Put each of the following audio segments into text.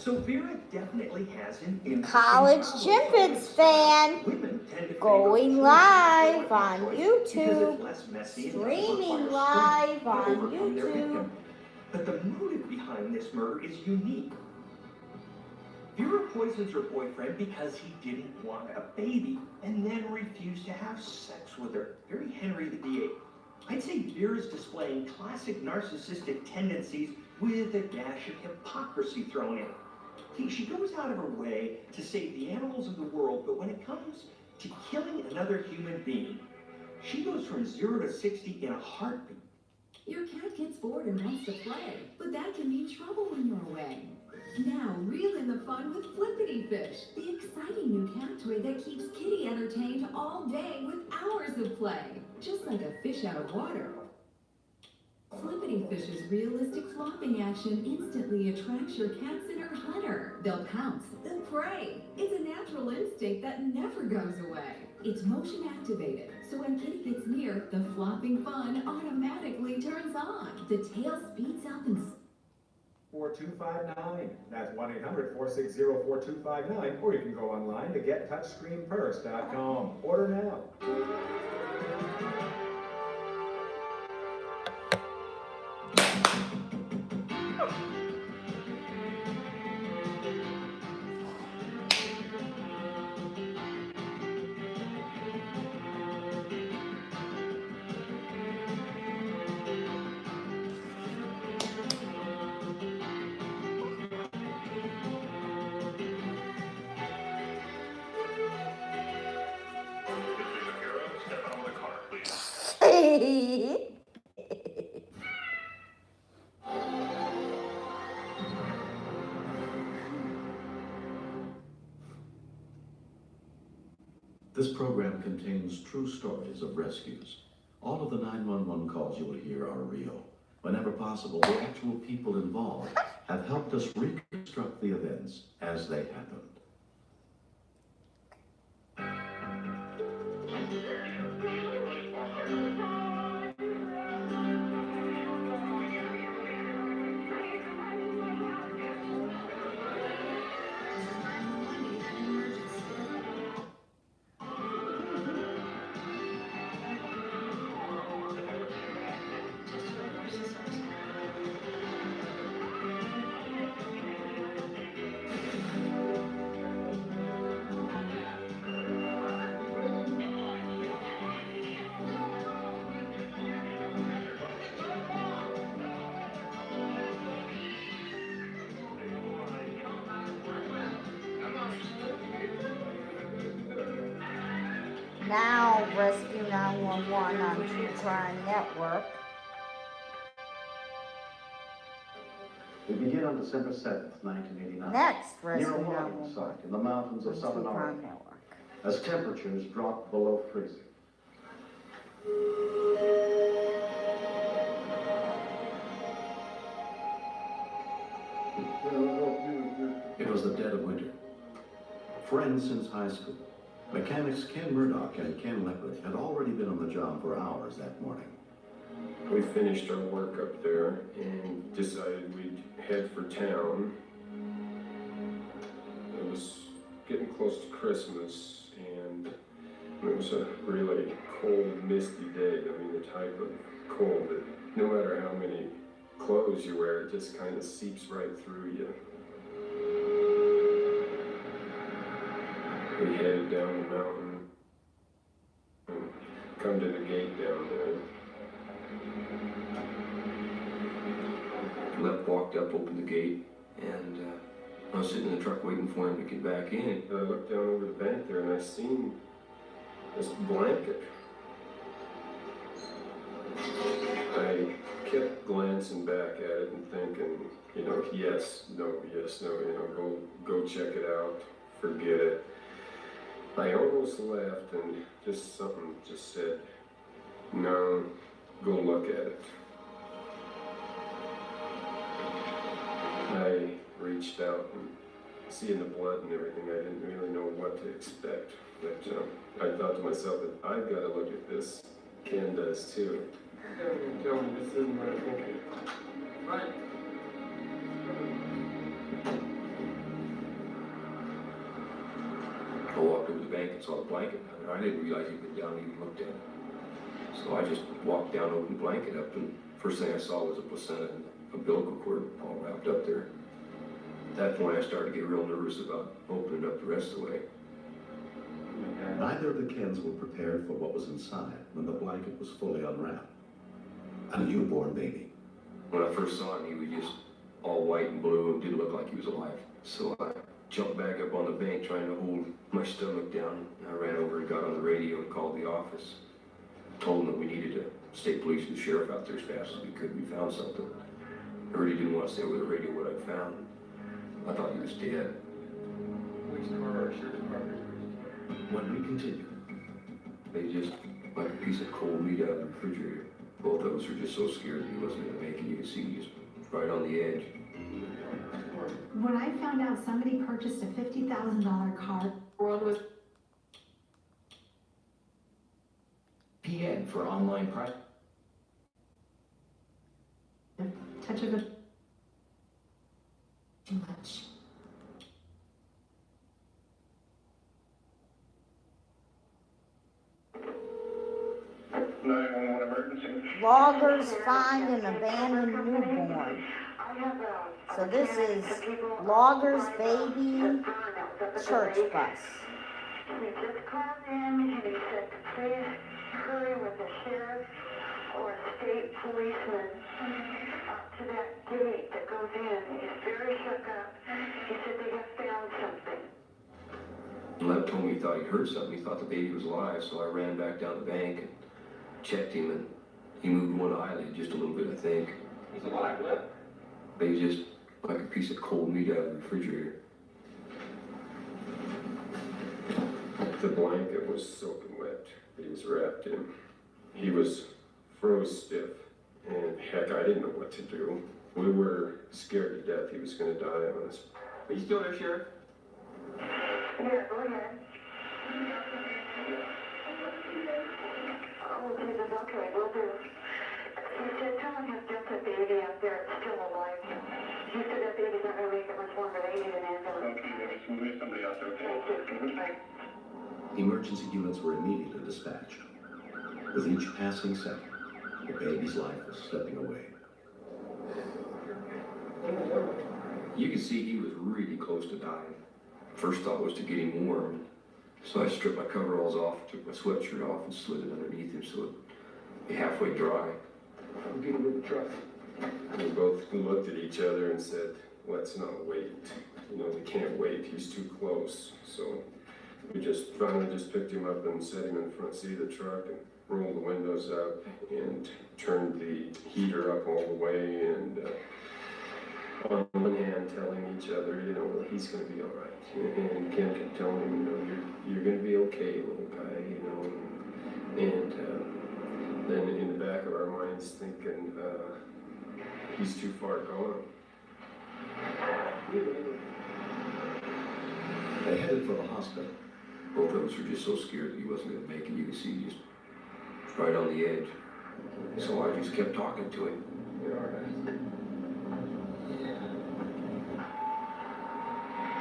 So Vera definitely has an interesting College Gymnastics fan. Going live on YouTube. Streaming live on YouTube. But the motive behind this murder is unique. Vera poisons her boyfriend because he didn't want a baby and then refused to have sex with her. Very Henry VIII. I'd say Vera's displaying classic narcissistic tendencies with a dash of hypocrisy thrown in. See, she goes out of her way to save the animals of the world, but when it comes to killing another human being, she goes from 0 to 60 in a heartbeat. Your cat gets bored and wants to play, but that can mean trouble when you're away. Now, reel in the fun with Flippity Fish, the exciting new cat toy that keeps Kitty entertained all day with hours of play, just like a fish out of water. Flippity Fish's realistic flopping action instantly attracts your cat's inner hunter. They'll pounce, they'll prey. It's a natural instinct that never goes away. It's motion activated, so when Kitty gets near, the flopping fun automatically turns on. The tail speeds up and 4259. That's 1-800-460-4259. Or you can go online to gettouchscreenpurse.com. Order now. This program contains true stories of rescues. All of the 911 calls you will hear are real. Whenever possible, the actual people involved have helped us reconstruct the events as they happened. Now, Rescue 911 on True Crime Network. We begin on December 7th, 1989. Next, Rescue near a 911 logging site in the mountains of on southern True Crime Oregon, Network. as temperatures dropped below freezing. It was the dead of winter. Friends since high school, mechanics Ken Murdoch and Ken Leopard had already been on the job for hours that morning. We finished our work up there and decided we'd head for town. It was getting close to Christmas and it was a really cold, misty day. I mean, the type of cold that no matter how many clothes you wear, it just kind of seeps right through you. We headed down the mountain and come to the gate down there. Lep walked up, opened the gate, and I was sitting in the truck waiting for him to get back in. And I looked down over the bank there and I seen this blanket. I kept glancing back at it and thinking, you know, yes, no, you know, go check it out, forget it. I almost left and just something just said, no, go look at it. I reached out and seeing the blood and everything, I didn't really know what to expect. But I thought to myself that I've got to look at this. Ken does too. Tell me this isn't what I think it is. Right. I walked over to the bank and saw the blanket down there. I didn't realize he'd been down and even looked at it. So I just walked down, opened the blanket up, and first thing I saw was a placenta and umbilical cord all wrapped up there. At that point, I started to get real nervous about opening up the rest of the way. Neither of the Kens were prepared for what was inside when the blanket was fully unwrapped. A newborn baby. When I first saw him, he was just all white and blue and didn't look like he was alive. So I jumped back up on the bank trying to hold my stomach down. I ran over and got on the radio and called the office. Told them that we needed a state police and the sheriff out there as fast as we could. We found something. I really didn't want to say over the radio what I'd found. I thought he was dead. When we continue, They just, like a piece of cold meat out of the refrigerator. Both of us were just so scared that he wasn't going to make it. You could see he was right on the edge. When I found out somebody purchased a $50,000 car, World was PN for online private. touch of a too much. Loggers find an abandoned newborn. So this is Loggers baby church bus. He just called in and he said, please hurry with the sheriff or a state policeman up to that gate that goes in. He's very shook up. He said they have found something. Lev told me he thought he'd heard something. He thought the baby was alive, so I ran back down the bank and checked him, and he moved one eyelid just a little bit, I think. He's alive, Lev. But he just like a piece of cold meat out of the refrigerator. The blanket was soaking wet that he was wrapped in. He was froze stiff, and heck, I didn't know what to do. We were scared to death he was going to die on us. Are you still there, Sheriff? Yeah, go ahead. Oh, Jesus, okay, will do. He said someone has dumped a baby out there, it's still alive. He said that baby's not going to make it much longer, they need an ambulance. Okay, we'll get somebody out there. Thank you. Bye. emergency units were immediately dispatched. With each passing second, the baby's life was slipping away. You could see he was really close to dying. First thought was to get him warm. So I stripped my coveralls off, took my sweatshirt off, and slid it underneath him so it'd be halfway dry. I'm getting in the truck. We both looked at each other and said, let's not wait. You know, we can't wait, he's too close. So we just finally just picked him up and set him in the front seat of the truck and rolled the windows up and turned the heater up all the way, and on one hand telling each other, you know, well, he's going to be all right. And Kim kept telling him, you know, you're going to be okay, little guy, you know. And then in the back of our minds thinking, he's too far gone. They headed for the hospital. Both of us were just so scared that he wasn't going to make it. You could see he was right on the edge. So I just kept talking to him. You're all right.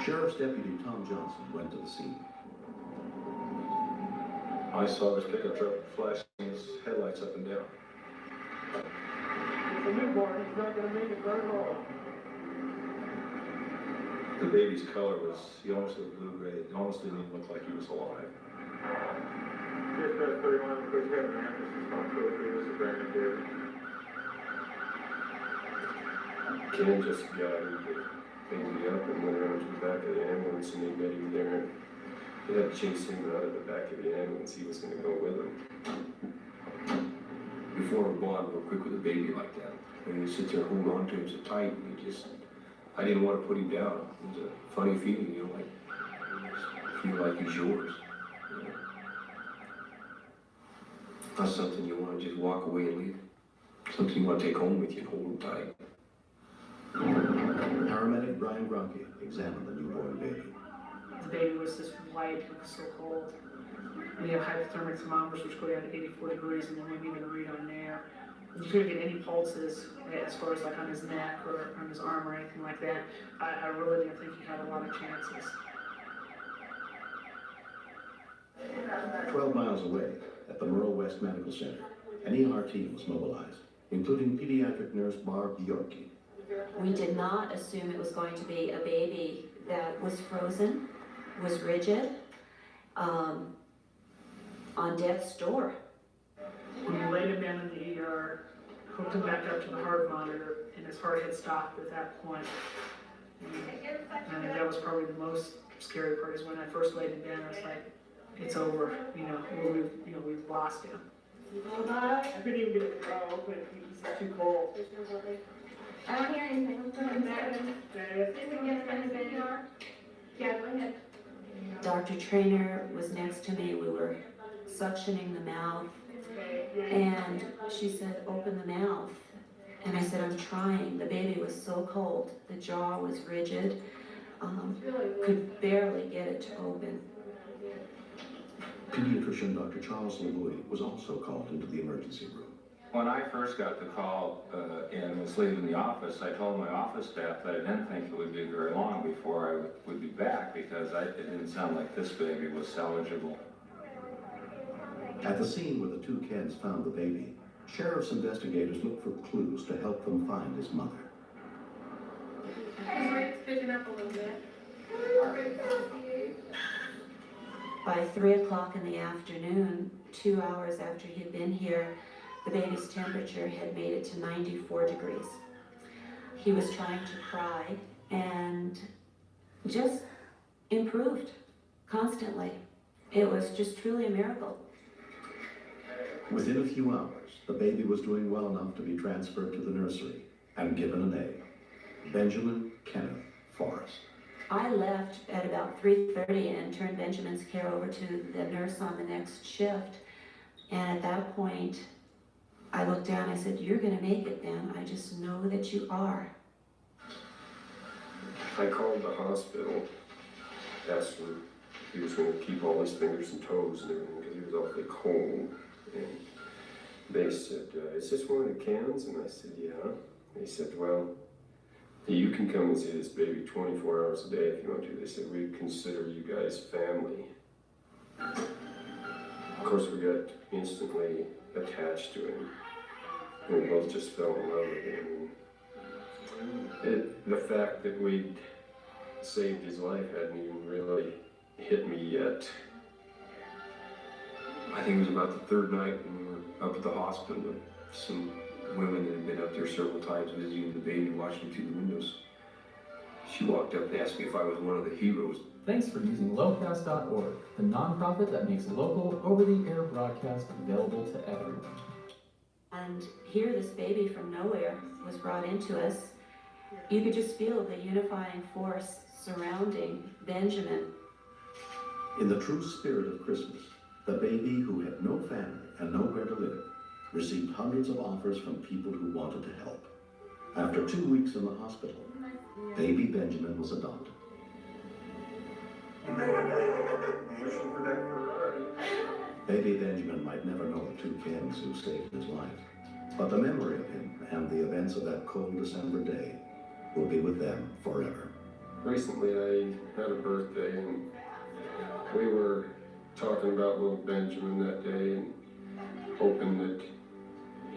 Sheriff's Deputy Tom Johnson went to the scene. I saw this pickup truck flashing its headlights up and down. It's a newborn, he's not going to make it very long. The baby's color was, he almost looked blue-gray. It almost didn't even look like he was alive. Just press 31, push head and ambulance responsibility, this is Brandon David. Ken just gathered the baby up and went around to the back of the ambulance, and they met him there. They had to chase him out of the back of the ambulance. He was going to go with them. Before we bond real quick with a baby like that, and you sit there holding on to him so tight, and you just, I didn't want to put him down. It was a funny feeling, you know, like, feel like he's yours. You know? Not something you want to just walk away and leave. Something you want to take home with you and hold him tight. Paramedic Brian Grunke examined the newborn baby. The baby was just white, it was so cold. We have hypothermic thermometers which go down to 84 degrees, and they wouldn't even read on there. You couldn't get any pulses as far as like on his neck or on his arm or anything like that. I really didn't think he had a lot of chances. 12 miles away, at the Merle West Medical Center, an ER team was mobilized, including pediatric nurse Barb Bjorky. We did not assume it was going to be a baby that was frozen, was rigid, on death's door. We laid him down in the ER, hooked him back up to the heart monitor, and his heart had stopped at that point. And that was probably the most scary part, is when I first laid him down, I was like, it's over, we've lost him. I couldn't even get it to go open, he's too cold. I don't hear anything. I'm going back. Yeah, go ahead. Dr. Trainer was next to me, we were suctioning the mouth, and she said, open the mouth. And I said, I'm trying. The baby was so cold, the jaw was rigid, could barely get it to open. Pediatrician Dr. Charles LeBouy was also called into the emergency room. When I first got the call and was leaving the office, I told my office staff that I didn't think it would be very long before I would be back, because it didn't sound like this baby was salvageable. At the scene where the two Kens found the baby, sheriff's investigators looked for clues to help them find his mother. His rate's picking up a little bit. By 3 o'clock in the afternoon, 2 hours after he'd been here, the baby's temperature had made it to 94 degrees. He was trying to cry and just improved constantly. It was just truly a miracle. Within a few hours, the baby was doing well enough to be transferred to the nursery and given a name, Benjamin Kenneth Forrest. I left at about 3:30 and turned Benjamin's care over to the nurse on the next shift. And at that point, I looked down, I said, you're gonna make it, Ben. I just know that you are. I called the hospital, asked him if he was going to keep all his fingers and toes and everything, because he was awfully cold. And they said, is this one of the cans? And I said, yeah. They said, well, you can come and see this baby 24 hours a day if you want to. They said, we consider you guys family. Of course, we got instantly attached to him. We both just fell in love with him. The fact that we'd saved his life hadn't even really hit me yet. I think it was about the third night when we were up at the hospital, and some women that had been up there several times visiting the baby, watching through the windows. She walked up and asked me if I was one of the heroes. Thanks for using locast.org, the nonprofit that makes local, over-the-air broadcast available to everyone. And here this baby from nowhere was brought into us. You could just feel the unifying force surrounding Benjamin. In the true spirit of Christmas, the baby who had no family and nowhere to live received hundreds of offers from people who wanted to help. After 2 weeks in the hospital, baby Benjamin was adopted. Baby Benjamin might never know the two Kens who saved his life, but the memory of him and the events of that cold December day will be with them forever. Recently, I had a birthday, and we were talking about little Benjamin that day and hoping that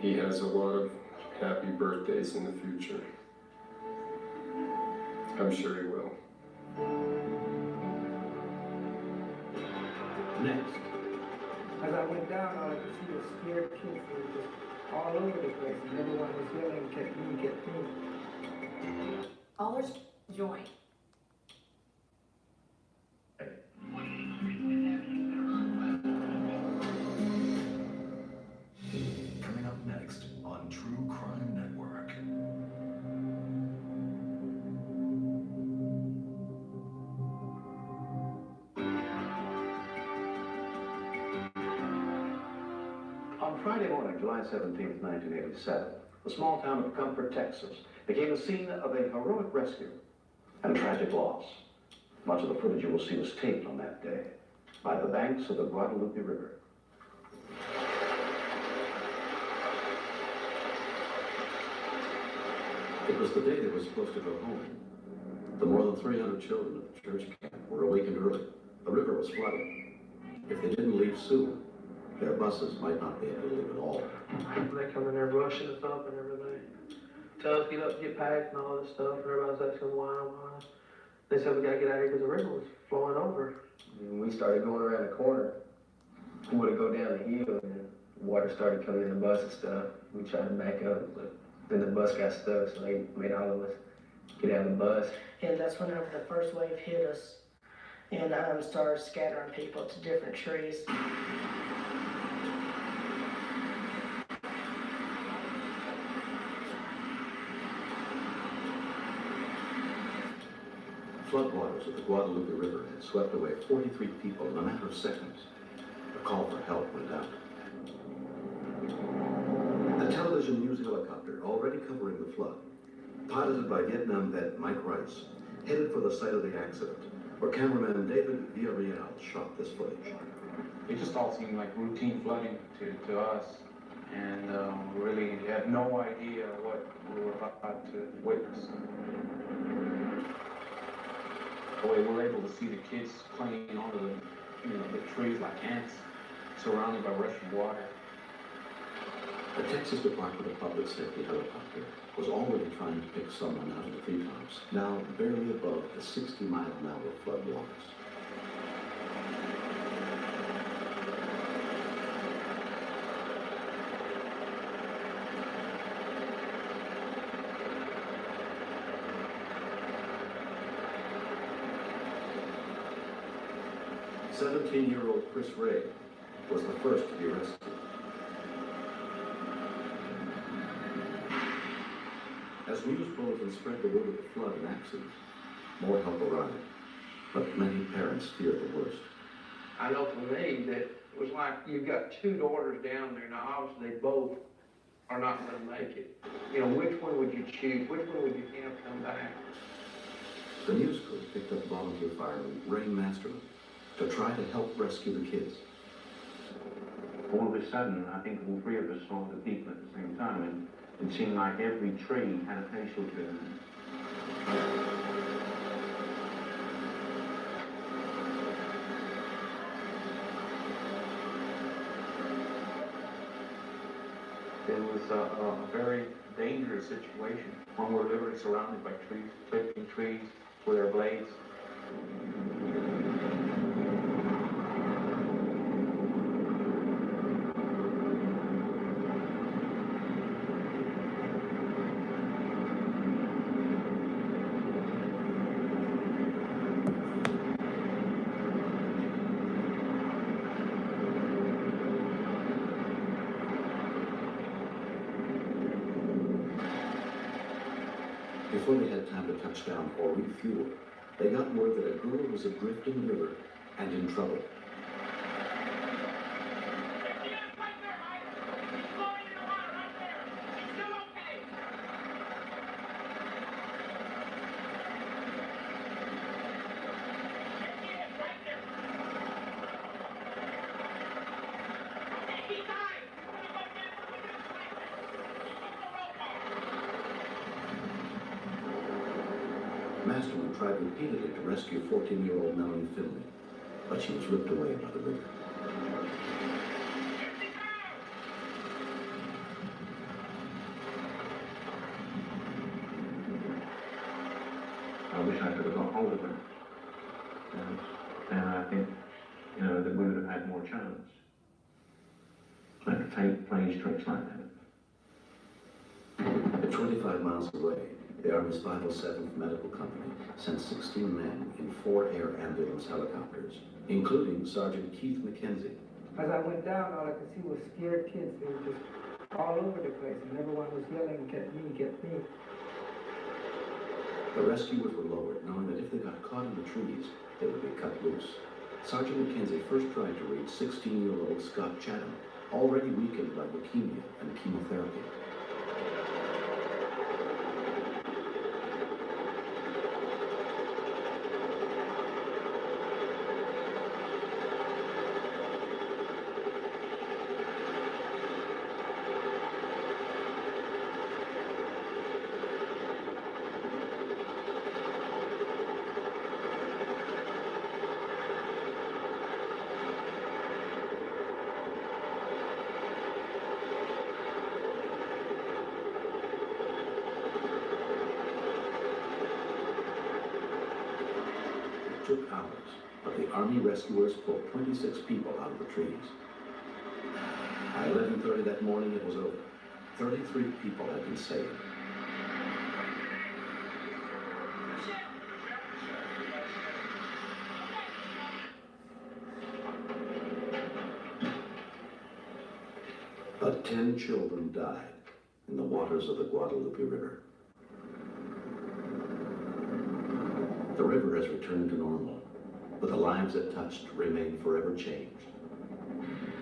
he has a lot of happy birthdays in the future. I'm sure he will. Next. As I went down, all I could see was scared kids. They were just all over the place, and everyone was yelling, kept me. Callers, join. Coming up next on True Crime Network. On Friday morning, July 17, 1987, the small town of Comfort, Texas, became the scene of a heroic rescue and tragic loss. Much of the footage you will see was taped on that day by the banks of the Guadalupe River. It was the day they were supposed to go home. The more than 300 children at the church camp were awakened early. The river was flooding. If they didn't leave soon, their buses might not be able to leave at all. They come in there rushing us up and everything. Tell us get packed and all this stuff, and everybody's asking why. They said we gotta get out of here because the river was flowing over. And we started going around the corner. We would go down the hill, and water started coming in the bus and stuff. We tried to back up, but then the bus got stuck, so they made all of us get out of the bus. And that's whenever the first wave hit us and started scattering people to different trees. Floodwaters of the Guadalupe River had swept away 43 people in a matter of seconds. A call for help went out. A television news helicopter, already covering the flood, piloted by Vietnam vet Mike Rice, headed for the site of the accident, where cameraman David Villarreal shot this footage. It just all seemed like routine flooding to us, and we really had no idea what we were about to witness. We were able to see the kids clinging onto the trees like ants, surrounded by rushing water. The Texas Department of Public Safety helicopter was already trying to pick someone out of the treetops, now barely above the 60-mile-an-hour flood waters. "17-year-old Chris Ray was the first to be rescued. As news bulletins spread the word of the flood and accident, more help arrived, but many parents feared the worst. I know for me that it was like you've got two daughters down there. Now, obviously, they both are not going to make it. You know, which one would you choose? Which one would you have come back? The news crew picked up volunteer fireman Ray Masterman to try to help rescue the kids. All of a sudden, I think all three of us saw the people at the same time, and it seemed like every tree had a facial to it. It was a very dangerous situation when we're literally surrounded by trees, clipping trees with their blades. Before they had time to touch down or refuel, they got word that a girl was adrift in the river and in trouble. Masterman tried repeatedly to rescue 14-year-old Melanie Finley, but she was ripped away by the river. I wish I could have got hold of her. And I think, that we would have had more chance. Like to take plays tricks like that. At 25 miles away, the Army's 507th Medical Company sent 16 men in 4 air ambulance helicopters, including Sergeant Keith McKenzie. As I went down, all I could see was scared kids. They were just all over the place, and everyone was yelling, "Get me, get me." The rescuers were lowered, knowing that if they got caught in the trees, they would be cut loose. Sergeant McKenzie first tried to reach 16-year-old Scott Chatham, already weakened by leukemia and chemotherapy. It took hours, but the Army rescuers pulled 26 people out of the trees. By 11:30 that morning, it was over. 33 people had been saved. But 10 children died in the waters of the Guadalupe River. The river has returned to normal, but the lives it touched remain forever changed.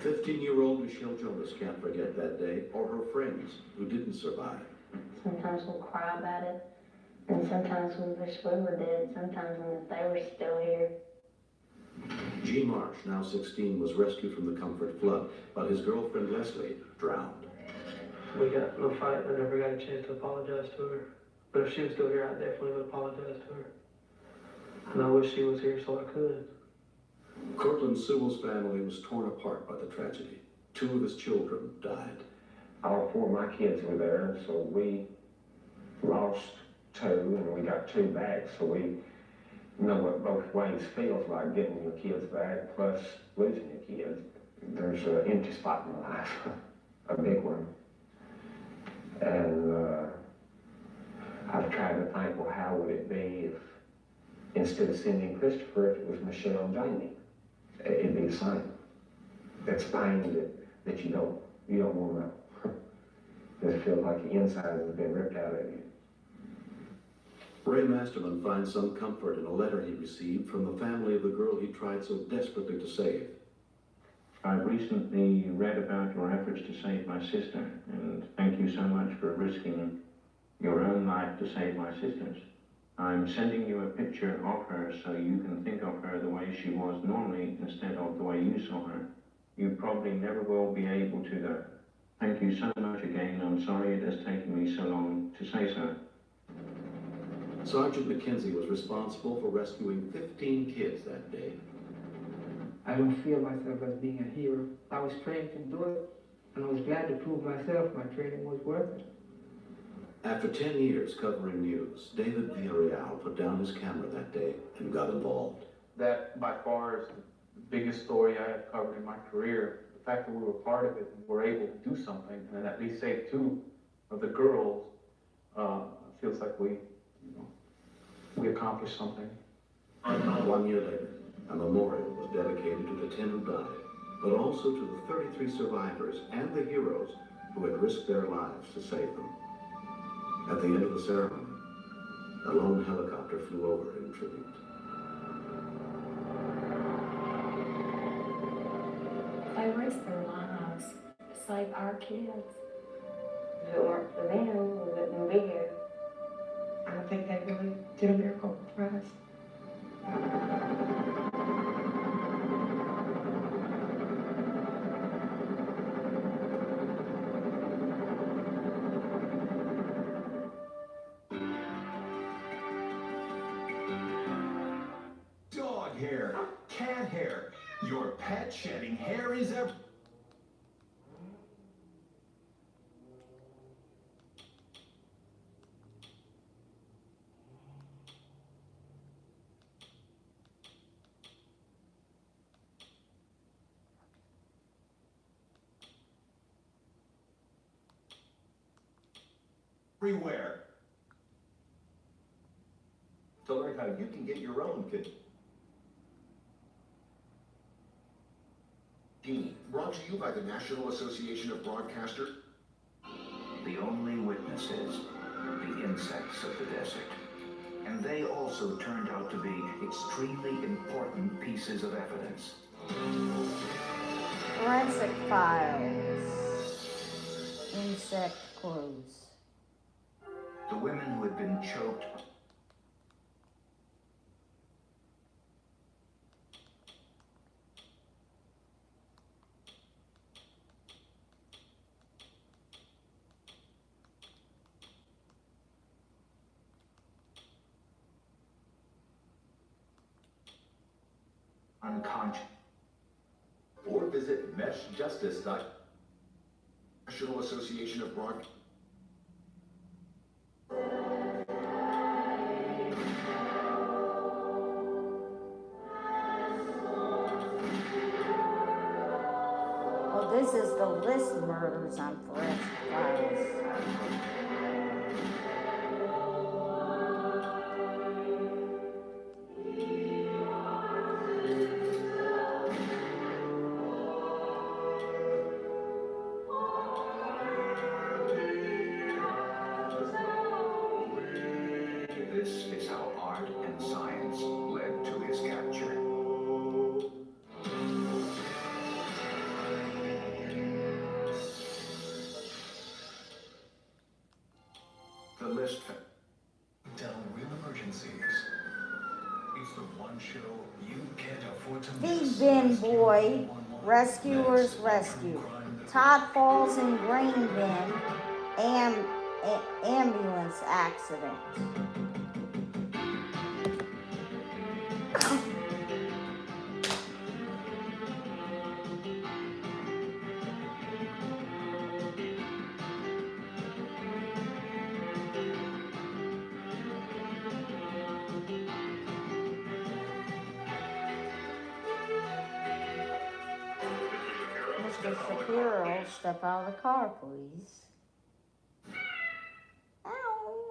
15-year-old Michelle Jonas can't forget that day or her friends who didn't survive. Sometimes we'll cry about it, and sometimes we wish we were dead, sometimes we wish they were still here. G. Marsh, now 16, was rescued from the Comfort flood, but his girlfriend Leslie drowned. We got in a fight, I never got a chance to apologize to her. But if she was still here, I definitely would apologize to her. And I wish she was here so I could. Cortland Sewell's family was torn apart by the tragedy. 2 of his children died. All 4 of my kids were there, so we lost 2 and we got 2 back, so we know what both ways feels like, getting your kids back plus losing your kids. There's an empty spot in my life, a big one. And I've tried to think, well, how would it be if instead of sending Christopher, if it was Michelle and Jamie? It'd be the same. That's pain that you don't want to know. It feels like the inside has been ripped out of you. Ray Masterman finds some comfort in a letter he received from the family of the girl he tried so desperately to save. I've recently read about your efforts to save my sister, and thank you so much for risking your own life to save my sister's. I'm sending you a picture of her so you can think of her the way she was normally instead of the way you saw her. You probably never will be able to though. Thank you so much again. I'm sorry it has taken me so long to say so. Sergeant McKenzie was responsible for rescuing 15 kids that day. I don't feel myself as being a hero. I was trained to do it, and I was glad to prove myself my training was worth it. After 10 years covering news, David Villarreal put down his camera that day and got involved. That by far is the biggest story I have covered in my career. The fact that we were part of it and were able to do something and at least save 2 of the girls feels like we accomplished something. 1 year later, a memorial was dedicated to the 10 who died, but also to the 33 survivors and the heroes who had risked their lives to save them. At the end of the ceremony, a lone helicopter flew over in tribute. They risked their lives to save our kids. If it weren't for them, we wouldn't be here. I think they really did a miracle for us. Dog hair, cat hair, your pet shedding hair is everywhere. Everywhere. To learn how you can get your own brought to you by the National Association of Broadcasters. The only witnesses, the insects of the desert. And they also turned out to be extremely important pieces of evidence. Forensic files. Insect clues. The women who had been choked unconscious. Or visit meshjustice.com. National Association of Broadcasters. This is the list murders on Forensic Files. This is how art and science led to his capture. The list. Tell real emergencies. It's the one show you can't afford to Feed miss. bin boy, rescuers rescue. Todd falls in grain bin, ambulance accident. Mr. Shapiro, step out of the car, please. Ow.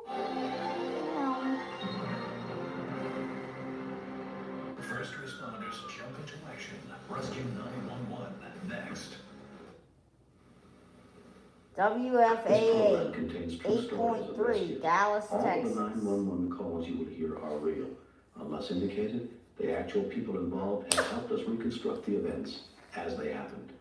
Ow. First responders jump into action. Rescue 911 next. WFAA Contains true stories of 8.3, rescues. Dallas, All Texas. of the 911 calls you will hear are real. Unless indicated, the actual people involved have helped us reconstruct the events as they happened.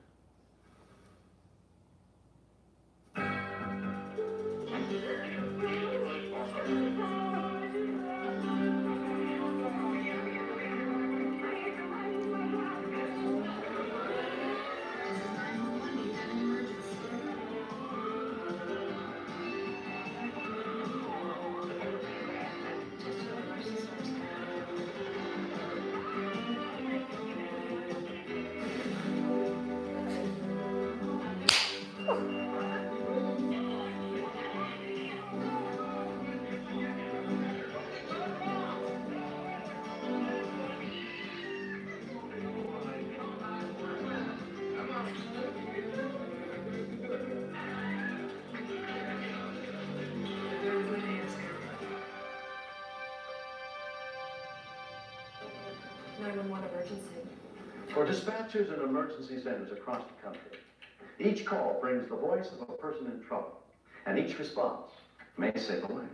For dispatchers and emergency centers across the country, each call brings the voice of a person in trouble, and each response may save a life.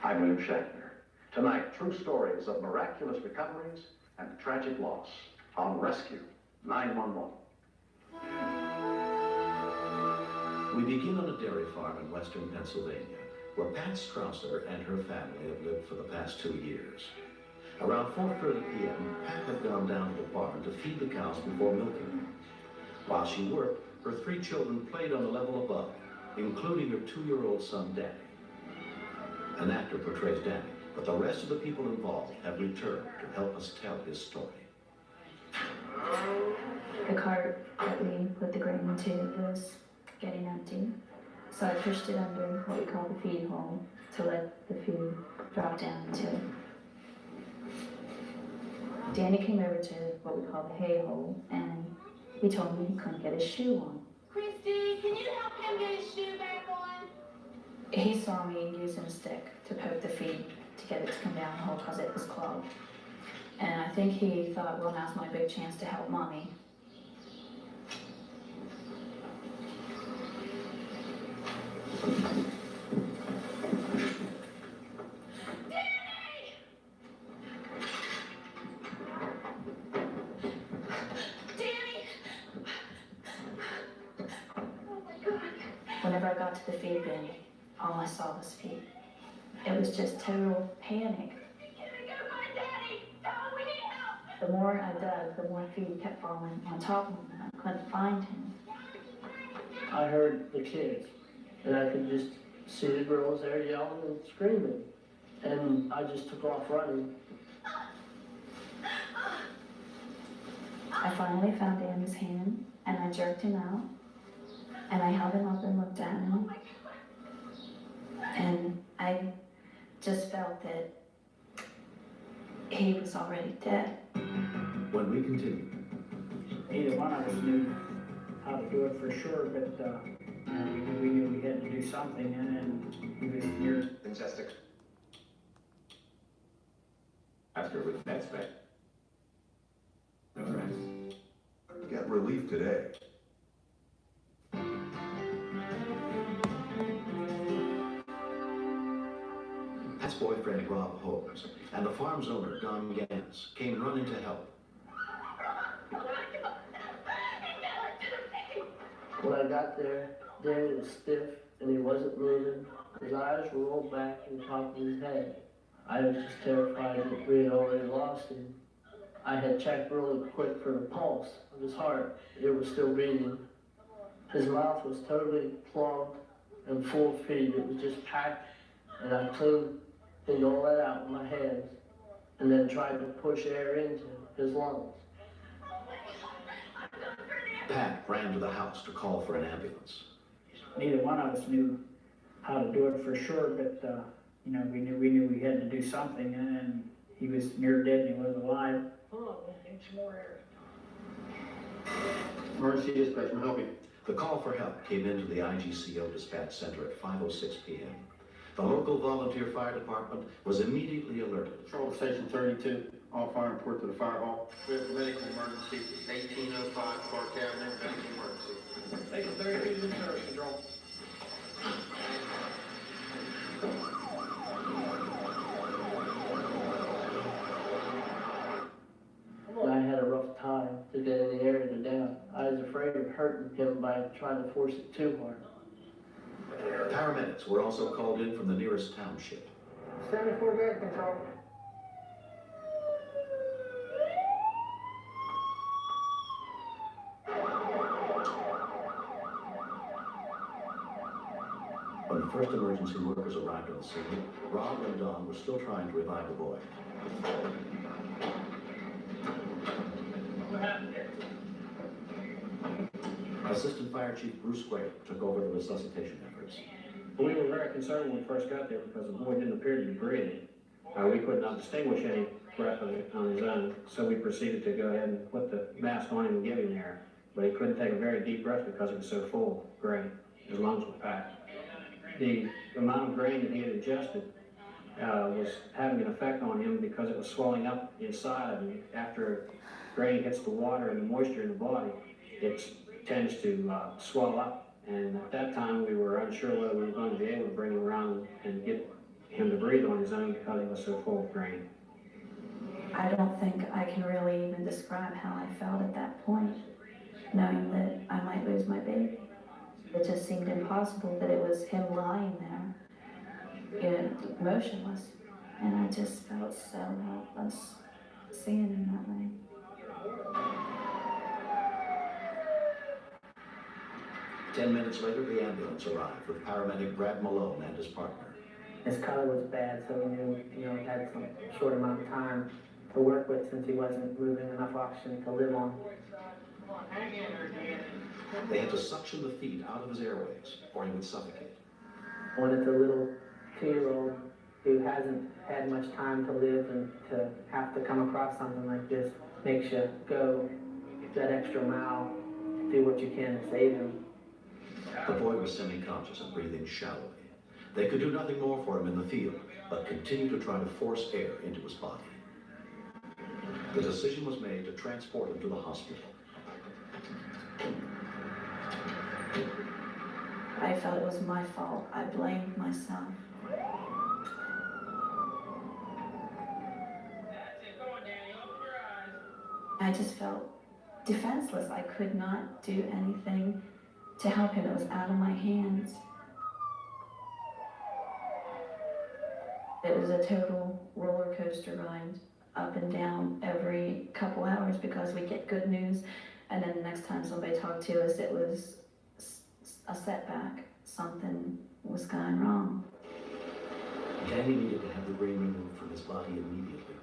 I'm William Shatner. Tonight, true stories of miraculous recoveries and tragic loss on Rescue 911. We begin on a dairy farm in western Pennsylvania, where Pat Strausser and her family have lived for the past 2 years. Around 4:30 p.m., Pat had gone down to the barn to feed the cows before milking them. While she worked, her 3 children played on the level above, including her 2-year-old son, Danny. An actor portrays Danny, but the rest of the people involved have returned to help us tell his story. The cart that we put the grain into was getting empty, so I pushed it under what we call the feed hole to let the food drop down into it. Danny came over to what we call the hay hole, and he told me he couldn't get his shoe on. Christy, can you help him get his shoe back on? He saw me using a stick to poke the feed to get it to come down the hole because it was clogged. And I think he thought, well, now's my big chance to help Mommy. Whenever I got to the feed bin, all I saw was feet. It was just total panic. The more I dug, the more feed kept falling on top of him, and I couldn't find him. I heard the kids, and I could just see the girls there yelling and screaming. And I just took off running. I finally found Danny's hand, and I jerked him out, and I held him up and looked at him. And I just felt that he was already dead. When we continue, Either one of us knew how to do it for sure, but we knew we had to do something, and then he was near. Gymnastics. After with that's back. Get relief today. Pat's boyfriend Rob Holmes and the farm's owner Don Gans came running to help. When I got there, Danny was stiff and he wasn't moving. His eyes were rolled back in the top of his head. I was just terrified that we had already lost him. I had checked really quick for the pulse of his heart. It was still beating. His mouth was totally plugged and full of feed. It was just packed, and I cleaned all that out with my hands and then tried to push air into his lungs. Pat ran to the house to call for an ambulance. Neither one of us knew how to do it for sure, but you know, we knew we had to do something, and then he was near dead and he was alive. Oh, I need some more air. Emergency dispatch, I'm helping. The call for help came into the IGCO dispatch center at 5:06 p.m. The local volunteer fire department was immediately alerted. Control Station 32, all fire report to the fire hall. We have a medical emergency, 1805 Park Avenue, medical emergency. Station 32 is in service, Control. I had a rough time to get any air to down. I was afraid of hurting him by trying to force it too hard. Paramedics were also called in from the nearest township. 74 good, Control. When the first emergency workers arrived on the scene, Rob and Don were still trying to revive the boy. What happened here? Assistant Fire Chief Bruce Whale took over the resuscitation efforts. We were very concerned when we first got there because the boy didn't appear to be breathing. We could not distinguish any breath on his own, so we proceeded to go ahead and put the mask on him and give him air. But he couldn't take a very deep breath because it was so full of grain. His lungs were packed. The amount of grain that he had ingested was having an effect on him because it was swelling up inside, and after grain hits the water and the moisture in the body, it tends to swell up. And at that time, we were unsure whether we were going to be able to bring him around and get him to breathe on his own because he was so full of grain. I don't think I can really even describe how I felt at that point, knowing that I might lose my baby. It just seemed impossible that it was him lying there, motionless, and I just felt so helpless seeing him that way. 10 minutes later, the ambulance arrived with paramedic Brad Malone and his partner. His color was bad, so we knew, he had some short amount of time to work with since he wasn't moving enough oxygen to live on. They had to suction the feed out of his airways, or he would suffocate. When it's a little 2-year-old who hasn't had much time to live and to have to come across something like this, makes you go that extra mile, do what you can to save him. The boy was semi-conscious and breathing shallowly. They could do nothing more for him in the field, but continue to try to force air into his body. The decision was made to transport him to the hospital. I felt it was my fault. I blamed myself. I just felt defenseless. I could not do anything to help him. It was out of my hands. It was a total roller coaster ride, up and down every couple hours, because we get good news, and then the next time somebody talked to us, it was a setback. Something was going wrong. Danny needed to have the brain removed from his body immediately.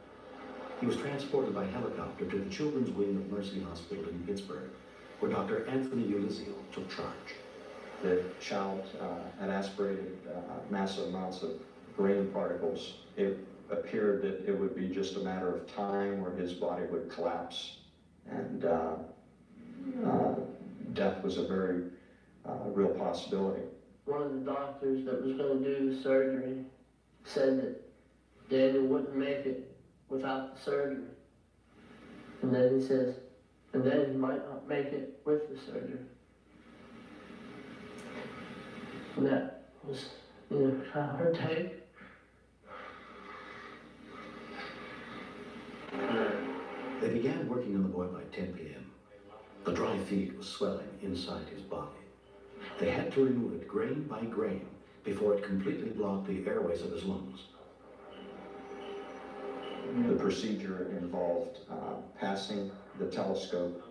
He was transported by helicopter to the children's wing of Mercy Hospital in Pittsburgh, where Dr. Anthony Ulizio took charge. The child had aspirated massive amounts of grain particles. It appeared that it would be just a matter of time where his body would collapse and death was a very real possibility. One of the doctors that was going to do the surgery said that Daniel wouldn't make it without the surgery. And then he says, and then he might not make it with the surgery. And that was, kind of hard to take. They began working on the boy by 10 p.m. The dry feed was swelling inside his body. They had to remove it grain by grain before it completely blocked the airways of his lungs. The procedure involved passing the telescope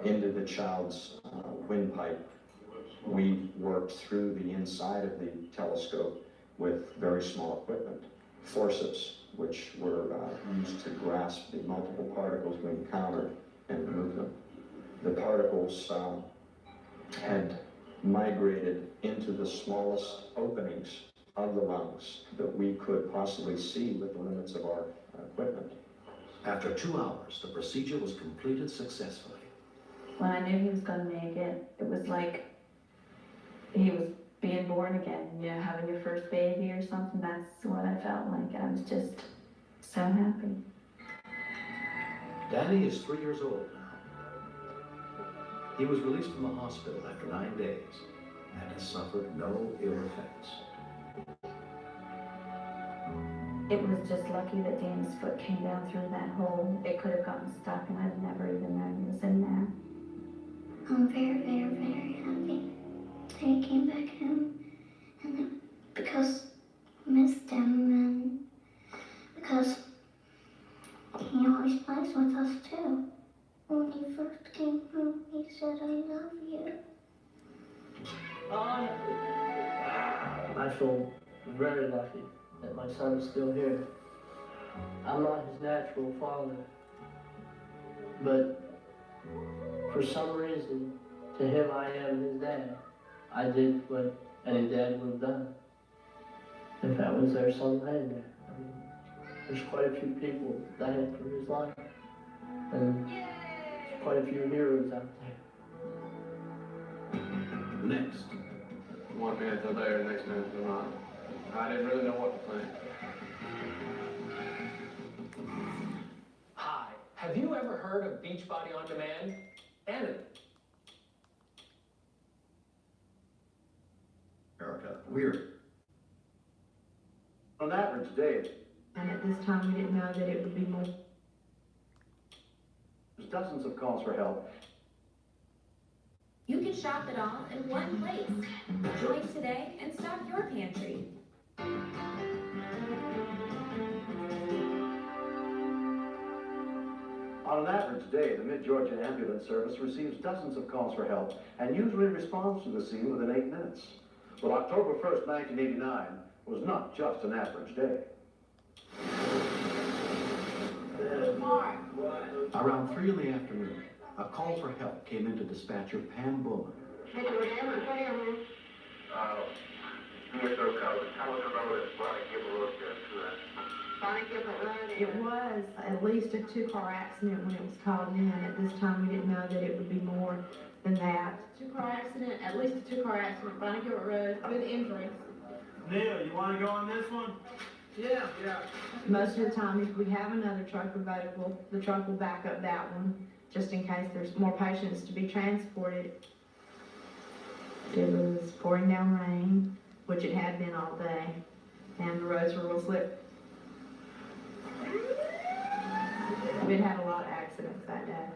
into the child's windpipe. We worked through the inside of the telescope with very small equipment, forceps, which were used to grasp the multiple particles we encountered and remove them. The particles had migrated into the smallest openings of the lungs that we could possibly see with the limits of our equipment. After 2 hours, the procedure was completed successfully. When I knew he was going to make it, it was like he was being born again, having your first baby or something. That's what I felt like. I was just so happy. Danny is 3 years old now. He was released from the hospital after 9 days and has suffered no ill effects. It was just lucky that Danny's foot came down through that hole. It could have gotten stuck and I'd never even known he was in there. I'm very, very, very happy that he came back home. And because I missed him and because he always plays with us too. When he first came home, he said, I love you. I feel very lucky that my son is still here. I'm not his natural father, but for some reason, to him I am his dad. I did what any dad would have done if that was their son laying there. I mean, there's quite a few people that died for his life, and there's quite a few heroes out there. Next. One minute they're there, the next minute they're not. I didn't really know what to think. Hi, have you ever heard of Beachbody On Demand? Anna. America, weird. On average day, And at this time, we didn't know that it would be more. there's dozens of calls for help. You can shop it all in one place. Join today and stock your pantry. On an average day, the Mid-Georgia Ambulance Service receives dozens of calls for help and usually responds to the scene within 8 minutes. But October 1st, 1989 was not just an average day. Around 3 in the afternoon, a call for help came into dispatcher Pam Bowman. It was at least a 2-car accident when it was called in. At this time, we didn't know that it would be more than that. 2-car accident, at least a 2-car accident, Bonnie Gilbert Road, with injuries. Neil, you want to go on this one? Yeah. Most of the time, if we have another truck available, the truck will back up that one, just in case there's more patients to be transported. It was pouring down rain, which it had been all day, and the roads were real slippery. We'd had a lot of accidents that day.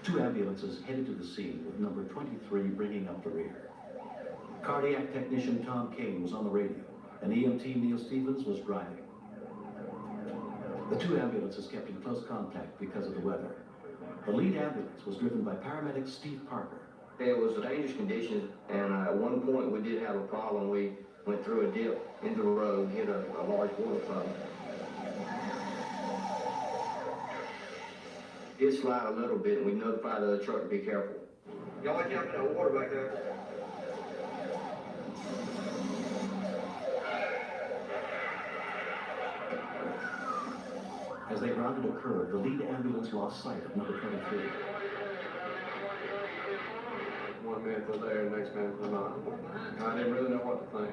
2 ambulances headed to the scene with number 23 bringing up the rear. Cardiac technician Tom Kane was on the radio, and EMT Neil Stevens was driving. The 2 ambulances kept in close contact because of the weather. The lead ambulance was driven by paramedic Steve Parker. It was dangerous conditions, and at one point we did have a problem. We went through a dip into the road, hit a large water puddle. It slid a little bit, and we notified the other truck to be careful. Y'all watch out for that water back there. As they rounded a curve, the lead ambulance lost sight of number 23. minute they're there, the next minute they're not. I didn't really know what to think.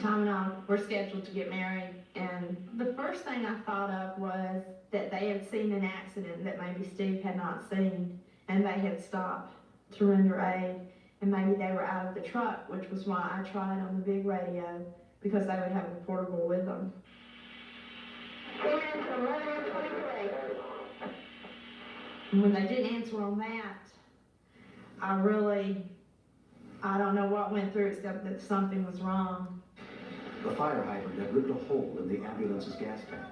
Tom and I were scheduled to get married, and the first thing I thought of was that they had seen an accident that maybe Steve had not seen, and they had stopped to render aid, and maybe they were out of the truck, which was why I tried on the big radio, because they would have a portable with them. And when they didn't answer on that, I don't know what went through except that something was wrong. The fire hydrant had ripped a hole in the ambulance's gas tank.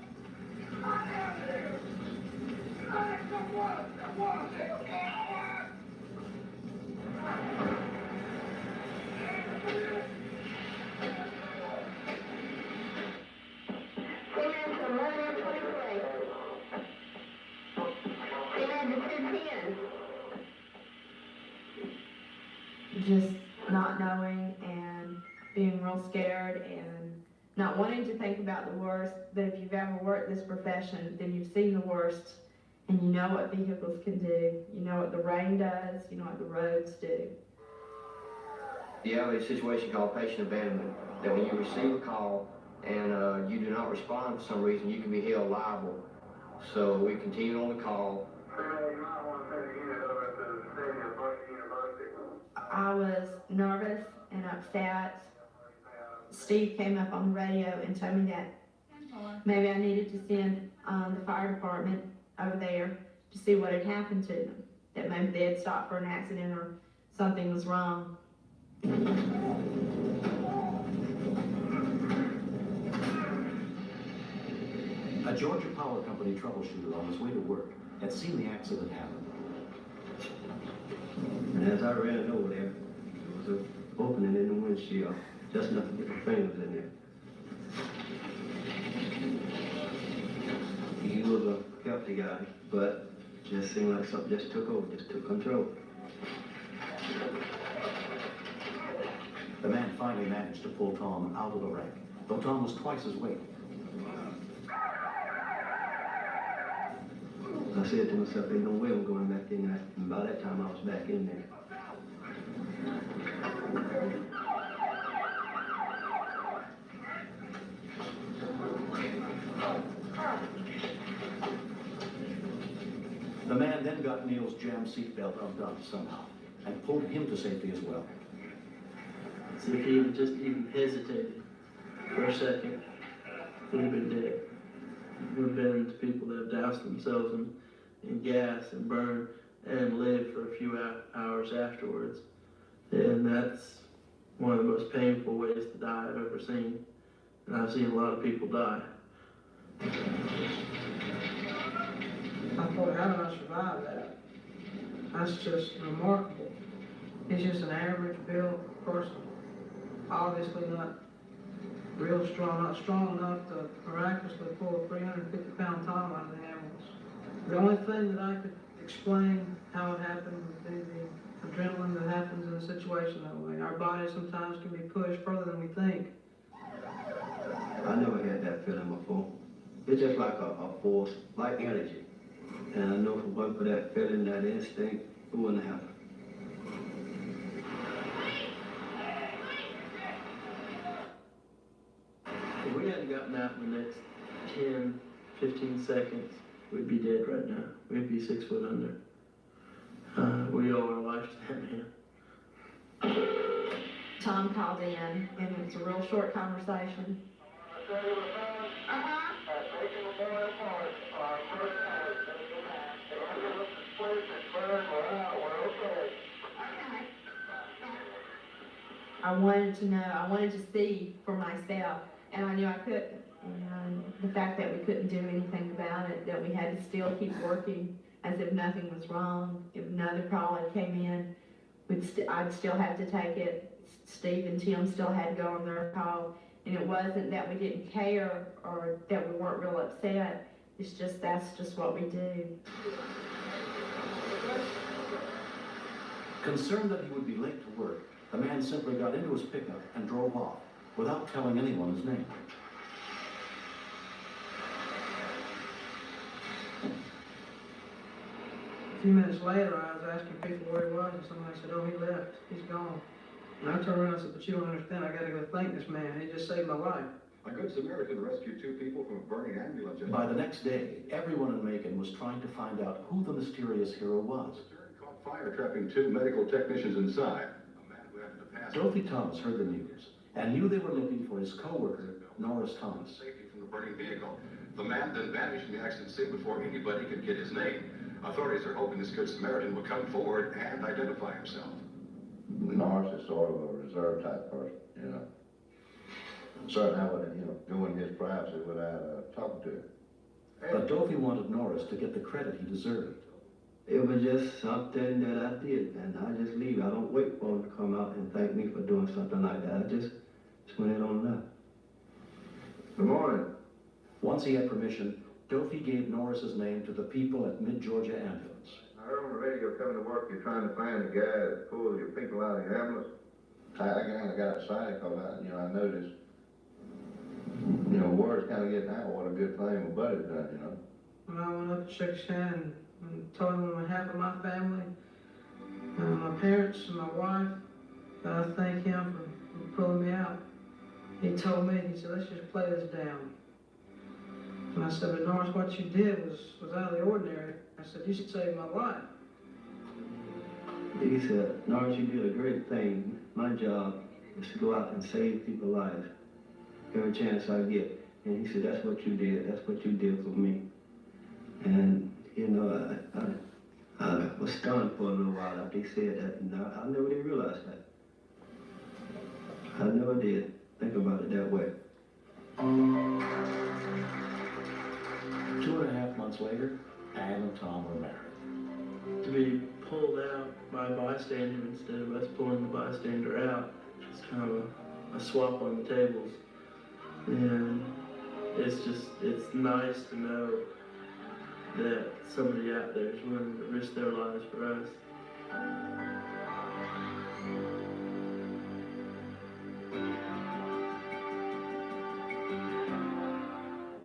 Just not knowing and being real scared and not wanting to think about the worst. But if you've ever worked this profession, then you've seen the worst, and you know what vehicles can do. You know what the rain does, you know what the roads do. You have a situation called patient abandonment, that when you receive a call and you do not respond for some reason, you can be held liable. So we continued on the call. I was nervous and upset. Steve came up on the radio and told me that maybe I needed to send the fire department over there to see what had happened to them. That maybe they had stopped for an accident or something was wrong. A Georgia Power Company troubleshooter on his way to work had seen the accident happen. And as I ran over there, there was an opening in the windshield, just enough to get my fingers in there. He was a healthy guy, but just seemed like something just took over, just took control. The man finally managed to pull Tom out of the wreck, though Tom was twice his weight. I said to myself, ain't no way I'm going back in there. And by that time, I was back in there. The man then got Neil's jam seatbelt undone somehow and pulled him to safety as well. See, if he even just even hesitated for a second, we'd have been dead. We've been into people that have doused themselves in gas and burned and lived for a few hours afterwards. And that's one of the most painful ways to die I've ever seen. And I've seen a lot of people die. I thought, how did I survive that? That's just remarkable. He's just an average built person. Obviously not real strong, not strong enough to miraculously pull a 350-pound Tom out of the ambulance. The only thing that I could explain how it happened would be the adrenaline that happens in a situation that way. Our bodies sometimes can be pushed further than we think. I never had that feeling before. It's just like a force, like energy. And I know if it wasn't for that feeling, that instinct, it wouldn't happen. If we hadn't gotten out in the next 10, 15 seconds, we'd be dead right now. We'd be 6 foot under. We owe our lives to that man. Tom called in, and it was a real short conversation. I wanted to know, I wanted to see for myself, and I knew I couldn't. And the fact that we couldn't do anything about it, that we had to still keep working as if nothing was wrong. If another call had came in, I'd still have to take it. Steve and Tim still had to go on their call. And it wasn't that we didn't care or that we weren't real upset. It's just, that's just what we do. Concerned that he would be late to work, the man simply got into his pickup and drove off without telling anyone his name. A few minutes later, I was asking people where he was, and somebody said, "Oh, he left. He's gone." And I turned around and said, "But you don't understand. I got to go thank this man. He just saved my life." A good Samaritan rescued 2 people from a burning ambulance. By the next day, everyone in Macon was trying to find out who the mysterious hero was. Caught fire trapping 2 medical technicians inside. A man who happened to pass. Dorothy Thomas heard the news and knew they were looking for his co-worker, Norris Thomas. Safety from the burning vehicle. The man then vanished from the accident scene before anybody could get his name. Authorities are hoping this good Samaritan will come forward and identify himself. Norris is sort of a reserved type person, you know. Certainly I wouldn't, go in his privacy without talking to him. But Dorothy wanted Norris to get the credit he deserved. It was just something that I did, and I just leave. I don't wait for him to come out and thank me for doing something like that. I just went it on up. Good morning. Once he had permission, Dorothy gave Norris's name to the people at Mid-Georgia Ambulance. I heard on the radio coming to work, you're trying to find the guy that pulled your people out of your ambulance. I kind of got excited because I noticed, word's kind of getting out what a good thing my buddy's done, And I went up and shook his hand and told him on behalf of my family, my parents and my wife, that I thank him for pulling me out. He told me, he said, "Let's just play this down." And I said, "But Norris, what you did was out of the ordinary." I said, "You saved my life." He said, "Norris, you did a great thing. My job is to go out and save people's lives every chance I get." And he said, "That's what you did. That's what you did for me." And, I was stunned for a little while after he said that, and I never did realize that. I never did think about it that way. 2.5 months later, Ann and Tom were married. To be pulled out by a bystander instead of us pulling the bystander out, it's kind of a swap on the tables. And it's nice to know that somebody out there is willing to risk their lives for us.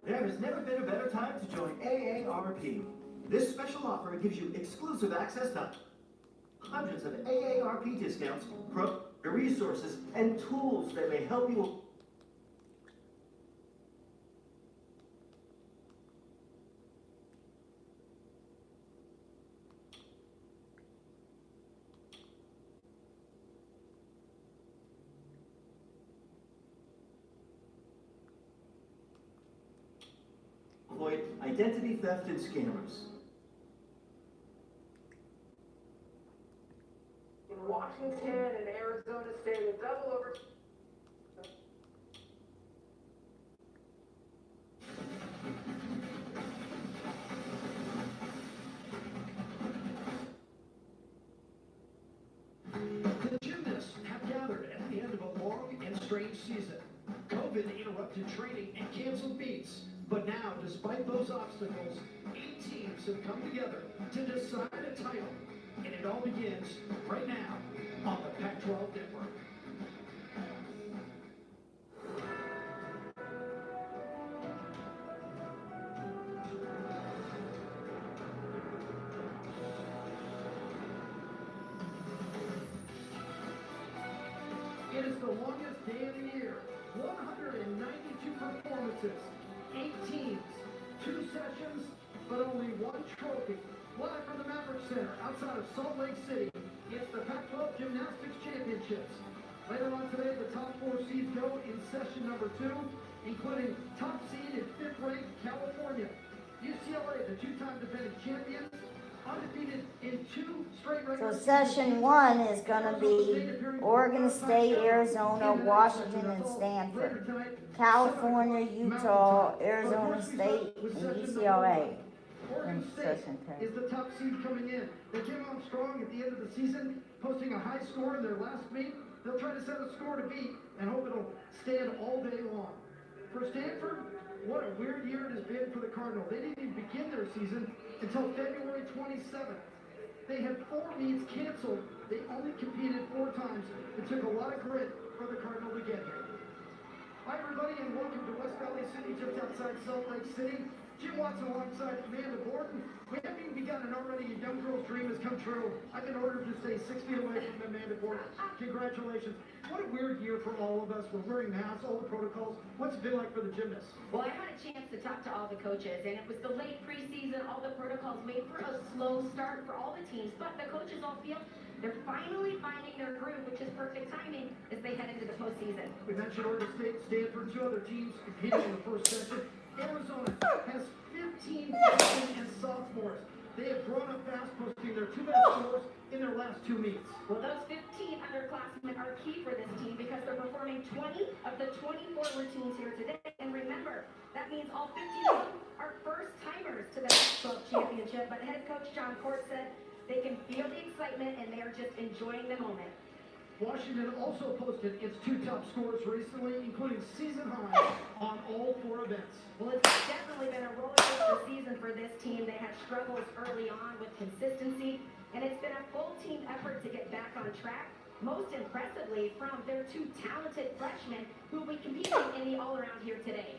There has never been a better time to join AARP. This special offer gives you exclusive access to hundreds of AARP discounts, resources, and tools that may help you. Avoid identity theft and scammers. In Washington and Arizona State, a double over. The gymnasts have gathered at the end of a long and strange season. COVID interrupted training and canceled meets. But now, despite those obstacles, 8 teams have come together to decide a title. And it all begins right now on the Pac-12 Network. It is the longest day of the year. 192 performances, 8 teams, 2 sessions, but only 1 trophy. Live from the Maverick Center outside of Salt Lake City, it's the Pac-12 Gymnastics Championships. Later on today, the top 4 seeds go in session number 2, including top seed in 5th ranked California. UCLA, the 2-time defending champions, undefeated in 2 straight regular So session 1 is going to be Oregon State, Arizona, Washington, and Stanford. California, Utah, Arizona State, and UCLA. And State such intense. is the top seed coming in. They came on strong at the end of the season, posting a high score in their last meet. They'll try to set a score to beat and hope it'll stand all day long. For Stanford, what a weird year it has been for the Cardinals. They didn't even begin their season until February 27th. They had 4 meets canceled. They only competed 4 times. It took a lot of grit for the Cardinal to get here. Hi everybody and welcome to West Valley City, just outside Salt Lake City. Jim Watson alongside Amanda Borden. We haven't even begun and already a young girl's dream has come true. I've been ordered to stay 6 feet away from Amanda Borden. Congratulations. What a weird year for all of us. We're wearing masks, all the protocols. What's it been like for the gymnasts? Well, I had a chance to talk to all the coaches, and it was the late preseason, all the protocols made for a slow start for all the teams, but the coaches all feel they're finally finding their groove, which is perfect timing as they head into the postseason. We mentioned Oregon State, Stanford, 2 other teams competing in the first session. Arizona has 15 freshmen and sophomores. They have grown up fast, posting their 2 best scores in their last 2 meets. Well, those 15 underclassmen are key for this team because they're performing 20 of the 24 routines here today. And remember, that means all 15 of them are first-timers to the Pac-12 championship. But head coach John Court said they can feel the excitement and they are just enjoying the moment. Washington also posted its 2 top scores recently, including season high on all 4 events. Well, it's definitely been a roller coaster season for this team. They had struggles early on with consistency, and it's been a full team effort to get back on track. Most impressively from their 2 talented freshmen who will be competing in the all-around here today.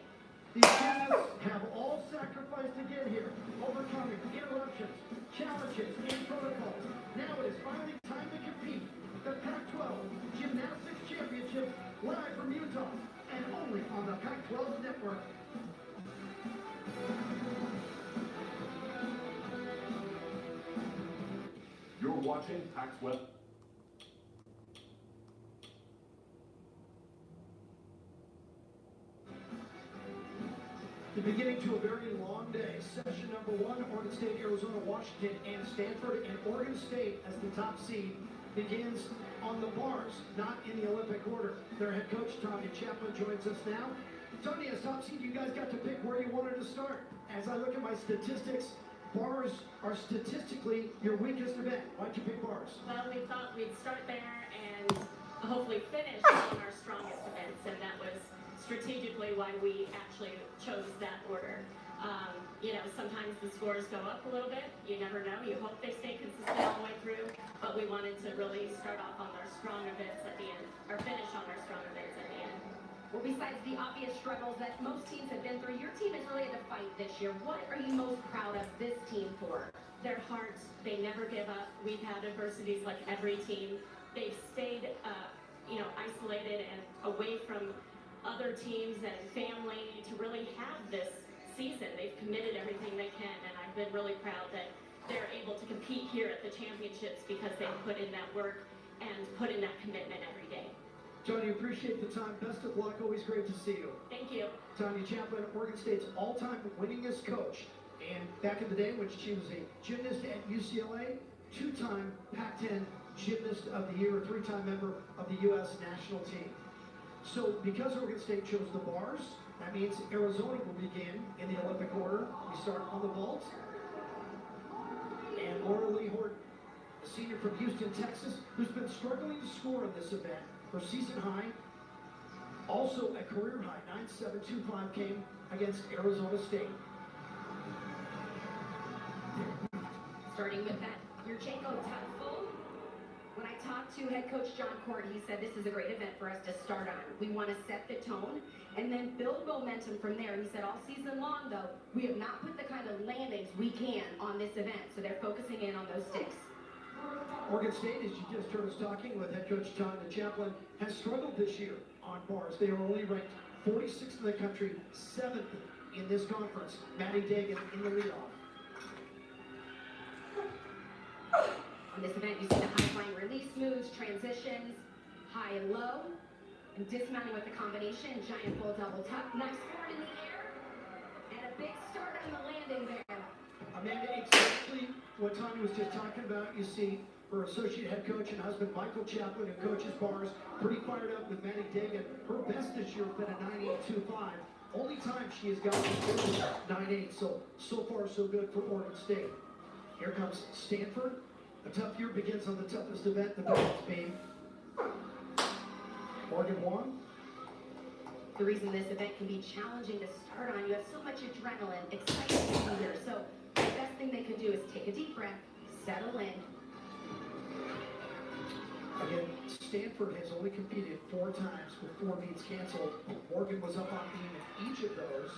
These gymnasts have all sacrificed to get here, overcoming interruptions, challenges, and protocols. Now it is finally time to compete. The Pac-12 Gymnastics Championship live from Utah and only on the Pac-12 Network. You're watching Pac-12. The beginning to a very long day. Session number 1, Oregon State, Arizona, Washington, and Stanford. And Oregon State, as the top seed, begins on the bars, not in the Olympic order. Their head coach, Tanya Chaplin, joins us now. Tanya, as top seed, you guys got to pick where you wanted to start. As I look at my statistics, bars are statistically your weakest event. Why'd you pick bars? Well, we thought we'd start there and hopefully finish on our strongest events, and that was strategically why we actually chose that order. You know, sometimes the scores go up a little bit. You never know. You hope they stay consistent all the way through, but we wanted to really start off on our strong events at the end, or finish on our strong events at the end. Well, besides the obvious struggles that most teams have been through, your team is really at the fight this year. What are you most proud of this team for? Their hearts, they never give up. We've had adversities like every team. They've stayed, you know, isolated and away from other teams and family to really have this season. They've committed everything they can, and I've been really proud that they're able to compete here at the championships because they've put in that work and put in that commitment every day. Tanya, appreciate the time. Best of luck. Always great to see you. Thank you. Tanya Chaplin, Oregon State's all-time winningest coach. And back in the day when she was a gymnast at UCLA, 2-time Pac-10 Gymnast of the Year, a 3-time member of the U.S. national team. So because Oregon State chose the bars, that means Arizona will begin in the Olympic order. We start on the vault. And Laura Lee Hort, a senior from Houston, Texas, who's been struggling to score in this event. Her season high, also a career high, 9.725 came against Arizona State. Starting with that Yurchenko tuckful. When I talked to head coach John Court, he said this is a great event for us to start on. We want to set the tone and then build momentum from there. He said all season long, though, we have not put the kind of landings we can on this event, so they're focusing in on those sticks. Oregon State, as you just heard us talking with head coach Tanya Chaplin, has struggled this year on bars. They are only ranked 46th in the country, 7th in this conference. Maddie Dagan in the leadoff. On this event, you see the high flying release moves, transitions, high and low, and dismounting with the combination, giant full double tuck, nice forward in the air, and a big start on the landing there. Amanda, exactly what Tanya was just talking about. You see her associate head coach and husband, Michael Chaplin, who coaches bars, pretty fired up with Maddie Dagan. Her best this year has been a 9.825. Only time she has gotten 9-8, so far so good for Oregon State. Here comes Stanford. A tough year begins on the toughest event, the balance beam. Oregon won. The reason this event can be challenging to start on, you have so much adrenaline, excitement to be here. So the best thing they can do is take a deep breath, settle in. Again, Stanford has only competed 4 times with 4 meets canceled. Oregon was up on beam in each of those.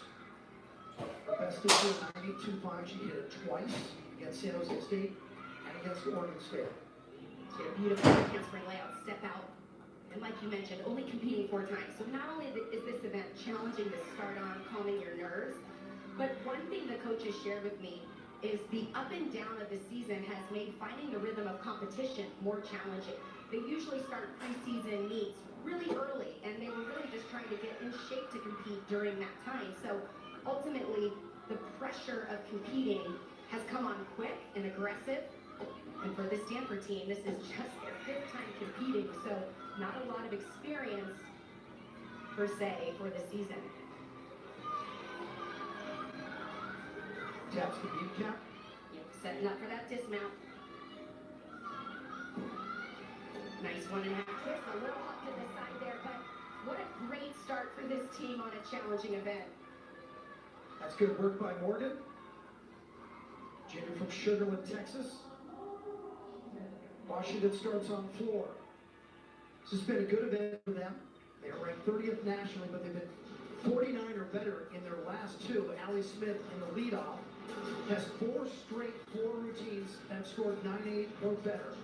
Her best is 9.825. She hit it twice against San Jose State and against Oregon State. She had a beautiful handspring layout, step out. And like you mentioned, only competing 4 times. So not only is this event challenging to start on, calming your nerves, but one thing the coaches shared with me is the up and down of the season has made finding the rhythm of competition more challenging. They usually start preseason meets really early, and they were really just trying to get in shape to compete during that time. So ultimately, the pressure of competing has come on quick and aggressive. And for the Stanford team, this is just their 5th time competing, so not a lot of experience, per se, for the season. Taps the beam cap. Yep, setting up for that dismount. Nice 1.5 twist, a little up to the side there, but what a great start for this team on a challenging event. That's good work by Morgan. Junior from Sugar Land, Texas. Washington starts on floor. This has been a good event for them. They are ranked 30th nationally, but they've been 49 or better in their last 2. Allie Smith in the leadoff has 4 straight floor routines that scored 9.8 or better.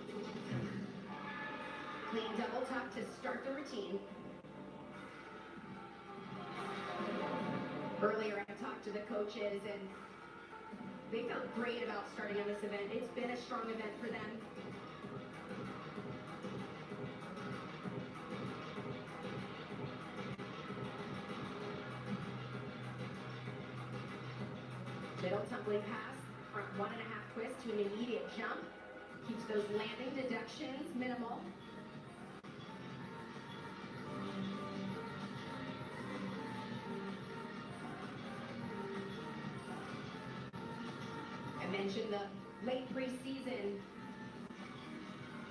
Clean double tuck to start the routine. Earlier I talked to the coaches and they felt great about starting on this event. It's been a strong event for them. Middle tumbling pass, front 1.5 twist to an immediate jump. Keeps those landing deductions minimal. I mentioned the late preseason.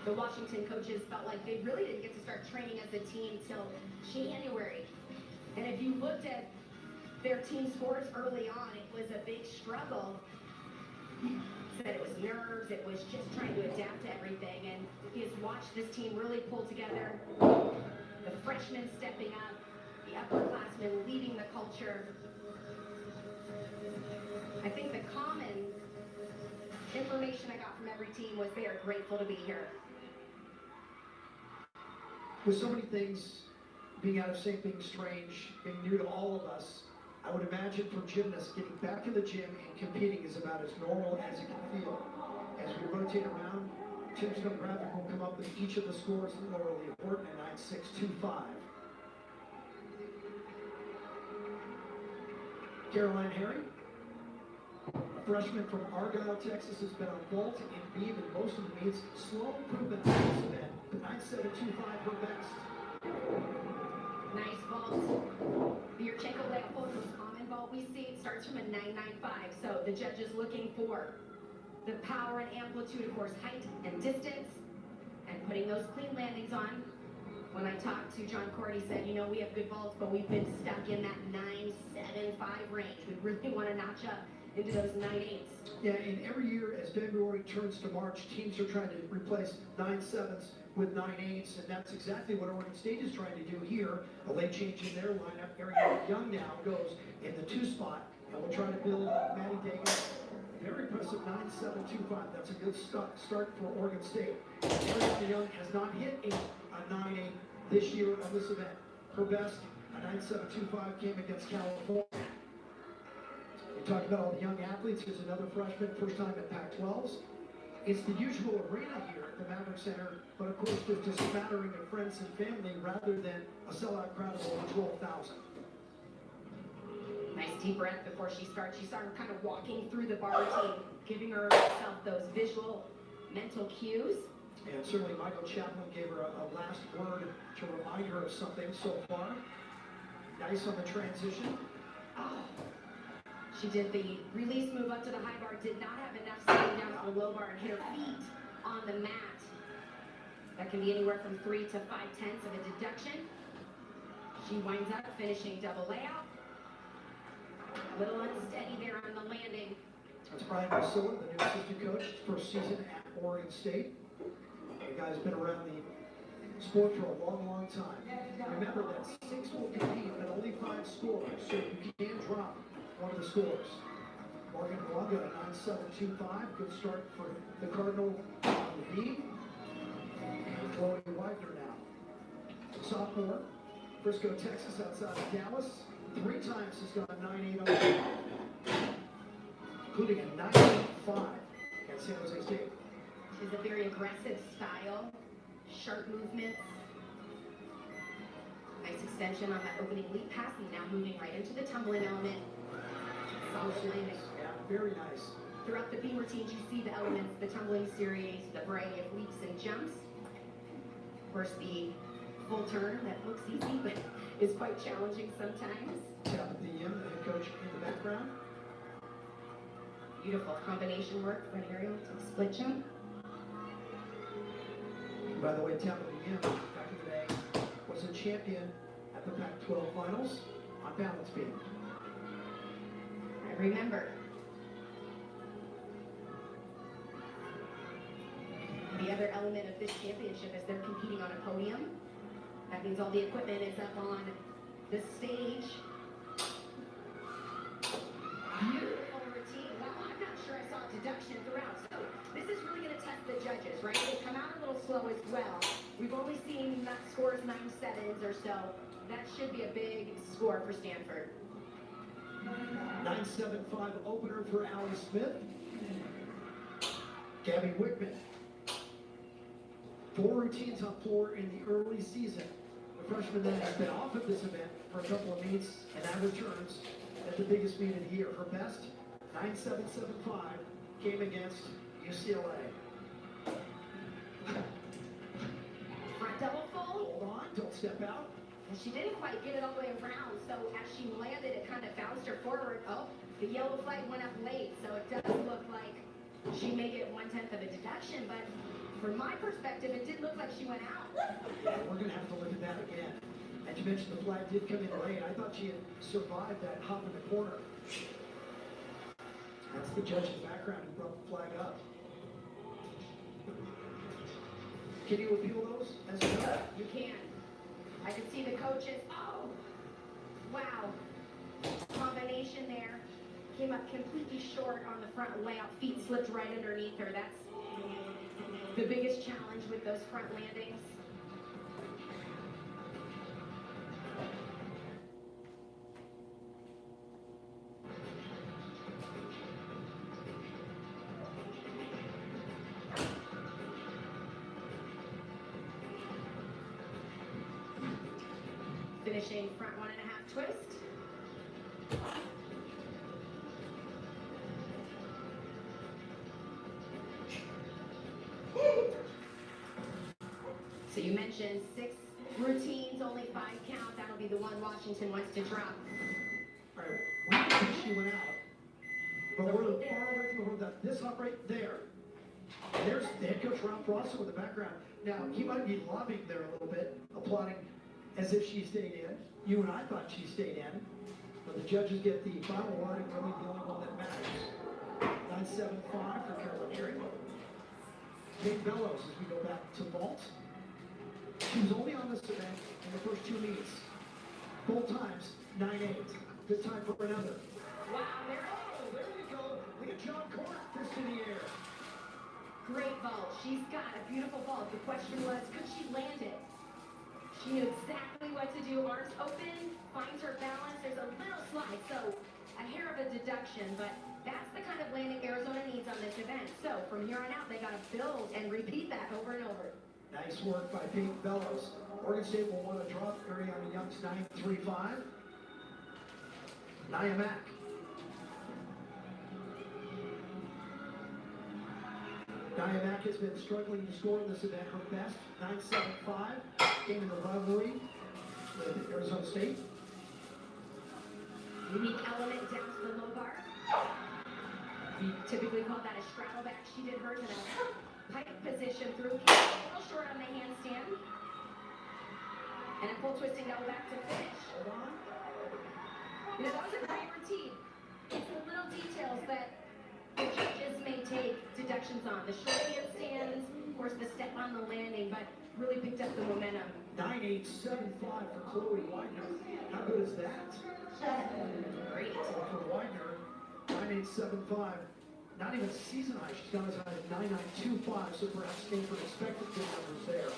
The Washington coaches felt like they really didn't get to start training as a team till January. And if you looked at their team scores early on, it was a big struggle. Said it was nerves, it was just trying to adapt to everything, and he has watched this team really pull together. The freshmen stepping up, the upperclassmen leading the culture. I think the common information I got from every team was they are grateful to be here. With so many things being out of sync, being strange, being new to all of us, I would imagine for gymnasts, getting back in the gym and competing is about as normal as it can feel. As we rotate around, Tim's graphic will come up with each of the scores that are really important at 9.625. Caroline Harry, a freshman from Argyle, Texas, has been on vault and beam in most of the meets. Slow improvement on this event, 9.725 her best. Nice vault. The Yurchenko layout vault is a common vault we see. It starts from a 9.95. So the judge is looking for the power and amplitude, of course, height and distance, and putting those clean landings on. When I talked to John Cord, he said, you know, we have good vaults, but we've been stuck in that 9.75 range. We really want to notch up into those 9.8s. Yeah, and every year as February turns to March, teams are trying to replace 9.7s with 9.8s, and that's exactly what Oregon State is trying to do here. A late change in their lineup. Ariana Young now goes in the 2 spot, and we'll try to build Maddie Dagan. Very impressive 9.725. That's a good start for Oregon State. Ariana Young has not hit a 9.8 this year on this event. Her best, a 9.725, came against California. We talked about all the young athletes. Here's another freshman, first time at Pac-12s. It's the usual arena here at the Maverick Center, but of course there's just a smattering of friends and family rather than a sellout crowd of over 12,000. Nice deep breath before she starts. You saw her kind of walking through the bar routine, giving herself those visual, mental cues. And certainly Michael Chapman gave her a last word to remind her of something so far. Nice on the transition. Oh. She did the release move up to the high bar, did not have enough sitting down to the low bar and hit her feet on the mat. That can be anywhere from 3 to 5/10 of a deduction. She winds up finishing double layout. A little unsteady there on the landing. That's Brian Priscilla, the new assistant coach, first season at Oregon State. The guy's been around the sport for a long, long time. Remember that 6 will compete, but only 5 scores, so you can't drop one of the scores. Morgan Malanga at 9.725, good start for the Cardinal on the knee. And Chloe Widener now. Sophomore, Frisco, Texas, outside of Dallas. 3 times has gone 9.8, including a 9.5 at San Jose State. She's a very aggressive style, sharp movements. Nice extension on that opening leap pass, and now moving right into the tumbling element. Solid landing. Yeah, very nice. Throughout the beam routines, you see the elements, the tumbling series, the variety of leaps and jumps. Of course, the full turn that looks easy, but is quite challenging sometimes. Tabitha Yim, the head coach in the background. Beautiful combination work for an aerial to split jump. By the way, Tabitha Yim, back in the day, was a champion at the Pac-12 finals on balance beam. I remember. The other element of this championship is they're competing on a podium. That means all the equipment is up on the stage. Beautiful routine. Wow, I'm not sure I saw a deduction throughout. So this is really going to test the judges, right? They come out a little slow as well. We've only seen scores 9.7s or so. That should be a big score for Stanford. 9.75 opener for Allie Smith. Gabby Wickman. 4 routines on floor in the early season. The freshman then has been off of this event for a couple of meets and now returns at the biggest meet of the year. Her best, 9.775, came against UCLA. Front double fold. Hold on, don't step out. And she didn't quite get it all the way around, so as she landed, it kind of bounced her forward. Oh, the yellow flag went up late, so it does look like she may get 1/10 of a deduction, but from my perspective, it did look like she went out. Yeah, we're going to have to look at that again. As you mentioned, the flag did come in late. I thought she had survived that hop in the corner. That's the judge in the background who brought the flag up. Can you appeal those as well? You can. I can see the coaches. Oh, wow. Combination there. Came up completely short on the front layout. Feet slipped right underneath her. That's the biggest challenge with those front landings. Finishing front 1.5 twist. So you mentioned 6 routines, only 5 count. That'll be the one Washington wants to drop. All right, we think she went out, but we're far away from the hole. This hop right there. There's the head coach Ralph Rosso in the background. Now, he might be lobbying there a little bit, applauding as if she stayed in. You and I thought she stayed in, but the judges get the final wording, really the only one that matters. 9.75 for Carolyn Erie. Kate Bellows as we go back to vault. She was only on this event in the first 2 meets. Both times, 9.8. Good time for another. Wow, There you go. Look at John Court, fist in the air. great vault. She's got a beautiful vault. The question was, could she land it? She knew exactly what to do. Arms open, finds her balance. There's a little slide, so a hair of a deduction, but that's the kind of landing Arizona needs on this event. So from here on out, they got to build and repeat that over and over. Nice work by Peyton Bellows. Oregon State will want to drop Ariana Young's 9.35. Nia Mack. Nia Mack has been struggling to score in this event. Her best, 9.75, came in the rivalry with Arizona State. Unique element down to the low bar. We typically call that a straddle back. She did hers in a pike position through. A little short on the handstand. And a full twisting double back to finish. You know, that was a great routine. It's the little details that the judges may take deductions on. The short handstands, of course, the step on the landing, but really picked up the momentum. 9.875 for Chloe Widener. How good is that? Great. For Widener, 9.875. Not even season high. She's gone as high as 9.925, so perhaps Stanford expected good numbers there.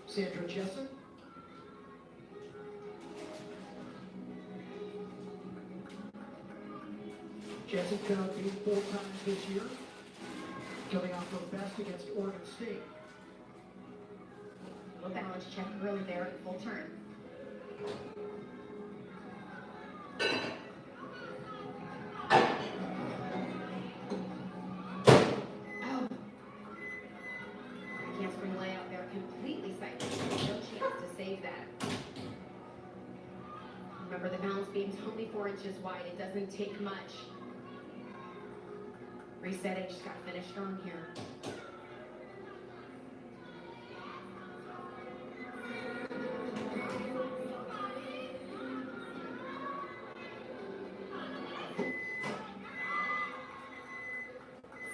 Sandra Jessen. Jessen found beat 4 times this year, coming off her best against Oregon State. A little balance check early there at full turn. Oh. Handspring layout there, completely sightless. No chance to save that. Remember, the balance beam's only 4 inches wide. It doesn't take much. Resetting, she's got to finish strong here.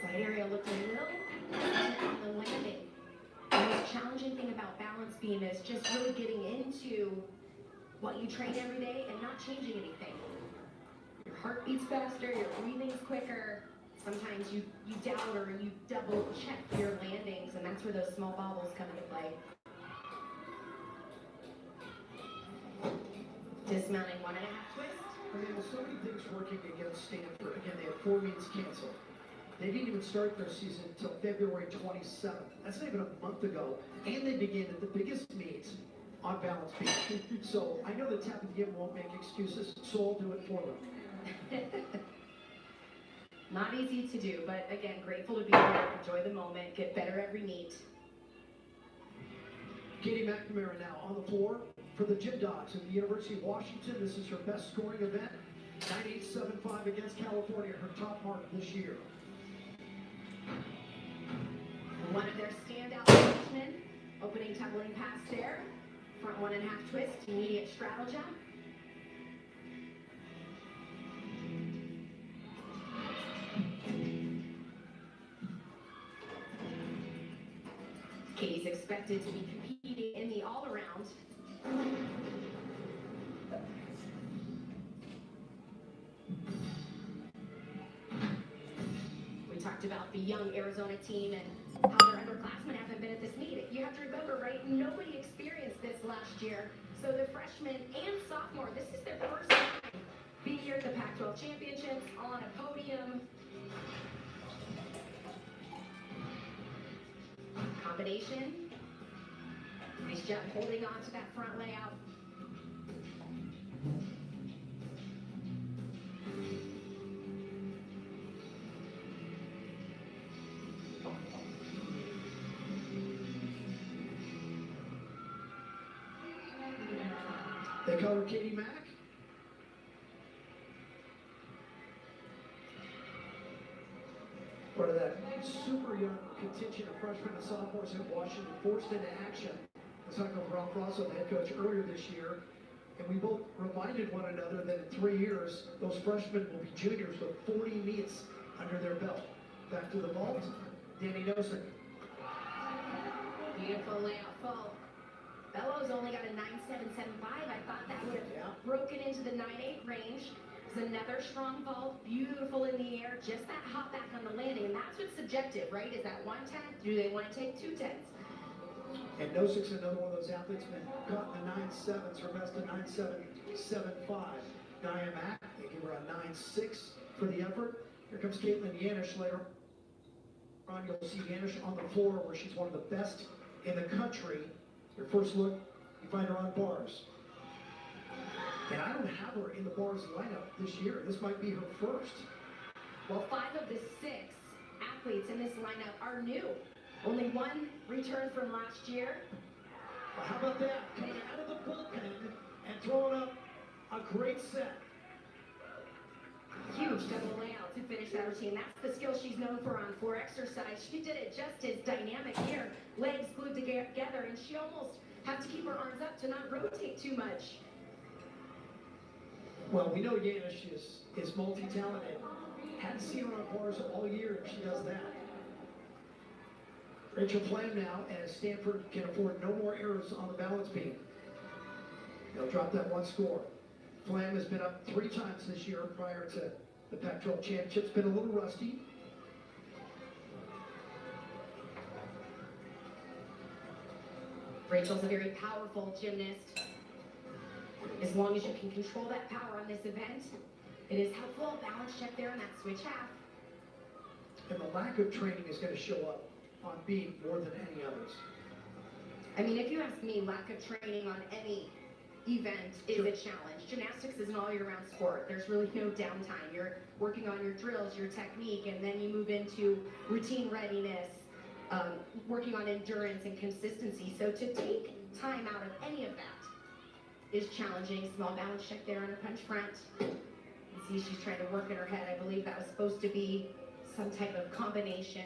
Side area looked a little on the landing. The most challenging thing about balance beam is just really getting into what you train every day and not changing anything. Your heart beats faster, your breathing's quicker. Sometimes you doubt or you double check your landings, and that's where those small bobbles come into play. Dismounting 1.5 twist. I mean, there's so many things working against Stanford. Again, they had 4 meets canceled. They didn't even start their season until February 27th. That's not even a month ago. And they began at the biggest meet on balance beam. So I know that Tap and Gim won't make excuses, so I'll do it for them. Not easy to do, but again, grateful to be here, enjoy the moment, get better every meet. Katie McNamara now on the floor for the Gym Dogs at the University of Washington. This is her best scoring event. 9.875 against California, her top mark this year. One of their standout freshmen, opening tumbling pass there. Front 1.5 twist, immediate straddle jump. Katie's expected to be competing in the all-around. We talked about the young Arizona team and how their underclassmen haven't been at this meet. You have to remember, right, nobody experienced this last year. So the freshmen and sophomore, this is their first time being here at the Pac-12 Championships on a podium. Combination. Nice job holding on to that front layout. They call her Katie Mack. Part of that super young contingent of freshmen and sophomores at Washington forced into action. I was talking with Ralph Rosso, the head coach, earlier this year, and we both reminded one another that in 3 years, those freshmen will be juniors with 40 meets under their belt. Back to the vault, Danny Nosek. Beautiful layout full. Bellows only got a 9.775. I thought that would have broken into the 9.8 range. It's another strong vault, beautiful in the air, just that hop back on the landing, and that's what's subjective, right? Is that 110? Do they want to take 2 10s? And Nosek's another one of those athletes been caught in the 9.7s, her best of 9.775. Nia Mack, they give her a 9.6 for the effort. Here comes Caitlin Yanish later on. You'll see Yanish on the floor where she's one of the best in the country. Your first look, you find her on bars. And I don't have her in the bars lineup this year. This might be her first. Well, 5 of the 6 athletes in this lineup are new. Only 1 return from last year. Well, how about that? Coming out of the bullpen and throwing up A great set. Huge double layout to finish that routine. That's the skill she's known for on floor exercise. She did it just as dynamic here. Legs glued together, and she almost had to keep her arms up to not rotate too much. Well, we know Yanish is multi-talented. Hadn't seen her on bars all year, and she does that. Rachel Flam now, as Stanford can afford no more errors on the balance beam. They'll drop that one score. Flam has been up 3 times this year prior to the Pac-12 championship's been a little rusty. Rachel's a very powerful gymnast. As long as you can control that power on this event, it is helpful. Balance check there on that switch half. And the lack of training is going to show up on beam more than any others. I mean, if you ask me, lack of training on any event is a challenge. Gymnastics is an all-year-round sport. There's really no downtime. You're working on your drills, your technique, and then you move into routine readiness, working on endurance and consistency. So to take time out of any of that is challenging. Small balance check there on her punch front. You see she's trying to work in her head. I believe that was supposed to be some type of combination.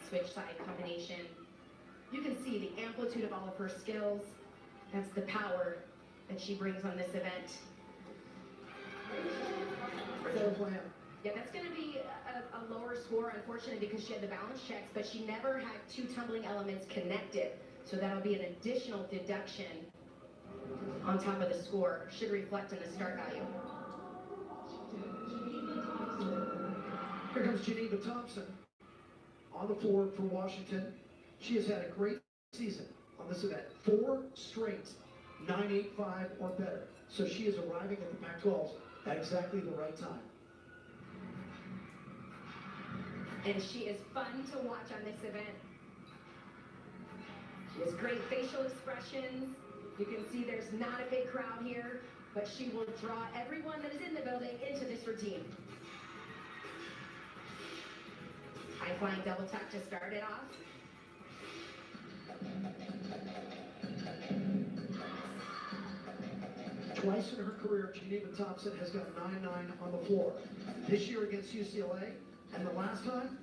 Switch side combination. You can see the amplitude of all of her skills. That's the power that she brings on this event. Yeah, that's going to be a lower score, unfortunately, because she had the balance checks, but she never had 2 tumbling elements connected. So that'll be an additional deduction on top of the score. Should reflect in the start value. Here comes Geneva Thompson on the floor for Washington. She has had a great season on this event. 4 straight 9.85 or better. So she is arriving at the Pac-12 at exactly the right time. And she is fun to watch on this event. She has great facial expressions. You can see there's not a big crowd here, but she will draw everyone that is in the building into this routine. High flying double tuck to start it off. Twice in her career, Geneva Thompson has got 9.9 on the floor. This year against UCLA, and the last time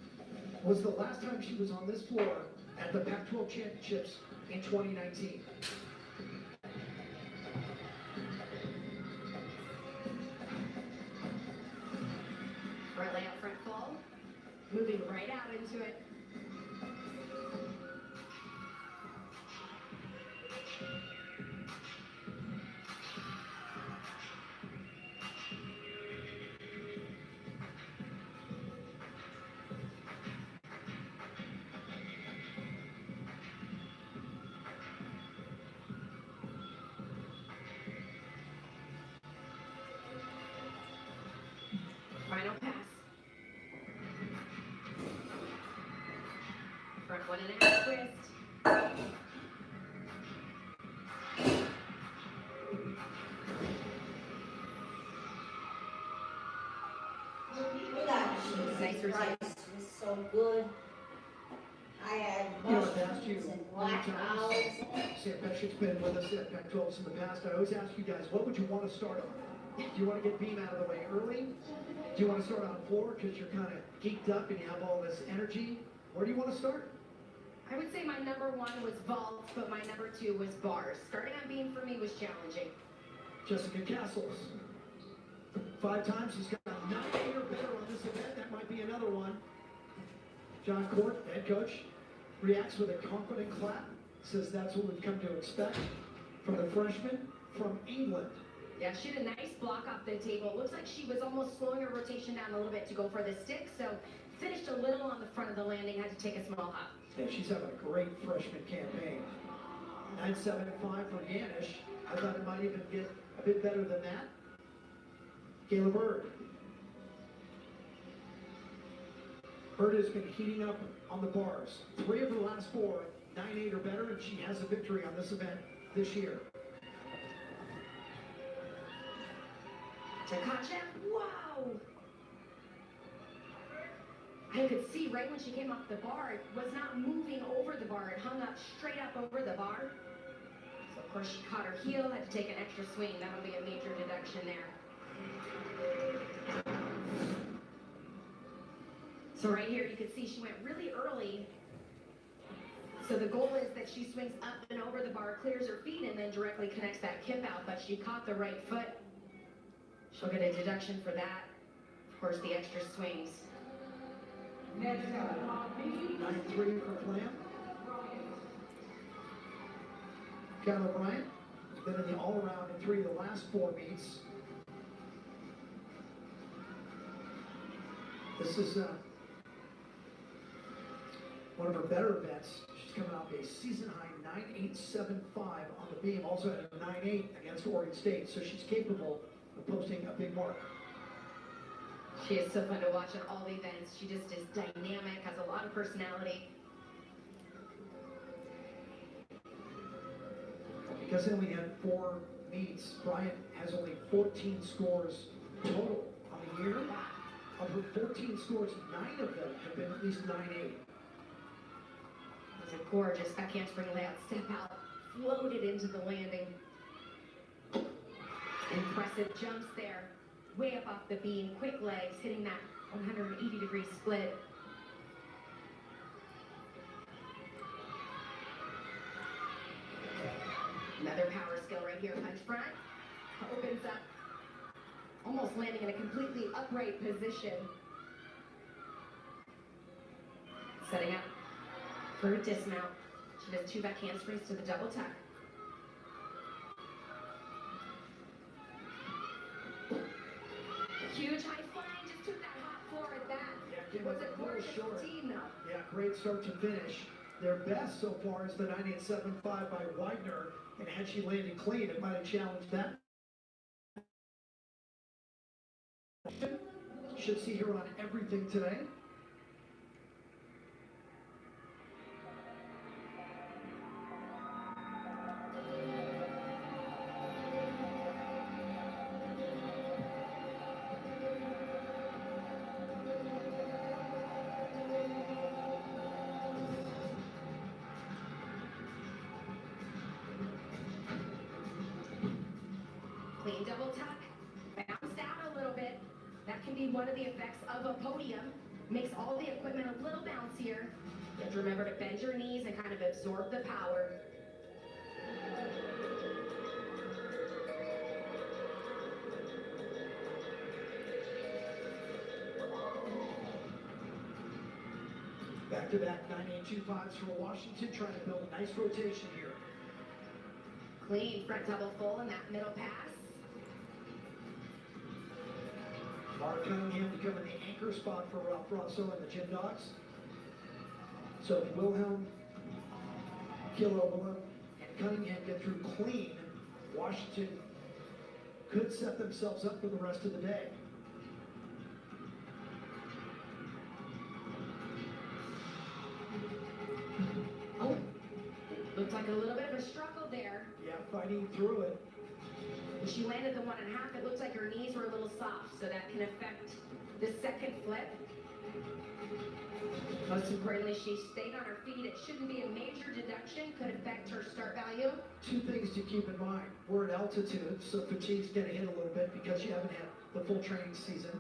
was the last time she was on this floor at the Pac-12 championships in 2019. Front layout, front fall. Moving right out into it. Final pass. Front 1.5 twist. Nice routine. Was so good. I had I've asked you mushrooms and many black times. olives. Sam Beshik's been with us at Pac-12s in the past. I always ask you guys, what would you want to start on? Do you want to get beam out of the way early? Do you want to start on floor because you're kind of geeked up and you have all this energy? Where do you want to start? I would say my number 1 was vault, but my number 2 was bars. Starting on beam for me was challenging. Jessica Castles. 5 times she's got 9.8 or better on this event. That might be another one. John Court, head coach, reacts with a confident clap. Says that's what we've come to expect from the freshman from England. Yeah, she had a nice block off the table. Looks like she was almost slowing her rotation down a little bit to go for the stick, so finished a little on the front of the landing, had to take a small hop. Yeah, she's having a great freshman campaign. 9.75 for Yanish. I thought it might even get a bit better than that. Kayla Bird. Bird has been heating up on the bars. 3 of her last 4, 9.8 or better, and she has a victory on this event this year. Takachev, wow! I could see right when she came off the bar, it was not moving over the bar. It hung up straight up over the bar. So, of course, she caught her heel, had to take an extra swing. That'll be a major deduction there. So right here, you can see she went really early. So the goal is that she swings up and over the bar, clears her feet, and then directly connects that kip out. But she caught the right foot. She'll get a deduction for that. Of course, the extra swings. Next up, 9-3 for Flam. Kyler Bryant has been in the all-around in 3 of the last 4 meets. This is one of her better events. She's coming off a season-high 9.875 on the beam, also at a 9.8 against Oregon State, so she's capable of posting a big mark. She is so fun to watch at all the events. She just is dynamic, has a lot of personality. Because they only had 4 meets, Bryant has only 14 scores total on the year. Of her 14 scores, 9 of them have been at least 9.8. It was a gorgeous backhand spring layout, step out, floated into the landing. Impressive jumps there, way up off the beam, quick legs, hitting that 180-degree split. Another power skill right here, punch front, opens up, almost landing in a completely upright position. Setting up for a dismount. She does 2 back handsprings to the double tuck. Huge high flying, just took that hot floor at that. Yeah, It was a little gorgeous short. routine though. Yeah, great start to finish. Their best so far is the 9.875 by Widener, and had she landed clean, it might have challenged that. Should see her on everything today. Clean double tuck, bounced out a little bit. That can be one of the effects of a podium. Makes all the equipment a little bouncier. You have to remember to bend your knees and kind of absorb the power. Back-to-back 9.825s for Washington, trying to build a nice rotation here. Clean front double full in that middle pass. Mark Cunningham becoming the anchor spot for Ralph Rosso and the Gym Dogs. So if Wilhelm, Kilobala, and Cunningham get through clean, Washington could set themselves up for the rest of the day. Oh, looked like a little bit of a struggle there. Yeah, fighting through it. When she landed the 1.5, it looks like her knees were a little soft, so that can affect the second flip. Most importantly, she stayed on her feet. It shouldn't be a major deduction, could affect her start value. 2 things to keep in mind. We're at altitude, so fatigue's gonna hit a little bit because you haven't had the full training season.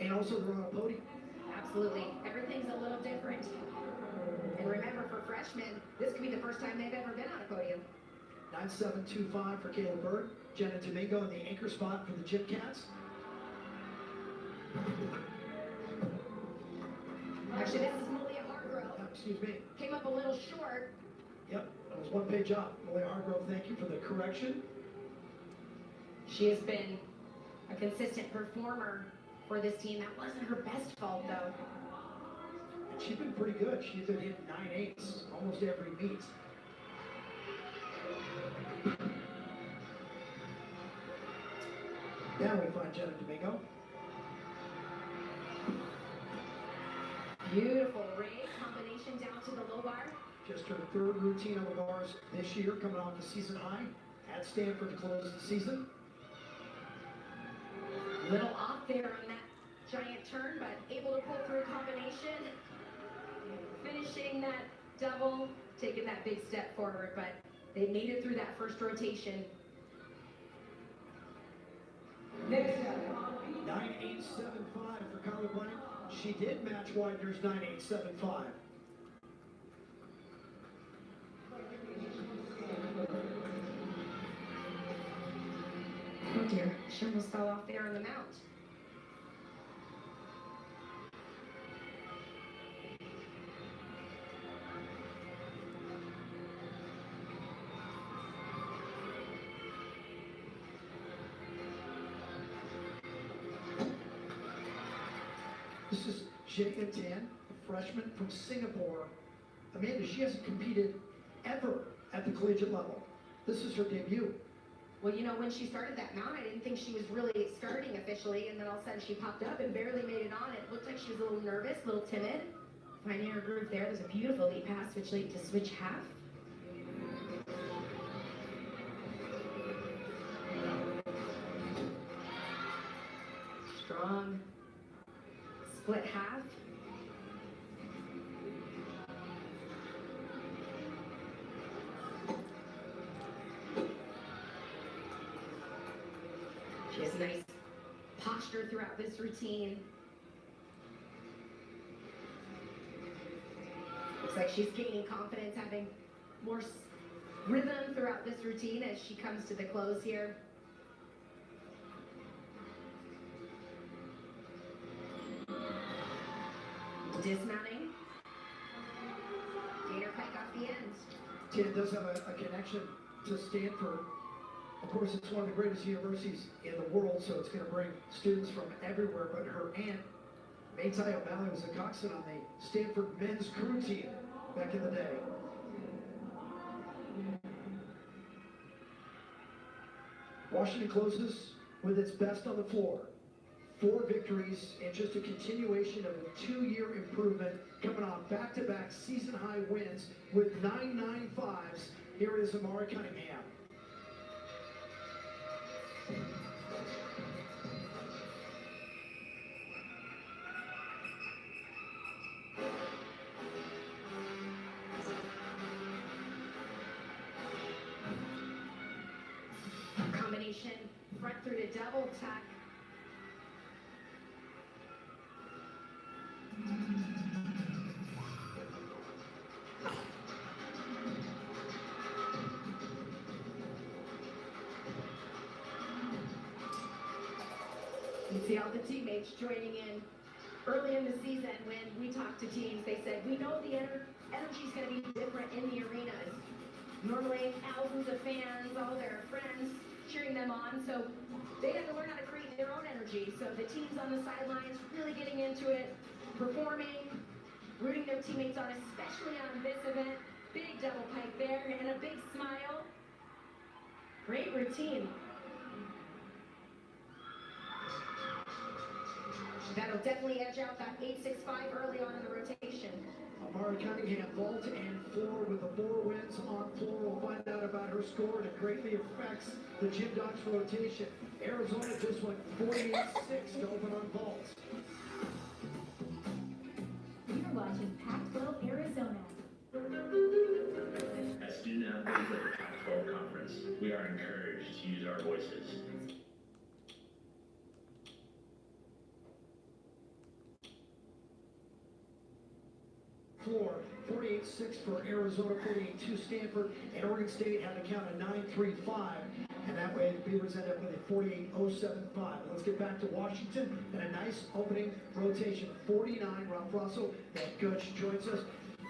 And also they're on a podium. Absolutely. Everything's a little different. And remember, for freshmen, this could be the first time they've ever been on a podium. 9.725 for Kayla Bird. Jenna Domingo in the anchor spot for the Gym Cats. Actually, this is Malia Hargrove. Excuse me. Came up a little short. Yep, that was 1 page off. Malia Hargrove, thank you for the correction. She has been a consistent performer for this team. That wasn't her best fault, though. And she's been pretty good. She's been hitting 9.8s almost every meet. Now we find Jenna Domingo. Beautiful rig combination down to the low bar. Just her 3rd routine on the bars this year, coming off the season high at Stanford to close the season. Little off there on that giant turn, but able to pull through a combination. Finishing that double, taking that big step forward, but they made it through that first rotation. Next up, 9875 for Carla Bryant. She did match Widener's 9875. Oh dear, she almost fell off there on the mount. This is Jane Tan, a freshman from Singapore. Amanda, she hasn't competed ever at the collegiate level. This is her debut. Well, you know, when she started that mount, I didn't think she was really starting officially, and then all of a sudden she popped up and barely made it on. It looked like she was a little nervous, a little timid. Finding her groove there. There's a beautiful lead pass, switch lead to switch half. Strong split half. She has nice posture throughout this routine. Looks like she's gaining confidence, having more rhythm throughout this routine as she comes to the close here. Dismounting. Gator pike off the end. Tina does have a connection to Stanford. Of course, it's one of the greatest universities in the world, so it's going to bring students from everywhere. But her aunt, Maytai O'Malley, was a coxswain on the Stanford men's crew team back in the day. Washington closes with its best on the floor. 4 victories and just a continuation of a 2-year improvement, coming off back-to-back season-high wins with 9.95s. Here is Amara Cunningham. Combination front through to double tuck. You see all the teammates joining in. Early in the season, when we talked to teams, they said, we know the energy's going to be different in the arenas. Normally, thousands of fans, all their friends cheering them on, so they had to learn how to create their own energy. So the teams on the sidelines really getting into it, performing, rooting their teammates on, especially on this event. Big double pike there and a big smile. Great routine. That'll definitely edge out that 8.65 early on in the rotation. Amara Cunningham, vault and floor with the 4 wins on floor. We'll find out about her score, and it greatly affects the gymnastics rotation. Arizona just went 48-6 to open on vault. You're watching Pac-12 Arizona. As student athletes at the Pac-12 conference, we are encouraged to use our voices. Floor, 48-6 for Arizona, 48-2 Stanford, and Oregon State had to count a 9.35, and that way the Beavers end up with a 48.075. Let's get back to Washington and a nice opening rotation. 49, Ralph Russell, that coach joins us.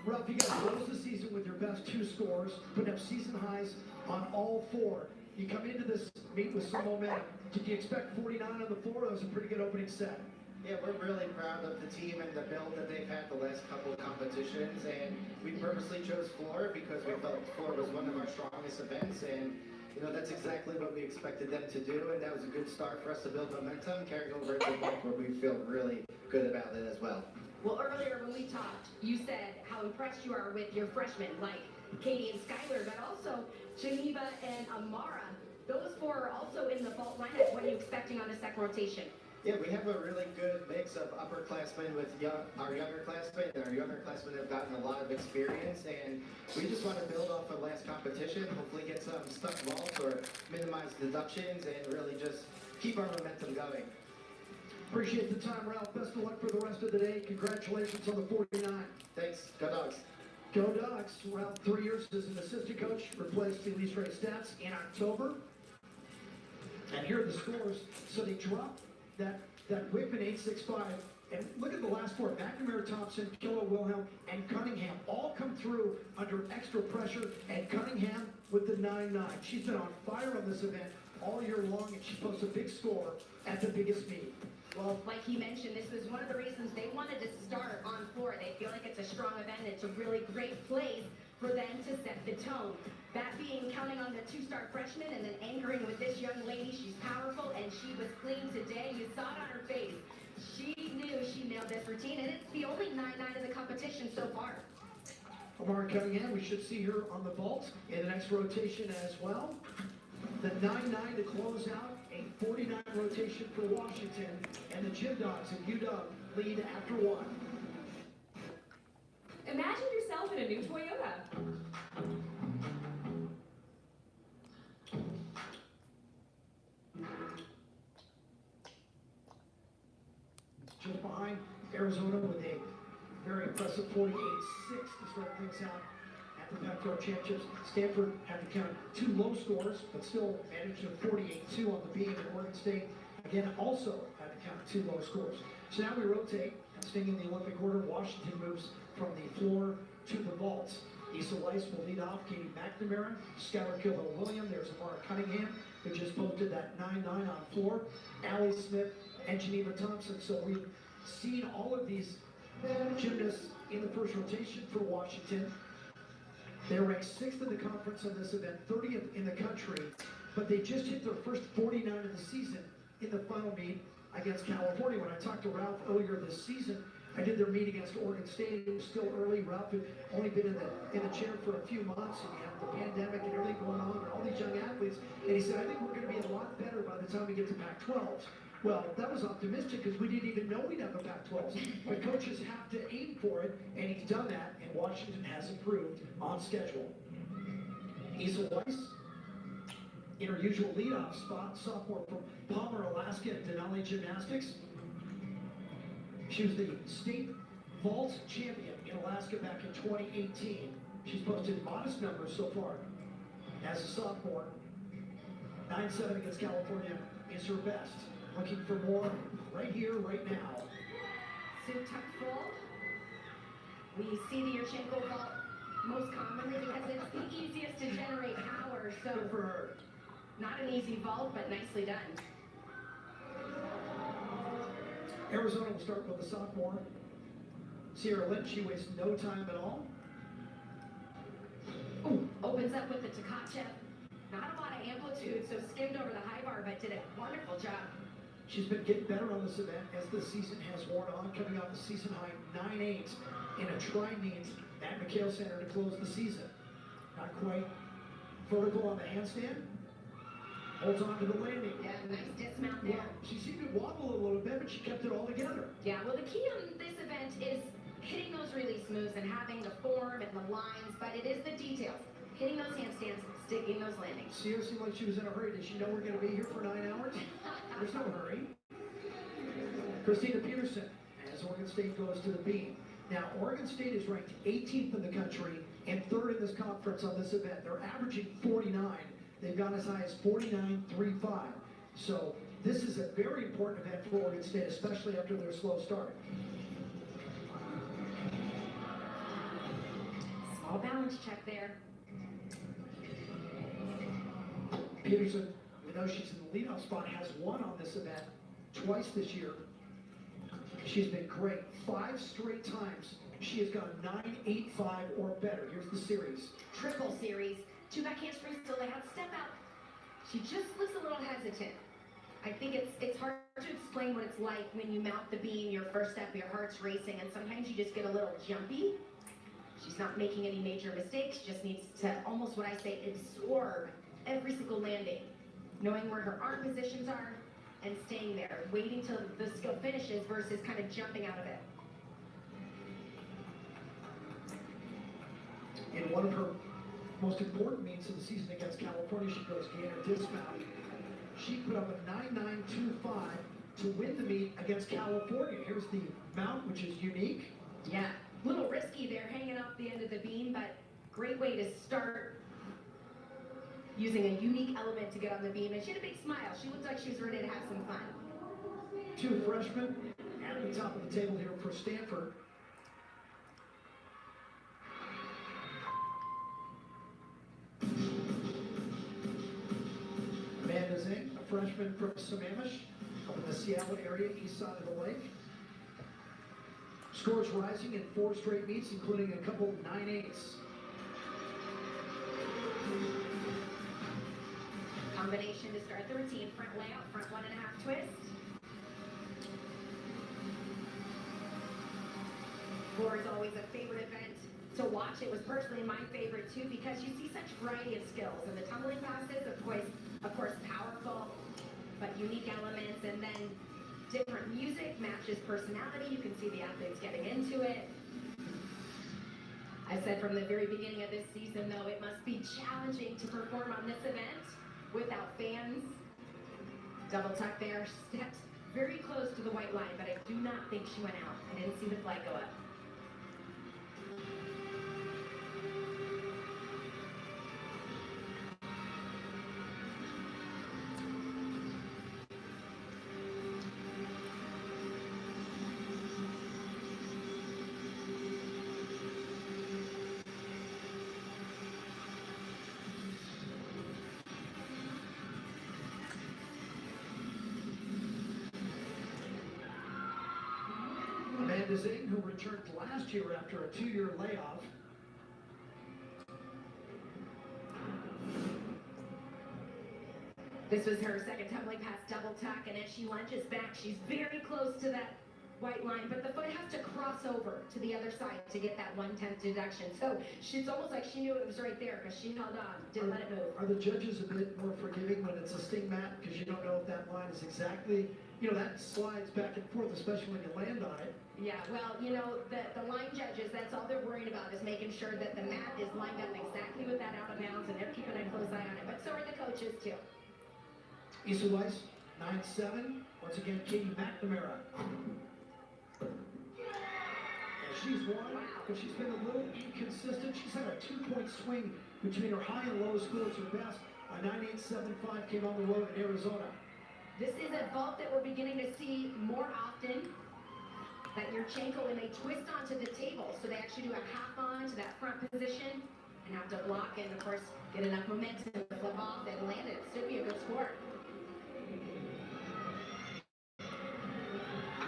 Ralph, you guys close the season with your best 2 scores, putting up season highs on all 4. You come into this meet with some momentum. Did you expect 49 on the floor? That was a pretty good opening set. Yeah, we're really proud of the team and the build that they've had the last couple of competitions, and we purposely chose floor because we felt floor was one of our strongest events, and you know that's exactly what we expected them to do, and that was a good start for us to build momentum, carrying over to the point where we feel really good about it as well. Well, earlier when we talked, you said how impressed you are with your freshmen like Katie and Skylar, but also Geneva and Amara. Those 4 are also in the vault lineup. What are you expecting on the second rotation? Yeah, we have a really good mix of upperclassmen with our younger classmen, and our younger classmen have gotten a lot of experience, and we just want to build off of last competition, hopefully get some stuck vaults or minimize deductions, and really just keep our momentum going. Appreciate the time, Ralph. Best of luck for the rest of the day. Congratulations on the 49. Thanks. Go Dogs. Go Dogs. Ralph, 3 years as an assistant coach, replaced Elise Ray Stats in October. And here are the scores. So they dropped that Wickman 865. And look at the last four. McNamara, Thompson, Kilo, Wilhelm, and Cunningham all come through under extra pressure. And Cunningham with the 9-9. She's been on fire on this event all year long, and she posts a big score at the biggest meet. Well, like he mentioned, this was one of the reasons they wanted to start on floor. They feel like it's a strong event. It's a really great place for them to set the tone. That being counting on the two-star freshman and then anchoring with this young lady. She's powerful and she was clean today. You saw it on her face. She knew she nailed this routine, and it's the only 9-9 in the competition so far. Amara Cunningham, we should see her on the vault in the next rotation as well. The 9-9 to close out. A 49 rotation for Washington, and the Gym Dogs and UW lead after one. Imagine yourself in a new Toyota. Just behind Arizona with a very impressive 48-6 to start things out at the Pac-12 Championships. Stanford had to count 2 low scores, but still managed a 48-2 on the beam. And Oregon State, again, also had to count 2 low scores. So now we rotate, staying in the Olympic order. Washington moves from the floor to the vault. Issa Weiss will lead off. Katie McNamara, Skylar Kilhill-William. There's Amara Cunningham, who just posted that 9-9 on floor. Allie Smith and Geneva Thompson. So we've seen all of these gymnasts in the first rotation for Washington. They're ranked 6th in the conference on this event, 30th in the country, but they just hit their first 49 of the season in the final meet against California. When I talked to Ralph earlier this season, I did their meet against Oregon State. It was still early. Ralph had only been in the chair for a few months, and you have the pandemic and everything going on, and all these young athletes. And he said, I think we're going to be a lot better by the time we get to Pac-12s. Well, that was optimistic because we didn't even know we'd have a Pac-12s. But coaches have to aim for it, and he's done that, and Washington has improved on schedule. Issa Weiss, in her usual leadoff spot, sophomore from Palmer, Alaska, at Denali Gymnastics. She was the state vault champion in Alaska back in 2018. She's posted modest numbers so far as a sophomore. 9-7 against California is her best. Looking for more right here, right now. Suit tuck full. We see the Yurchenko vault most commonly because it's the easiest to generate power. So good for her. Not an easy vault, but nicely done. Arizona will start with the sophomore. Sierra Lynch, she wastes no time at all. Ooh, opens up with the Tkachev. Not a lot of amplitude, so skimmed over the high bar, but did a wonderful job. She's been getting better on this event as the season has worn on, coming off the season high 9-8 in a tri-meet at McHale Center to close the season. Not quite vertical on the handstand. Holds on to the landing. Yeah, nice dismount there. Well, she seemed to wobble a little bit, but she kept it all together. Yeah, well, the key on this event is hitting those release moves and having the form and the lines, but it is the details. Hitting those handstands, sticking those landings. Sierra seemed like she was in a hurry. Did she know we're going to be here for 9 hours? There's no hurry. Christina Peterson, as Oregon State goes to the beam. Now, Oregon State is ranked 18th in the country and 3rd in this conference on this event. They're averaging 49. They've gone as high as 49.35. So this is a very important event for Oregon State, especially after their slow start. Small balance check there. Peterson, we know she's in the leadoff spot, has won on this event twice this year. She's been great. 5 straight times she has gone 9-8-5 or better. Here's the series. Triple series. 2 back handsprings still laid out. Step out. She just looks a little hesitant. I think it's hard to explain what it's like when you mount the beam, your first step, your heart's racing, and sometimes you just get a little jumpy. She's not making any major mistakes, just needs to almost what I say absorb every single landing, knowing where her arm positions are and staying there, waiting till the skill finishes versus kind of jumping out of it. In one of her most important meets of the season against California, she goes gainer dismount. She put up a 9.925 to win the meet against California. Here's the mount, which is unique. Yeah, a little risky there, hanging off the end of the beam, but great way to start using a unique element to get on the beam. And she had a big smile. She looked like she was ready to have some fun. Two freshmen at the top of the table here for Stanford. Amanda Zing, a freshman from Sammamish, up in the Seattle area, east side of the lake. Scores rising in 4 straight meets, including a couple 9/8s. Combination to start the routine. Front layout, front 1.5 twist. Floor is always a favorite event to watch. It was personally my favorite too because you see such variety of skills. And the tumbling passes, of course, powerful, but unique elements. And then different music matches personality. You can see the athletes getting into it. I said from the very beginning of this season, though, it must be challenging to perform on this event without fans. Double tuck there, stepped very close to the white line, but I do not think she went out. I didn't see the flag go up. Amanda Zing, who returned last year after a 2-year layoff. This was her second tumbling pass double tuck, and as she lunges back, she's very close to that white line, but the foot has to cross over to the other side to get that 1/10 deduction. So it's almost like she knew it was right there because she held on, didn't let it move. Are the judges a bit more forgiving when it's a sting mat because you don't know if that line is exactly, that slides back and forth, especially when you land on it. Yeah, well, the line judges, that's all they're worried about is making sure that the mat is lined up exactly with that out of bounds, and they're keeping a close eye on it. But so are the coaches, too. Issa Weiss, 9-7. Once again, Katie McNamara. And she's won, but she's been a little inconsistent. She's had a 2-point swing between her high and low scores. Her best, a 9.875, came on the road in Arizona. This is a vault that we're beginning to see more often. That Yurchenko, when they twist onto the table, so they actually do a half on to that front position and have to block and, of course, get enough momentum to flip off and land it. Should be a good score.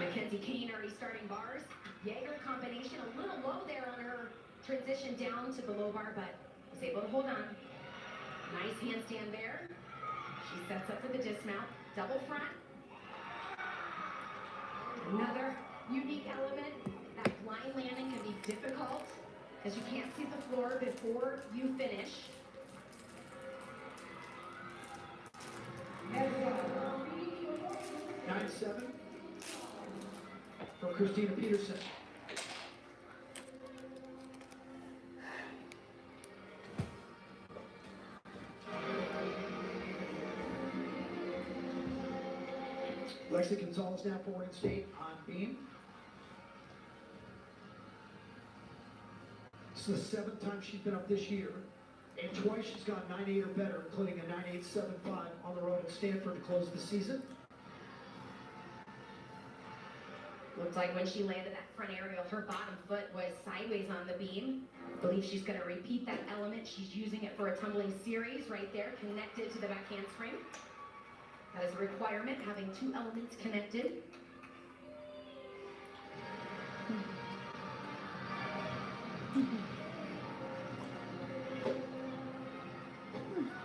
Mackenzie Kane already starting bars. Jaeger combination a little low there on her transition down to the low bar, but was able to hold on. Nice handstand there. She sets up for the dismount. Double front. Another unique element. That blind landing can be difficult because you can't see the floor before you finish. 9-7 for Christina Peterson. Lexi Gonzalez now for Oregon State on beam. This is the 7th time she's been up this year, and twice she's gone 9.8 or better, including a 9.875 on the road at Stanford to close the season. Looked like when she landed that front aerial, her bottom foot was sideways on the beam. I believe she's going to repeat that element. She's using it for a tumbling series right there, connected to the back handspring. That is a requirement, having 2 elements connected.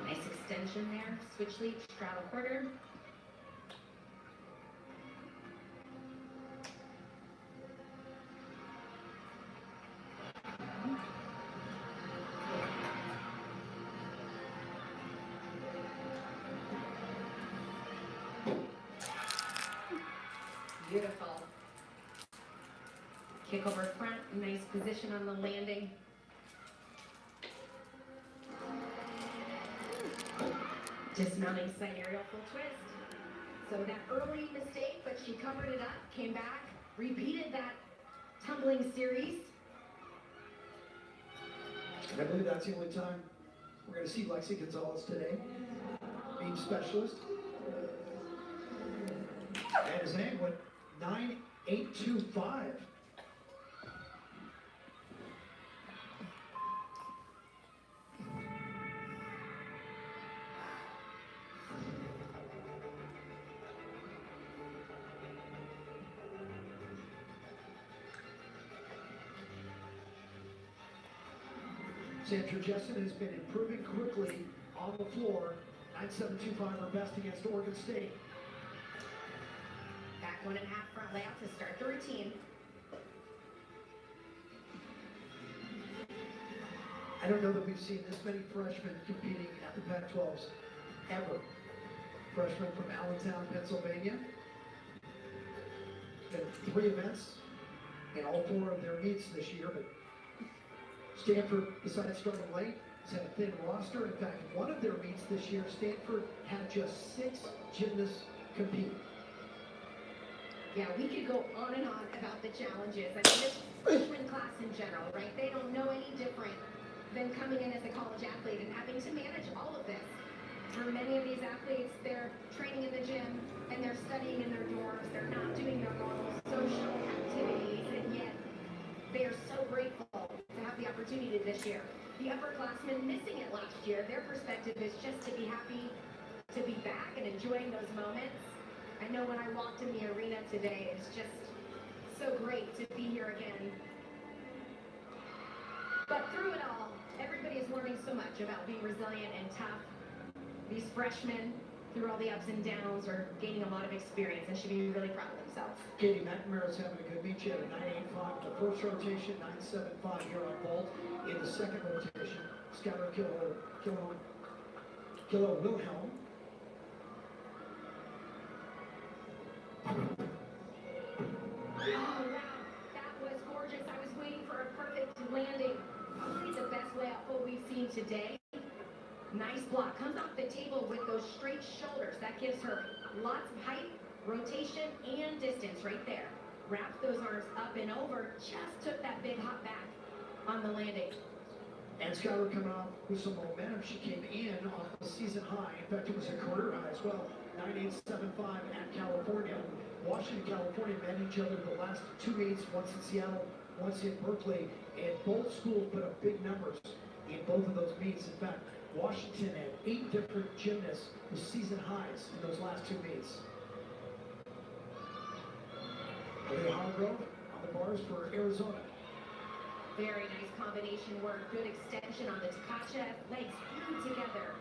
Nice extension there. Switch leap, straddle quarter. Beautiful. Kick over front, nice position on the landing. Dismounting side aerial full twist. So that early mistake, but she covered it up, came back, repeated that tumbling series. And I believe that's the only time we're going to see Lexi Gonzalez today, beam specialist. And his name went 9.825. Sandra Jessen has been improving quickly on the floor. 9.725 her best against Oregon State. Back 1.5 front layout to start the routine. I don't know that we've seen this many freshmen competing at the Pac-12s ever. Freshmen from Allentown, Pennsylvania. Been 3 events in all 4 of their meets this year, but Stanford, besides starting late, has had a thin roster. In fact, one of their meets this year, Stanford had just 6 gymnasts compete. Yeah, we could go on and on about the challenges. I mean, this freshman class in general, right? They don't know any different than coming in as a college athlete and having to manage all of this. For many of these athletes, they're training in the gym and they're studying in their dorms. They're not doing their normal social activities, and yet they are so grateful to have the opportunity this year. The upperclassmen missing it last year, their perspective is just to be happy to be back and enjoying those moments. I know when I walked in the arena today, it's just so great to be here again. But through it all, everybody is learning so much about being resilient and tough. These freshmen, through all the ups and downs, are gaining a lot of experience and should be really proud of themselves. Katie McNamara's having a good meet. She had a 9.85 in the first rotation, 9.75 here on vault. In the second rotation, Skylar Kilo Wilhelm. Oh, wow. That was gorgeous. I was waiting for a perfect landing. Probably the best layout full we've seen today. Nice block. Comes off the table with those straight shoulders. That gives her lots of height, rotation, and distance right there. Wrapped those arms up and over. Just took that big hop back on the landing. And Skylar coming off with some momentum. She came in off the season high. In fact, it was a career high as well. 9.875 at California. Washington, California met each other the last 2 meets, once in Seattle, once in Berkeley, and both schools put up big numbers in both of those meets. In fact, Washington had 8 different gymnasts with season highs in those last 2 meets. Olivia Hargrove on the bars for Arizona. Very nice combination work. Good extension on the Takacha. Legs glued together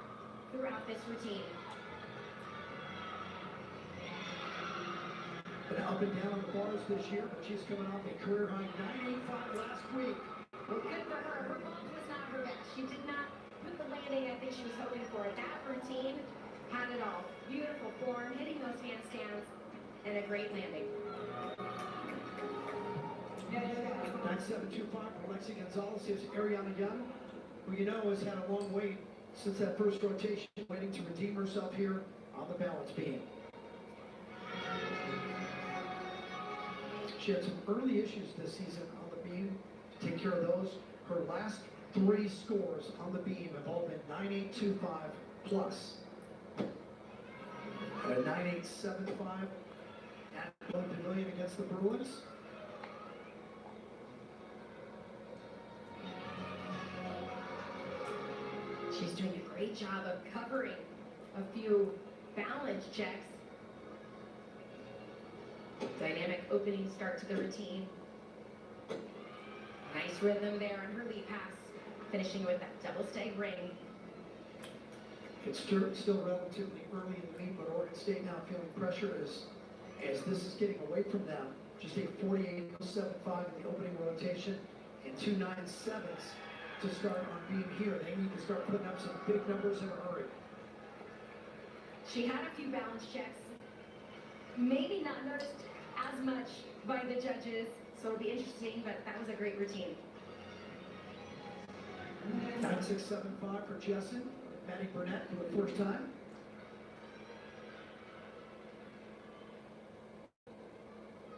throughout this routine. Been up and down on the bars this year, but she's coming off a career high 9.85 last week. Well, good for her. Her vault was not her best. She did not put the landing I think she was hoping for. That routine had it all. Beautiful form, hitting those handstands, and a great landing. 9.725 for Lexi Gonzalez. Here's Ariana Young, who you know has had a long wait since that first rotation, waiting to redeem herself here on the balance beam. She had some early issues this season on the beam. To take care of those, her last 3 scores on the beam have all been 9.825 plus. At a 9.875 at the Pavilion against the Bruins. She's doing a great job of covering a few balance checks. Dynamic opening start to the routine. Nice rhythm there on her lead pass, finishing with that double stag ring. It's still relatively early in the meet, but Oregon State now feeling pressure as this is getting away from them. Just a 48.75 in the opening rotation and 2.97s to start on beam here. They need to start putting up some big numbers in a hurry. She had a few balance checks. Maybe not noticed as much by the judges, so it'll be interesting, but that was a great routine. 9675 for Jessen. Maddie Burnett for the first time.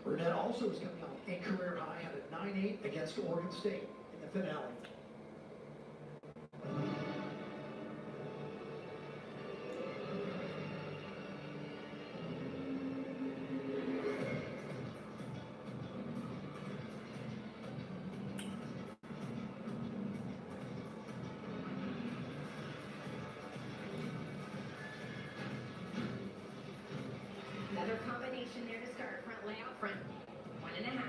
Burnett also is coming off a career high, had a 9-8 against Oregon State in the finale. Another combination there to start. Front layout, front 1.5.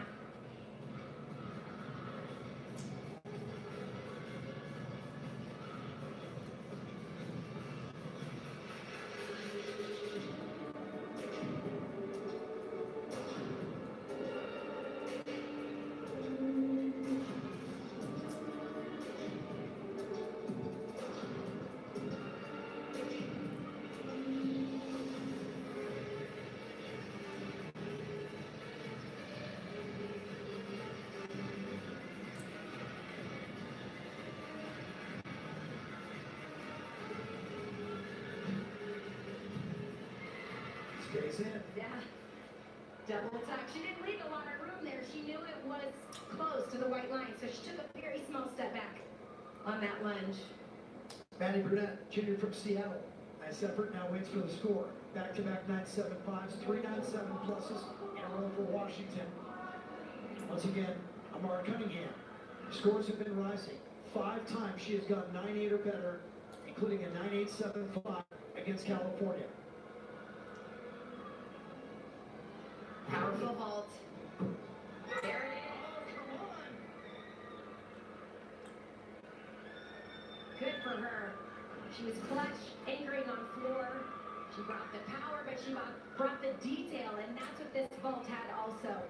Stays in. Yeah. Double tuck. She didn't leave a lot of room there. She knew it was close to the white line, so she took a very small step back on that lunge. Maddie Burnett, junior from Seattle. Nice effort, now waits for the score. Back-to-back 975s, 397 pluses in a row for Washington. Once again, Amara Cunningham. Scores have been rising. 5 times she has gone 9-8 or better, including a 9.875 against California. Powerful vault. There it is. Good for her. She was clutch, anchoring on floor. She brought the power, but she brought the detail, and that's what this vault had also.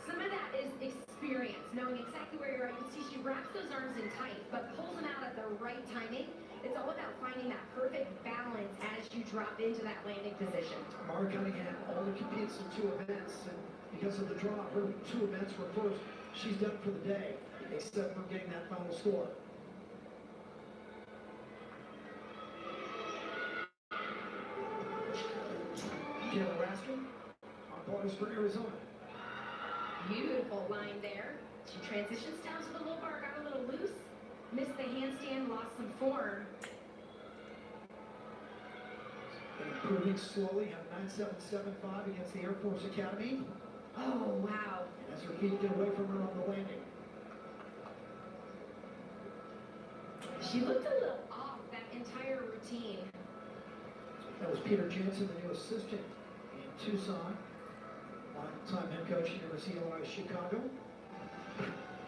Some of that is experience, knowing exactly where you're at. You can see she wraps those arms in tight, but pulls them out at the right timing. It's all about finding that perfect balance as you drop into that landing position. Amara Cunningham only competes in 2 events, and because of the draw, her 2 events were first. She's done for the day, except for getting that final score. Taylor Raskin on bars for Arizona. Beautiful line there. She transitions down to the low bar, got a little loose, missed the handstand, lost some form. Improving slowly, had a 9.775 against the Air Force Academy. Oh, wow. And as her feet get away from her on the landing. She looked a little off that entire routine. That was Peter Jensen, the new assistant in Tucson. Longtime head coach at University of Illinois, Chicago.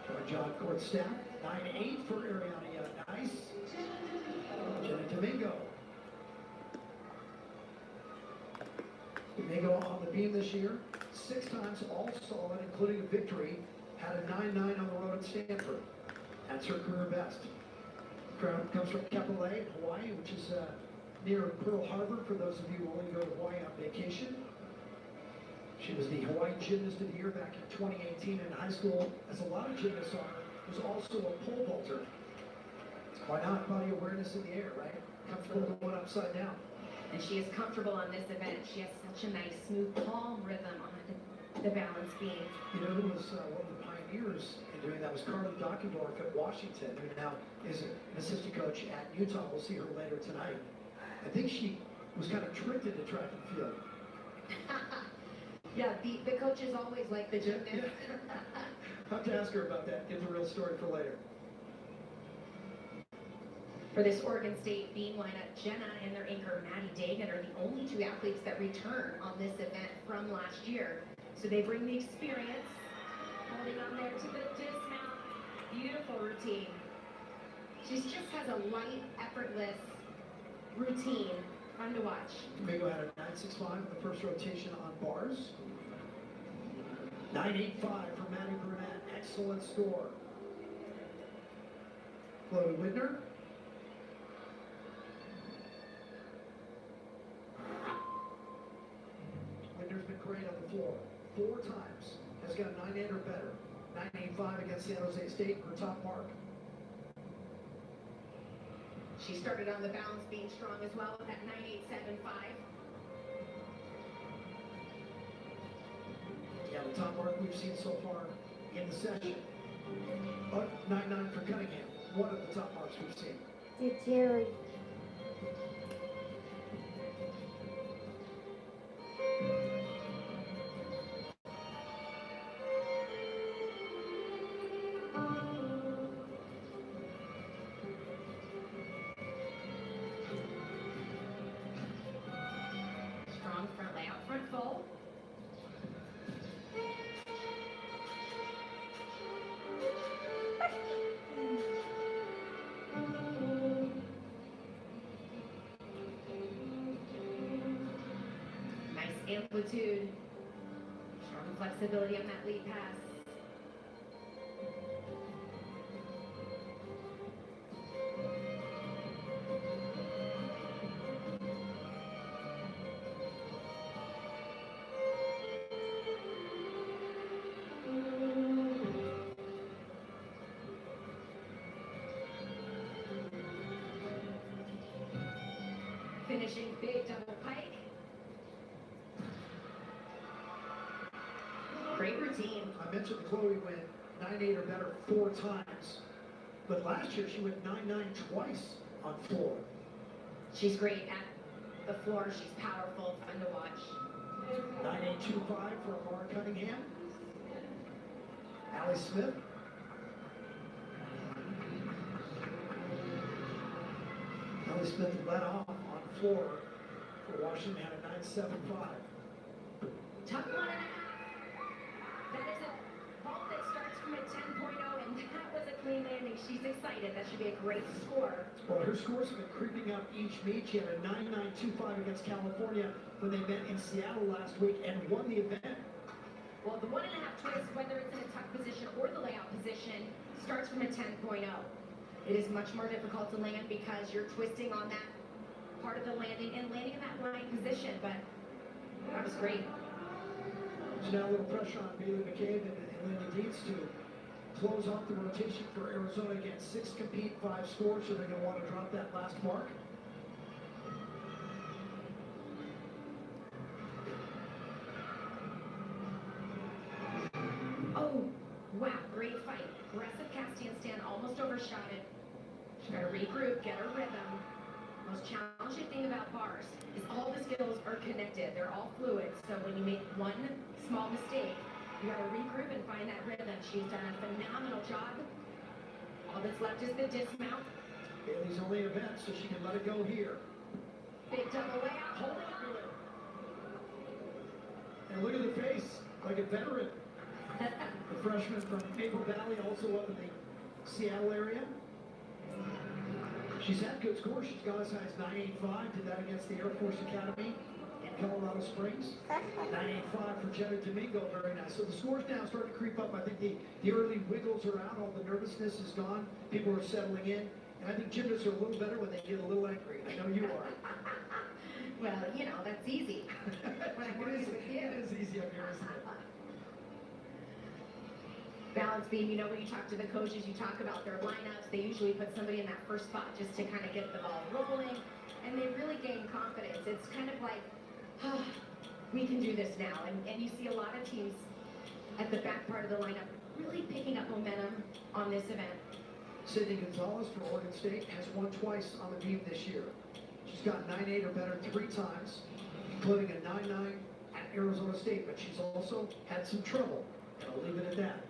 Joined John Court's staff. 9-8 for Ariana Young. Nice. Jenna Domingo. Domingo on the beam this year. 6 times all solid, including a victory. Had a 9-9 on the road at Stanford. That's her career best. Crowd comes from Kapolei, Hawaii, which is near Pearl Harbor, for those of you who only go to Hawaii on vacation. She was the Hawaii Gymnast of the Year back in 2018 in high school. As a lot of gymnasts are, was also a pole vaulter. Why not? Body awareness in the air, right? Comfortable going upside down. And she is comfortable on this event. She has such a nice, smooth palm rhythm on the balance beam. You know who was one of the pioneers in doing that was Carly Dockendorf at Washington, who now is an assistant coach at Utah. We'll see her later tonight. I think she was kind of tricked into track and field. Yeah, the coaches always like the gymnast. Yeah. I'll have to ask her about that. Get the real story for later. For this Oregon State beam lineup, Jenna and their anchor Maddie Dagan are the only 2 athletes that return on this event from last year. So they bring the experience, holding on there to the dismount. Beautiful routine. She just has a light, effortless routine. Fun to watch. Domingo had a 9.65 in the first rotation on bars. 9.85 for Maddie Burnett. Excellent score. Chloe Widner. Widner's been great on the floor. 4 times. Has got 9.8 or better. 9.85 against San Jose State, her top mark. She started on the balance being strong as well with that 9.875. Yeah, the top mark we've seen so far in the session. 9.9 for Cunningham. One of the top marks we've seen. Did Jerry? Strong front layout, front fold. Nice amplitude. Strong flexibility on that lead pass. Finishing big double pike. Great routine. I mentioned Chloe went 9.8 or better 4 times. But last year she went 9.9 twice on floor. She's great at the floor. She's powerful, fun to watch. 9.825 for Laura Cunningham. Allie Smith. Allie Smith led off on floor for Washington at a 9.75. Tuck 1.5. That is a vault that starts from a 10.0, and that was a clean landing. She's excited. That should be a great score. Well, her scores have been creeping up each meet. She had a 9.925 against California when they met in Seattle last week and won the event. Well, the 1.5 twist, whether it's in a tuck position or the layout position, starts from a 10.0. It is much more difficult to land because you're twisting on that part of the landing and landing in that line position, but that was great. So now a little pressure on Bailey McCabe and Linda Dietz to close off the rotation for Arizona. Again, 6 compete, 5 score, so they're going to want to drop that last mark. Oh, wow, great fight. Aggressive cast handstand, almost overshot it. She's got to regroup, get her rhythm. Most challenging thing about bars is all the skills are connected. They're all fluid. So when you make one small mistake, you got to regroup and find that rhythm. She's done a phenomenal job. All that's left is the dismount. Bailey's only event, so she can let it go here. Big double layout, holding on. And look at the face, like a veteran. The freshman from Maple Valley, also up in the Seattle area. She's had good scores. She's got as high as 9.85. Did that against the Air Force Academy in Colorado Springs. 9.85 for Jenna Domingo. Very nice. So the scores now start to creep up. I think the early wiggles are out. All the nervousness is gone. People are settling in. And I think gymnasts are a little better when they get a little angry. I know you are. Well, you know, that's easy. When I'm working with you. It is easy up here, isn't it? Balance beam, you know, when you talk to the coaches, you talk about their lineups. They usually put somebody in that first spot just to kind of get the ball rolling, and they really gain confidence. It's kind of like, oh, we can do this now. And you see a lot of teams at the back part of the lineup really picking up momentum on this event. Sydney Gonzalez from Oregon State has won twice on the beam this year. She's got 9.8 or better 3 times, including a 9.9 at Arizona State, but she's also had some trouble, and I'll leave it at that.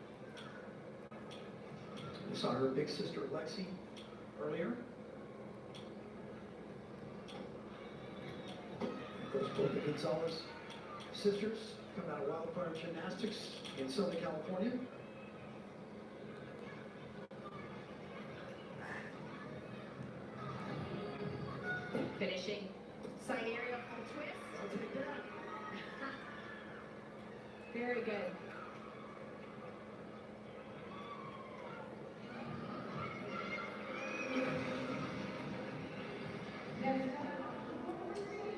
We saw her big sister Lexi earlier. Of course, both the Gonzalez sisters come out of Wildfire Gymnastics in Southern California. Finishing side aerial full twist. I'll take that. Very good.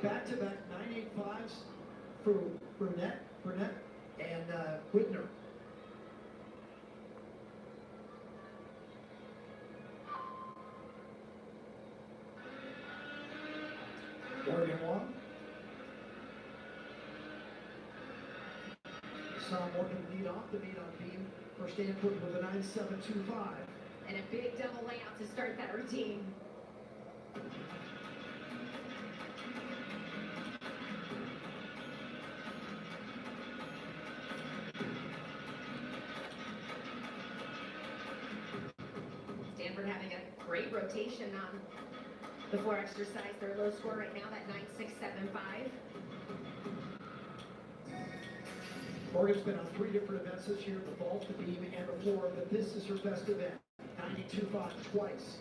Back-to-back 9.85s for Burnett and Whitner. Oregon won. Saw Morgan lead off the meet on beam for Stanford with a 9.725. And a big double layout to start that routine. Stanford having a great rotation on the floor exercise. Their low score right now, that 9.675. Morgan's been on 3 different events this year, the vault, the beam, and the floor, but this is her best event, 92.5 twice.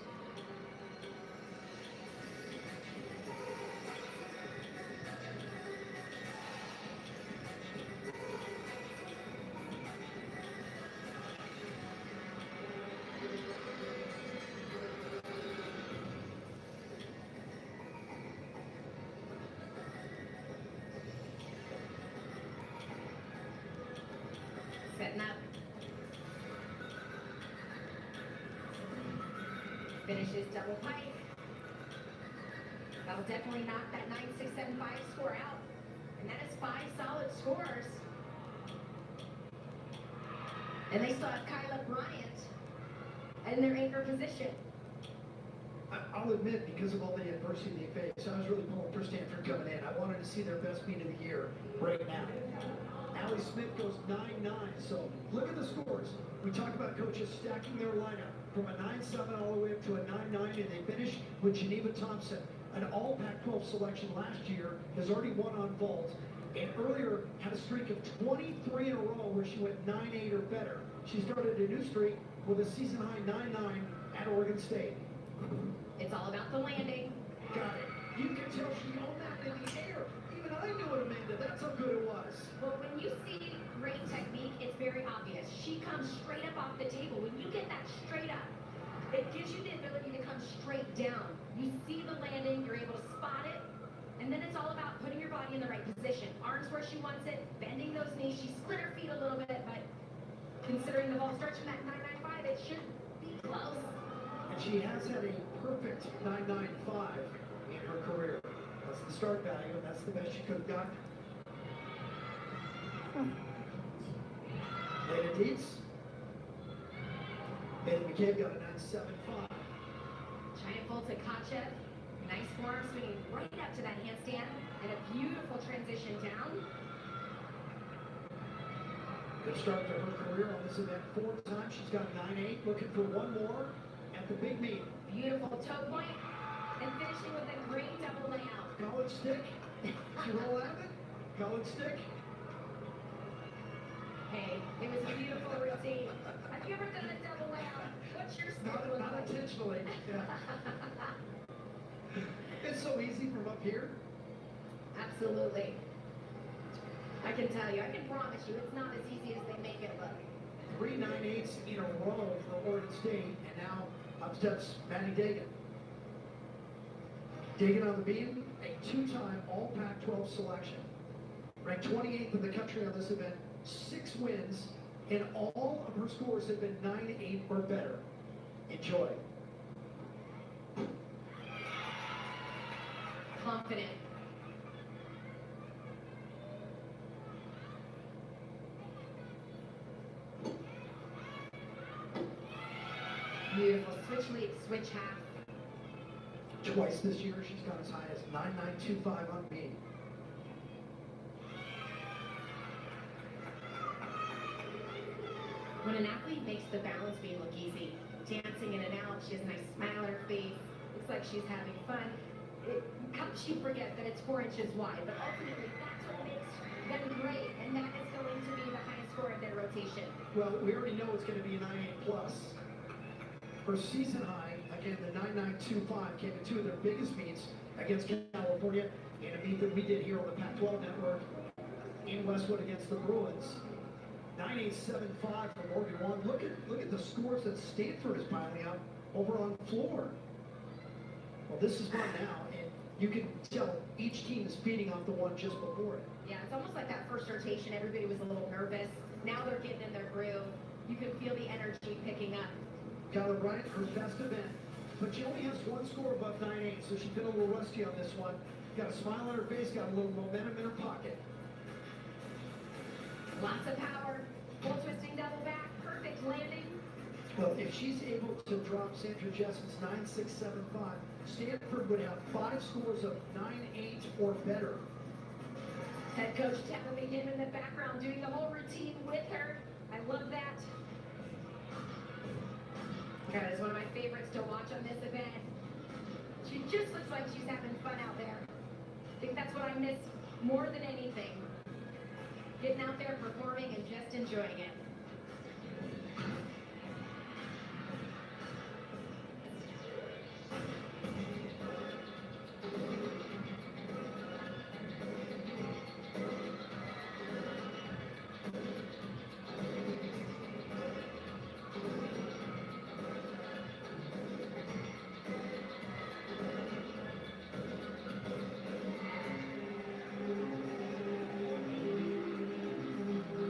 Setting up. Finishes double pike. That'll definitely knock that 9.675 score out. And that is 5 solid scores. And they still have Kyla Bryant in their anchor position. I'll admit, because of all the adversity they face, I was really pulling for Stanford coming in. I wanted to see their best meet of the year right now. Allie Smith goes 9.9, so look at the scores. We talk about coaches stacking their lineup from a 9.7 all the way up to a 9.9, and they finish with Geneva Thompson, an all Pac-12 selection last year, has already won on vault, and earlier had a streak of 23 in a row where she went 9.8 or better. She started a new streak with a season-high 9.9 at Oregon State. It's all about the landing. Got it. You can tell she owned that in the air. Even I knew it, Amanda. That's how good it was. Well, when you see great technique, it's very obvious. She comes straight up off the table. When you get that straight up, it gives you the ability to come straight down. You see the landing, you're able to spot it, and then it's all about putting your body in the right position. Arms where she wants it, bending those knees. She split her feet a little bit, but considering the ball starts from that 9.95, it should be close. And she has had a perfect 9.95 in her career. That's the start value, and that's the best she could have gotten. Lena Dietz. Bailey McCabe got a 9.75. Giant fold to Kachev. Nice forearm swinging right up to that handstand. And a beautiful transition down. Good start to her career on this event. 4 times. She's got 9.8. Looking for one more at the big meet. Beautiful toe point. And finishing with a great double layout. College stick. She roll out of it. College stick. Hey, it was a beautiful routine. Have you ever done a double layout? What's your style? Not intentionally. Yeah. It's so easy from up here. Absolutely. I can tell you, I can promise you, it's not as easy as they make it look. 3 9.8s in a row for Oregon State, and now up steps Maddie Dagan. Dagan on the beam, a 2-time All Pac-12 selection. Ranked 28th in the country on this event, 6 wins, and all of her scores have been 9.8 or better. Enjoy. Confident. Beautiful switch leap, switch half. Twice this year, she's gone as high as 9.925 on beam. When an athlete makes the balance beam look easy, dancing in and out, she has a nice smile on her face, looks like she's having fun. How does she forget that it's 4 inches wide? But ultimately, that's what makes them great, and that is going to be the highest score of their rotation. Well, we already know it's going to be a 9.8 plus. Her season high, again, the 9.925 came in 2 of their biggest meets against California in a meet that we did here on the Pac-12 network in Westwood against the Bruins. 9.875 from Oregon 1. Look at the scores that Stanford is piling up over on the floor. Well, this is fun now, and You can tell each team is feeding off the one just before it. Yeah, it's almost like that first rotation, everybody was a little nervous. Now they're getting in their groove. You can feel the energy picking up. Kyler Bryant, her best event, but she only has one score above 9.8, so she's been a little rusty on this one. Got a smile on her face, got a little momentum in her pocket. Lots of power, full twisting double back, perfect landing. Well, if she's able to drop Sandra Jessen's 9.675, Stanford would have 5 scores of 9.8 or better. Head coach Tara McGinn in the background doing the whole routine with her. I love that. That is one of my favorites to watch on this event. She just looks like she's having fun out there. I think that's what I miss more than anything. Getting out there, performing, and just enjoying it.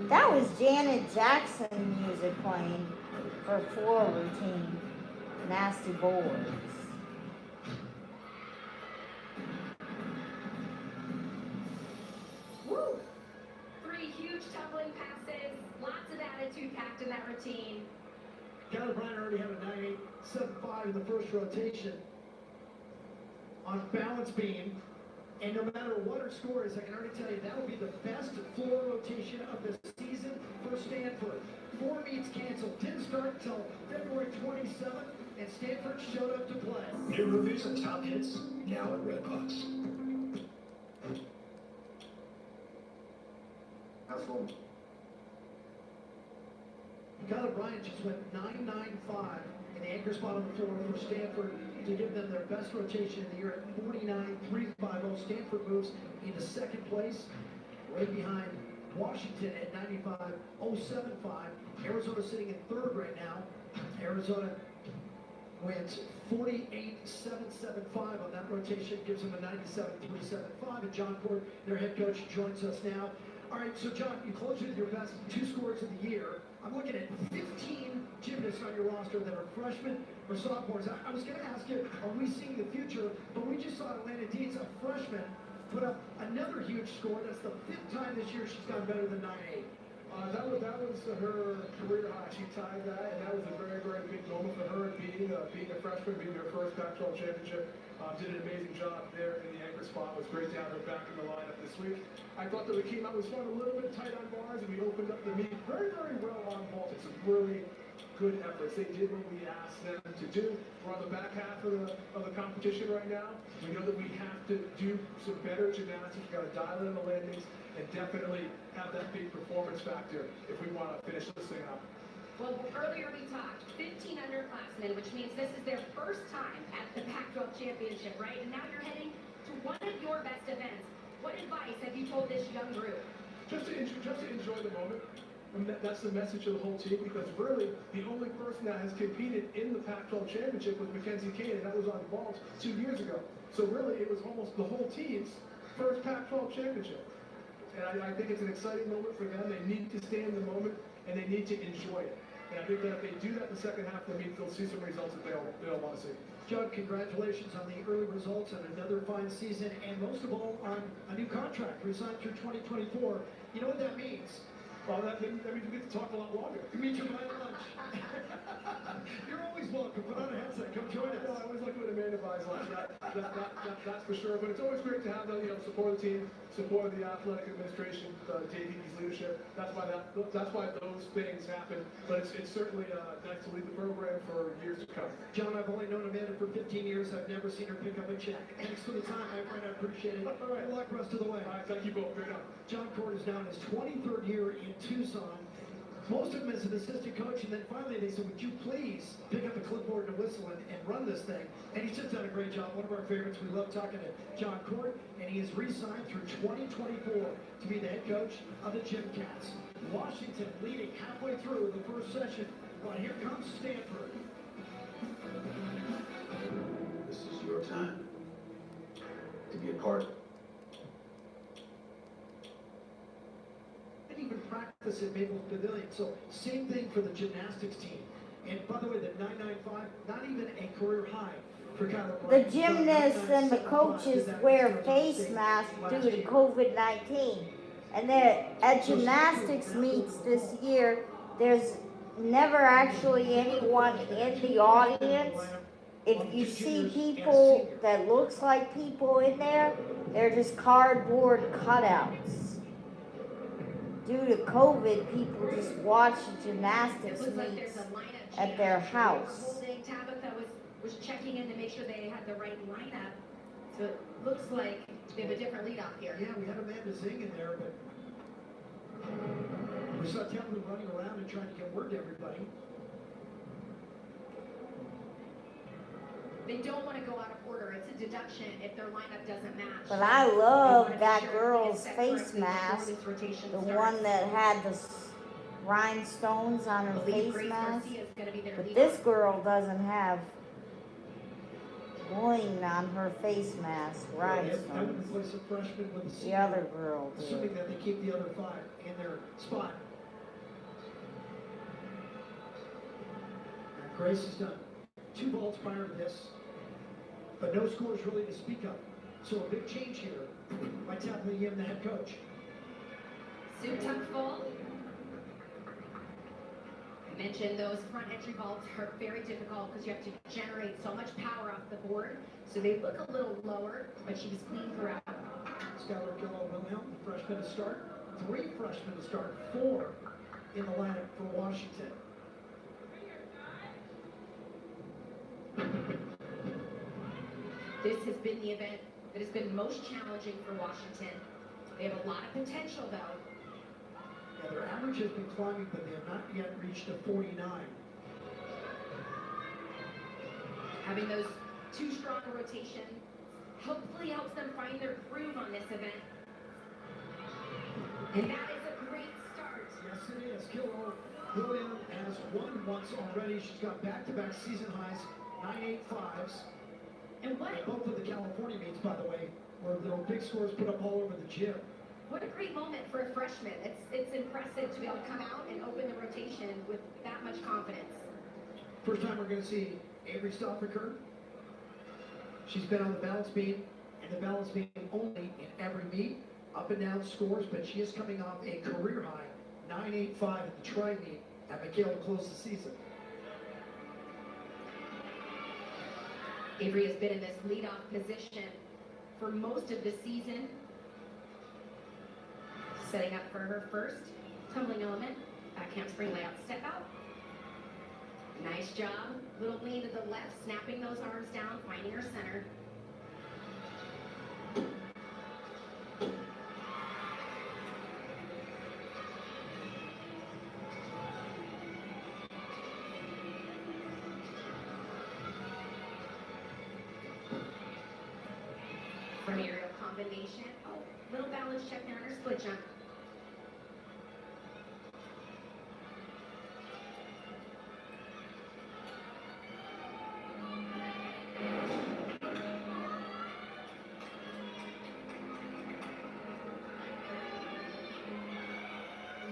That was Janet Jackson music playing for floor routine. Nasty boards. Woo! 3 huge tumbling passes, lots of attitude packed in that routine. Kyler Bryant already had a 9.875 in the first rotation on balance beam. And no matter what her score is, I can already tell you that will be the best floor rotation of the season for Stanford. 4 meets canceled. Didn't start until February 27th, and Stanford showed up to play. New movies and top hits, now at Redbox. Household. Kyler Bryant just went 9.95 in the anchor spot on the floor for Stanford to give them their best rotation of the year at 49.350. Stanford moves into second place, right behind Washington at 95.075. Arizona sitting in third right now. Arizona wins 48.775 on that rotation, gives them a 97.375. And John Ford, their head coach, joins us now. All right, so John, you close with your best 2 scores of the year. I'm looking at 15 gymnasts on your roster that are freshmen or sophomores. I was going to ask you, are we seeing the future? But we just saw Atlanta Deeds, a freshman, put up another huge score. That's the 5th time this year she's gone better than 9.8. That was her career high. She tied that, and that was a very, very big moment for her. Being a freshman, being her first Pac-12 championship, did an amazing job there in the anchor spot. It was great to have her back in the lineup this week. I thought that we came out, was fun, a little bit tight on bars, and we opened up the meet very, very well on vaults. Some really good efforts. They did what we asked them to do. We're on the back half of the competition right now. We know that we have to do some better gymnastics. We've got to dial in the landings and definitely have that big performance factor if we want to finish this thing up. Well, earlier we talked 15 underclassmen, which means this is their first time at the Pac-12 championship, right? And now you're heading to one of your best events. What advice have you told this young group? Just to enjoy the moment. And that's the message of the whole team, because really the only person that has competed in the Pac-12 championship was Mackenzie Kane, and that was on vault 2 years ago. So really it was almost the whole team's first Pac-12 championship. And I think it's an exciting moment for them. They need to stay in the moment, and they need to enjoy it. And I think that if they do that in the second half of the meet, they'll see some results that they'll want to see. Judd, congratulations on the early results and another fine season, and most of all on a new contract, resigned through 2024. You know what that means? Well, that means we get to talk a lot longer. It means you're buying lunch. You're always welcome. Put on a headset. Come join us. No, I always like when Amanda buys lunch. That's for sure. But it's always great to have the support of the team, support of the athletic administration, JVP's leadership. That's why those things happen. But it's certainly nice to lead the program for years to come. John, I've only known Amanda for 15 years. I've never seen her pick up a check. Thanks for the time, my friend. I appreciate it. All right. Good luck rest of the way. All right. Thank you both. Great job. John Cord is now in his 23rd year in Tucson. Most of them as an assistant coach, and then finally they said, would you please pick up the clipboard and whistle and run this thing? And he's just done a great job. One of our favorites. We love talking to John Cord, and he is re-signed through 2024 to be the head coach of the Gym Cats. Washington leading halfway through the first session, but here comes Stanford. This is your time. to be a part of. And even practice at Maples Pavilion. So same thing for the gymnastics team. And by the way, the 995, not even a career high for Kyler The Bryant. gymnasts and the coaches wear face masks due to COVID-19. And at gymnastics meets this year, there's never actually anyone in the audience. If you see people that looks like people in there, they're just cardboard cutouts. Due to COVID, people just watch gymnastics meets at their house. Tabitha was checking in to make sure they had the right lineup. So it looks like they have a different leadoff here. Yeah, we had Amanda Zing in there, but we saw Tabitha running around and trying to get word to everybody. They don't want to go out of order. It's a deduction if their lineup doesn't match. But I love that girl's face mask, the one that had the rhinestones on her face mask. But this girl doesn't have bling on her face mask, rhinestones. The other girl did. Assuming that they keep the other 5 in their spot. And Grace has done 2 vaults prior to this, but no scores really to speak of. So a big change here by Tabitha Yim, the head coach. Suit tuck full. I mentioned those front entry vaults are very difficult because you have to generate so much power off the board. So they look a little lower, but she was clean throughout. Skylar Gillow-Wilhelm, the freshman to start. 3 freshmen to start, 4 in the lineup for Washington. This has been the event that has been most challenging for Washington. They have a lot of potential, though. Yeah, their average has been climbing, but they have not yet reached a 49. Having those 2 strong rotations hopefully helps them find their groove on this event. And that is a great start. Yes, it is. Gillow-Wilhelm has won once already. She's got back-to-back season highs, 9.85s. And what? Both of the California meets, by the way, were little big scores put up all over the gym. What a great moment for a freshman. It's impressive to be able to come out and open the rotation with that much confidence. First time we're going to see Avery Stoffaker. She's been on the balance beam, and the balance beam only in every meet, up and down scores, but she is coming off a career high, 9.85 at the tri-meet at McHale to close the season. Avery has been in this leadoff position for most of the season. Setting up for her first tumbling element, back handspring layout step out. Nice job, little lean to the left, snapping those arms down, finding her center. From aerial combination, oh, little balance check there on her split jump.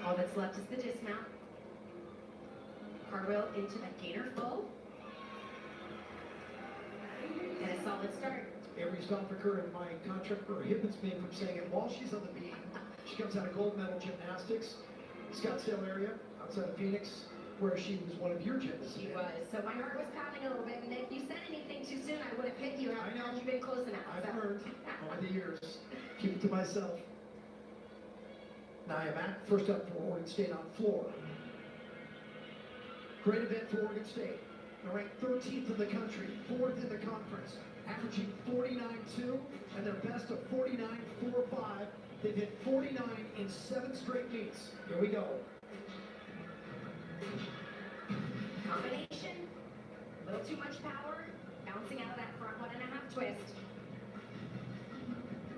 All that's left is the dismount. Cartwheel into that gainer full. And a solid start. Avery Stoffaker in my contract prohibits me from saying it while she's on the beam. She comes out of gold medal gymnastics, Scottsdale area, outside of Phoenix, where she was one of your gymnasts. She was. So my heart was pounding a little bit, and if you said anything too soon, I would have hit you. I know. You've been close enough. I've learned over the years. Keep it to myself. Nia Mack, first up for Oregon State on floor. Great event for Oregon State. They're ranked 13th in the country, 4th in the conference, averaging 49.2, and their best of 49.45. They've hit 49 in 7 straight meets. Here we go. Combination, a little too much power, bouncing out of that front 1.5 twist.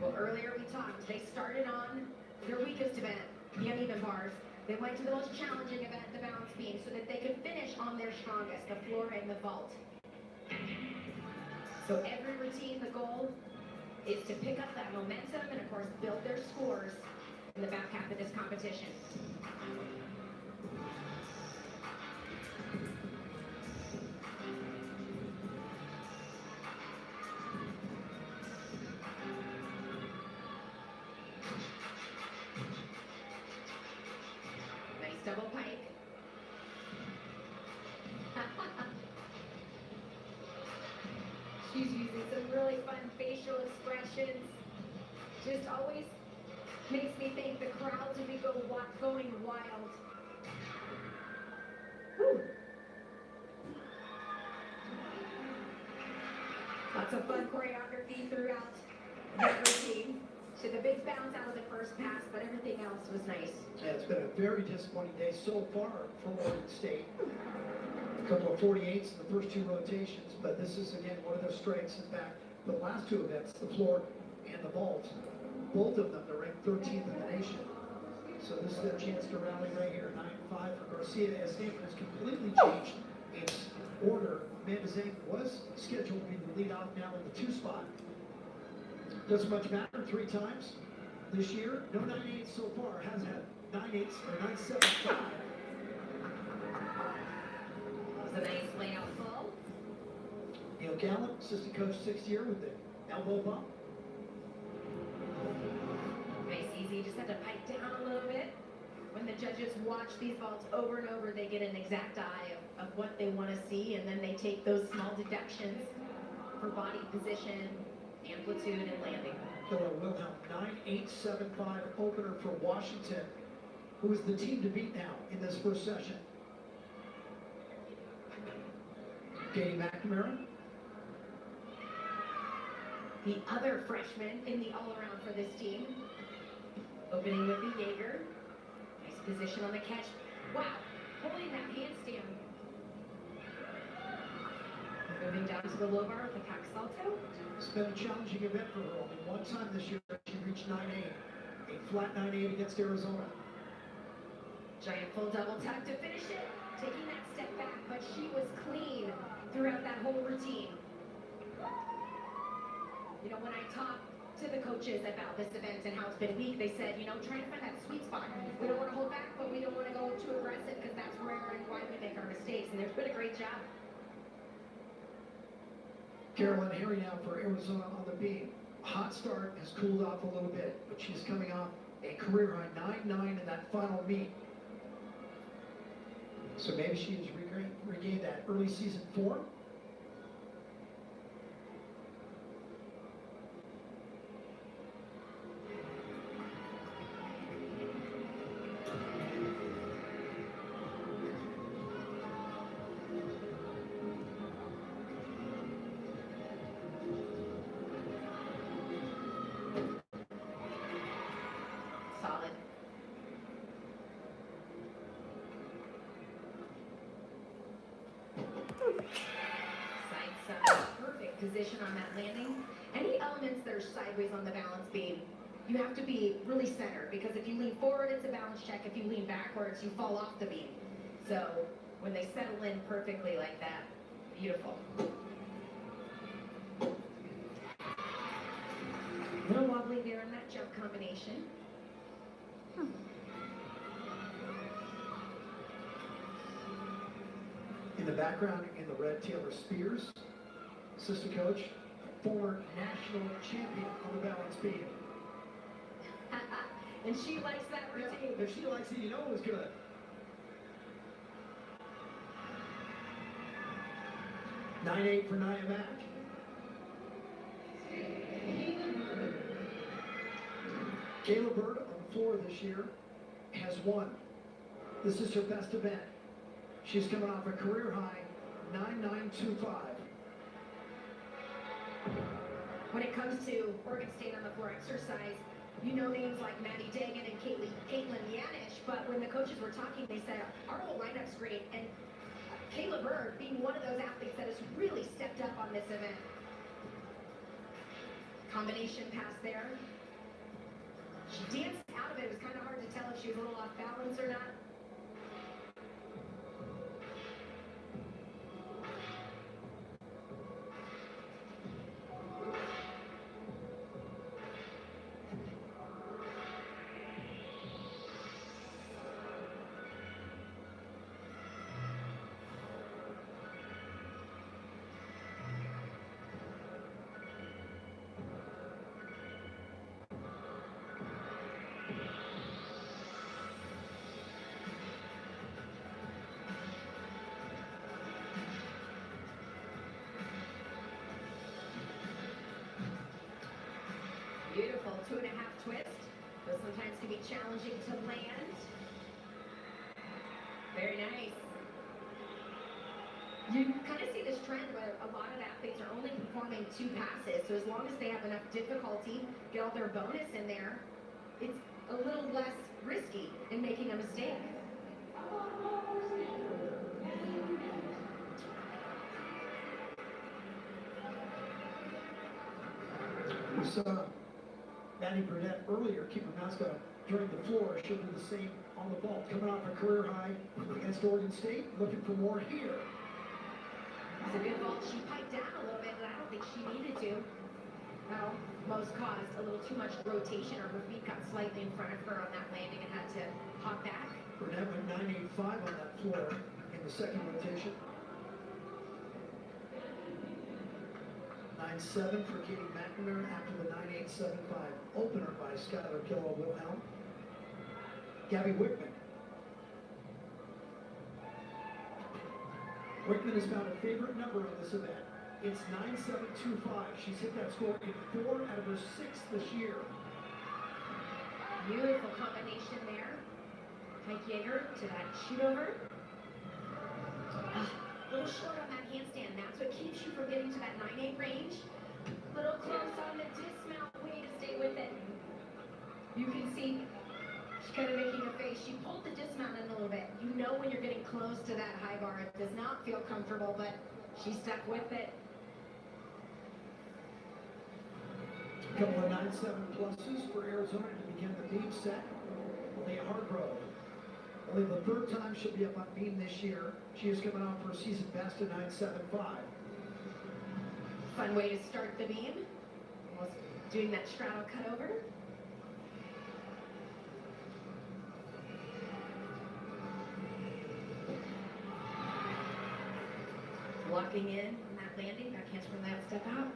Well, earlier we talked, they started on their weakest event, the uneven bars. They went to the most challenging event, the balance beam, so that they could finish on their strongest, the floor and the vault. So every routine, the goal, is to pick up that momentum and, of course, build their scores in the back half of this competition. Nice double pike. She's using some really fun facial expressions. Just always makes me think the crowds will be going wild. Whew. Lots of fun choreography throughout that routine. She had the big bounce out of the first pass, but everything else was nice. Yeah, it's been a very disappointing day so far for Oregon State. A couple of 48s in the first two rotations, but this is, again, one of their strengths. In fact, the last two events, the floor and the vault, both of them, they're ranked 13th in the nation. So this is their chance to rally right here, 9-5 for Garcia, as Stanford has completely changed its order. Amanda Zhang was scheduled to be the lead off, now in the 2 spot. Doesn't much matter, 3 times this year. No 9-8 so far, has had 9-8s or 9-7-5. Was a nice layout full. Neil Gallup, assistant coach, 6th year with the elbow bump. Nice, easy. Just had to pipe down a little bit. When the judges watch these vaults over and over, they get an exact eye of what they want to see, and then they take those small deductions for body position, amplitude, and landing. Killer Wilhelm, 9-8-7-5 opener for Washington, who is the team to beat now in this first session. Katie McNamara. The other freshman in the all-around for this team. Opening with the Jaeger. Nice position on the catch. Wow, holding that handstand. Moving down to the low bar with the pack salto. It's been a challenging event for her. Only one time this year she reached 9-8. A flat 9-8 against Arizona. Giant full double tuck to finish it. Taking that step back, but she was clean throughout that whole routine. You know, when I talked to the coaches about this event and how it's been weak, they said, you know, trying to find that sweet spot. We don't want to hold back, but we don't want to go too aggressive because that's where and why we make our mistakes. And there's been a great job. Carolyn Harry now for Arizona on the beam. Hot start has cooled off a little bit, but she's coming off a career high 9-9 in that final meet. So maybe she has regained that early season form. Solid. Side, perfect position on that landing. Any elements that are sideways on the balance beam, you have to be really centered, because if you lean forward, it's a balance check. If you lean backwards, you fall off the beam. So when they settle in perfectly like that, beautiful. A little wobbly there in that jump combination. In the background, in the red, Taylor Spears, assistant coach, former national champion on the balance beam. And she likes that routine. Yeah, if she likes it, you know it was good. Nine 8 for Nia Mack. Kayla Bird on the floor this year has won. This is her best event. She's coming off a career high 9-9-2-5. When it comes to Oregon State on the floor exercise, you know names like Maddie Dagan and Caitlin Yanish, but when the coaches were talking, they said, our whole lineup's great, and Kayla Bird being one of those athletes that has really stepped up on this event. Combination pass there. She danced out of it. It was kind of hard to tell if she was a little off balance or not. Beautiful 2.5 twist. Those sometimes can be challenging to land. Very nice. You kind of see this trend where a lot of athletes are only performing 2 passes, so as long as they have enough difficulty, get all their bonus in there, it's a little less risky in making a mistake. We saw Maddie Burnett earlier keep her mask on during the floor. She'll do the same on the vault. Coming off a career high against Oregon State, looking for more here. It's a good vault. She piped down a little bit, but I don't think she needed to. That almost caused a little too much rotation, or her feet got slightly in front of her on that landing and had to hop back. Burnett went 9.85 on that floor in the second rotation. 9.7 for Katie McNamara after the 9.875 opener by Skylar Killow-Wilhelm. Gabby Wickman. Wickman has found a favorite number in this event. It's 9.725. She's hit that score in 4 out of her 6 this year. Beautiful combination there. Mike Yeager to that shoot over. A little short on that handstand. That's what keeps you from getting to that 9.8 range. Little close on the dismount. Way to stay with it. You can see she's kind of making a face. She pulled the dismount in a little bit. You know when you're getting close to that high bar, it does not feel comfortable, but she stuck with it. A couple of 9.7 pluses for Arizona to begin the beam set. Leah Hargrove. Only the 3rd time she'll be up on beam this year. She is coming off her season best of 9.75. Fun way to start the beam. Almost doing that straddle cut over. Locking in on that landing. Back hands from that step out.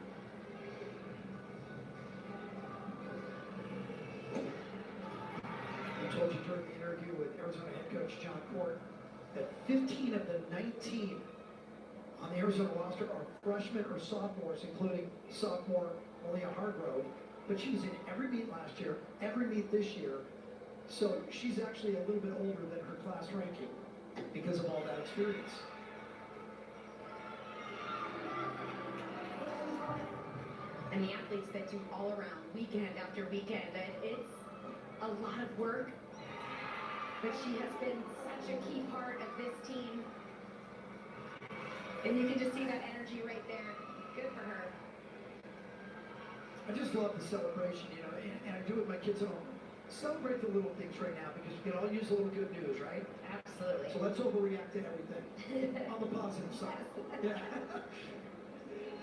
I told you during the interview with Arizona head coach John Court that 15 of the 19 on the Arizona roster are freshmen or sophomores, including sophomore Leah Hargrove. But she was in every meet last year, every meet this year. So she's actually a little bit older than her class ranking because of all that experience. And the athletes that do all around, weekend after weekend, and it's a lot of work, but she has been such a key part of this team. And you can just see that energy right there. Good for her. I just love the celebration, you know, and I do it with my kids at home. Celebrate the little things right now because we can all use a little good news, right? Absolutely. So let's overreact to everything on the positive side. Yeah.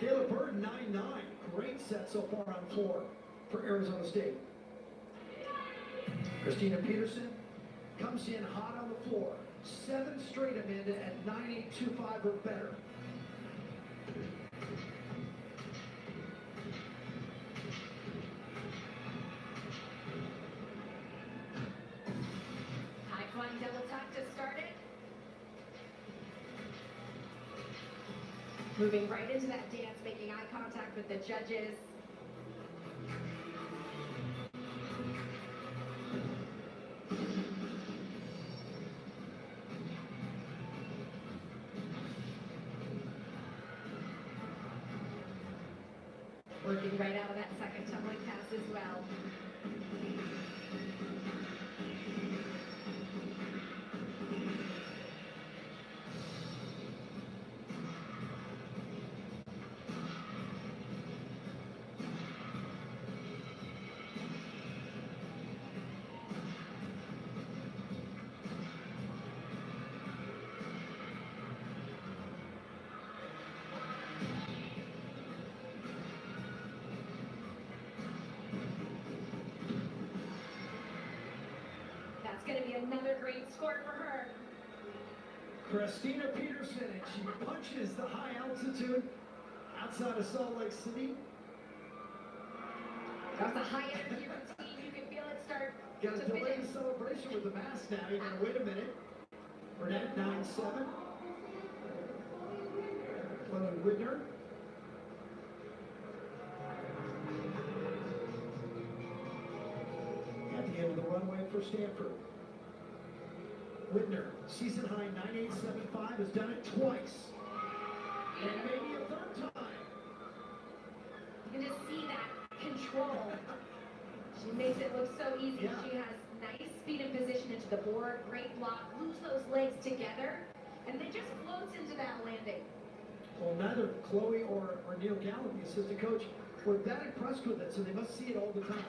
Kayla Bird, 9.9. Great set so far on floor for Arizona State. Christina Peterson comes in hot on the floor. 7 straight, Amanda, at 9.825 or better. High flying double tuck to start it. Moving right into that dance, making eye contact with the judges. Working right out of that second tumbling pass as well. That's going to be another great score for her. Christina Peterson, and she punches the high altitude outside of Salt Lake City. That was a high energy routine. You can feel it start Got to to delay finish. the celebration with the mask now. You gotta wait a minute. Burnett 9.7. Chloe Widner. for Stanford. Whitner, season high 9875, has done it twice. And maybe a third time. You can just see that control. She makes it look so easy. Yeah. She has nice speed and position into the board, great block, glues those legs together, and then just floats into that landing. Well, neither Chloe or Neil Gallup, the assistant coach, were that impressed with it, so they must see it all the time.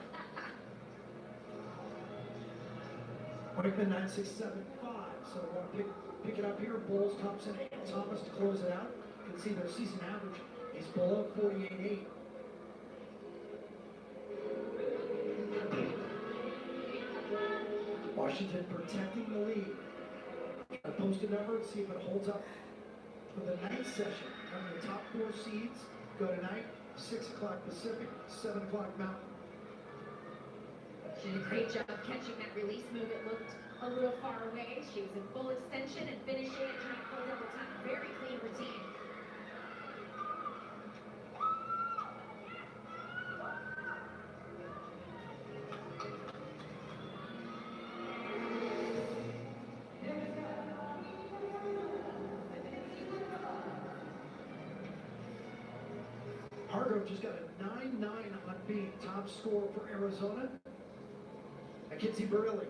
Wakeman 9675, so we want to pick it up here. Bowles, Thompson, and Thomas to close it out. You can see their season average is below 48.8. Washington protecting the lead. I post a number and see if it holds up for the night session. Remember, the top 4 seeds go tonight, 6 o'clock Pacific, 7 o'clock Mountain. She did a great job catching that release move. It looked a little far away. She was in full extension and finishing it, trying to pull double time. Very clean routine. Hargrove just got a 9-9 on being top scorer for Arizona. Mackenzie Barilli.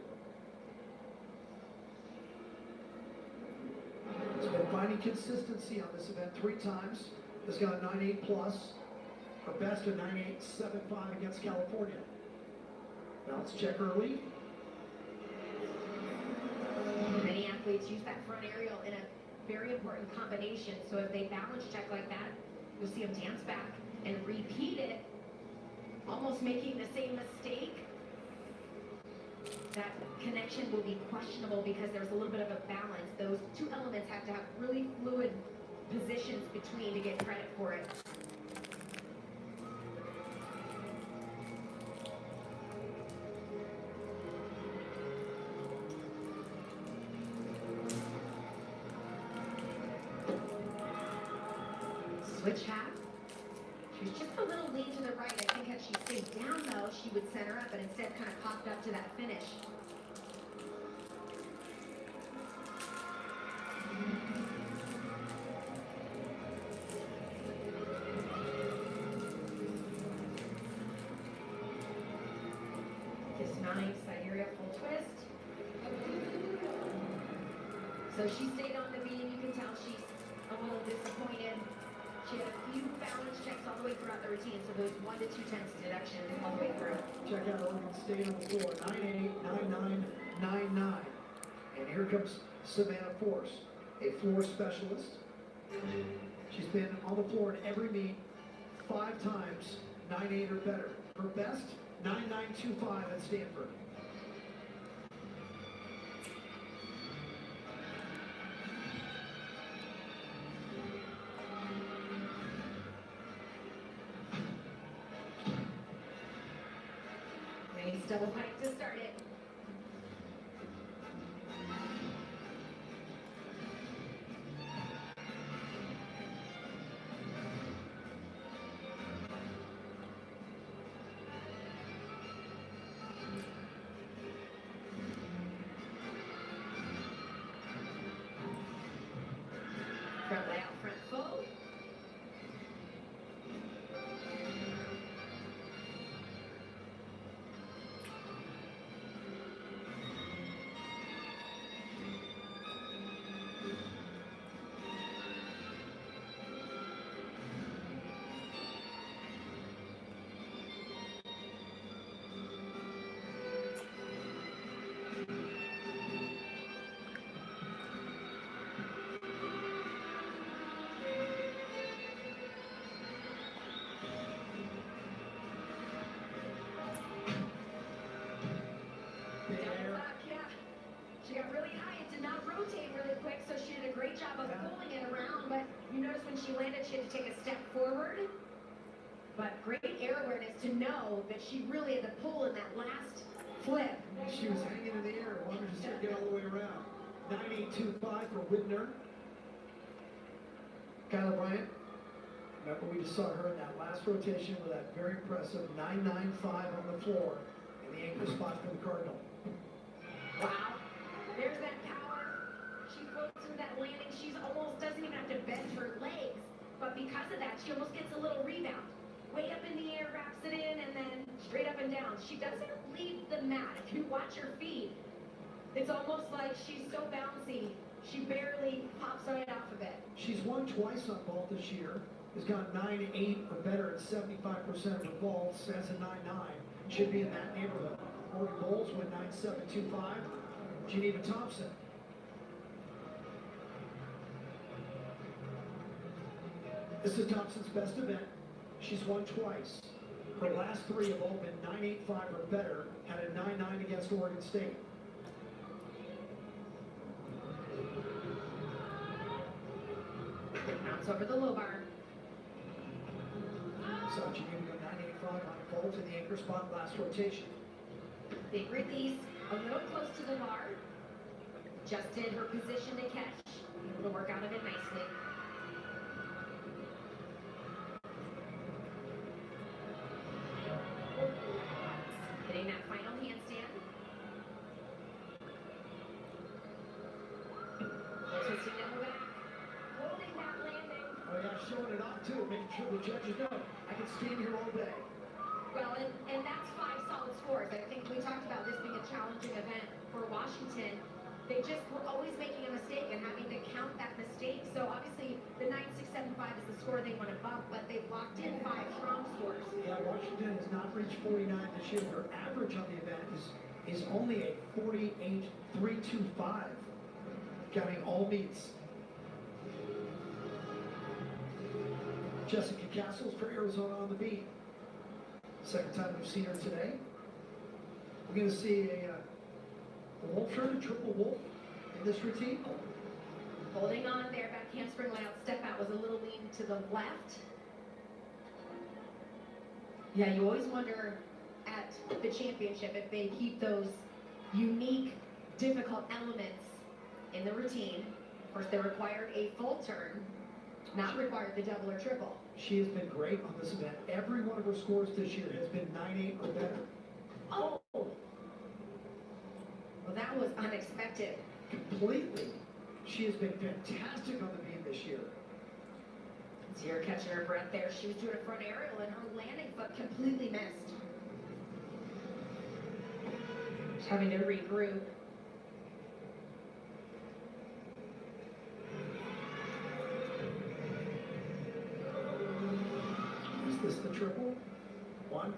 Has been finding consistency on this event 3 times. Has got a 9.8 plus. Her best, a 9.875 against California. Bounce check early. Many athletes use that front aerial in a very important combination. So if they balance check like that, you'll see them dance back and repeat it, almost making the same mistake. That connection will be questionable because there's a little bit of a balance. Those 2 elements have to have really fluid positions between to get credit for it. Switch half. She was just a little lean to the right. I think had she stayed down though, she would center up, but instead kind of popped up to that finish. Just nice side area full twist. So she stayed on the beam. You can tell she's a little disappointed. She had a few balance checks all the way throughout the routine, so those 1 to 2 tenths deductions all the way through. Check out Oregon State on the floor, 9.8, 9.9, 9.9. And here comes Savannah Force, a floor specialist. She's been on the floor in every meet 5 times, 9.8 or better. Her best, 9.925 at Stanford. Nice double pike to start it. Front layout, front full. She got really high. It did not rotate really quick, so she did a great job of pulling it around. But you notice when she landed, she had to take a step forward. But great air awareness to know that she really had to pull in that last flip. She was hanging in the air, wanted to just get all the way around. 9.825 for Whitner. Kyla Bryant. Remember, we just saw her in that last rotation with that very impressive 9.95 on the floor in the anchor spot for the Cardinal. Wow. There's that power. She floats through that landing. She's almost doesn't even have to bend her legs. But because of that, she almost gets a little rebound. Way up in the air, wraps it in, and then straight up and down. She doesn't leave the mat. If you watch her feet, it's almost like she's so bouncy, she barely pops right off of it. She's won twice on vault this year. Has gone 9-8 or better at 75% of her vaults. Has a 9-9. Should be in that neighborhood. Morgan Bowles went 9-7-2-5. Geneva Thompson. This is Thompson's best event. She's won twice. Her last three have all been 9-8-5 or better, and a 9-9 against Oregon State. Bounce over the low bar. So Geneva go 9-8-5 on vault in the anchor spot last rotation. Big release, a little close to the bar. Adjusted her position to catch. Able to work out of it nicely. Hitting that final handstand. Twisting it back. Holding that landing. Oh yeah, showing it off too, making sure the judges know. I can stand here all day. Well, and that's 5 solid scores. I think we talked about this being a challenging event for Washington. They just were always making a mistake and having to count that mistake. So obviously the 9-6-7-5 is the score they want to bump, but they've locked in 5 strong scores. Yeah, Washington has not reached 49 this year. Their average on the event is only a 48.325, counting all meets. Jessica Castles for Arizona on the beat. Second time we've seen her today. We're going to see a wolf turn, a triple wolf in this routine. Holding on there, back handspring layout, step out was a little lean to the left. Yeah, you always wonder at the championship if they keep those unique, difficult elements in the routine. Of course, they required a full turn, not required the double or triple. She has been great on this event. Every one of her scores this year has been 9-8 or better. Oh! Well, that was unexpected. Completely. She has been fantastic on the beam this year. See her catching her breath there. She was doing a front aerial and her landing foot completely missed. She's having to regroup. Is this the triple? 1,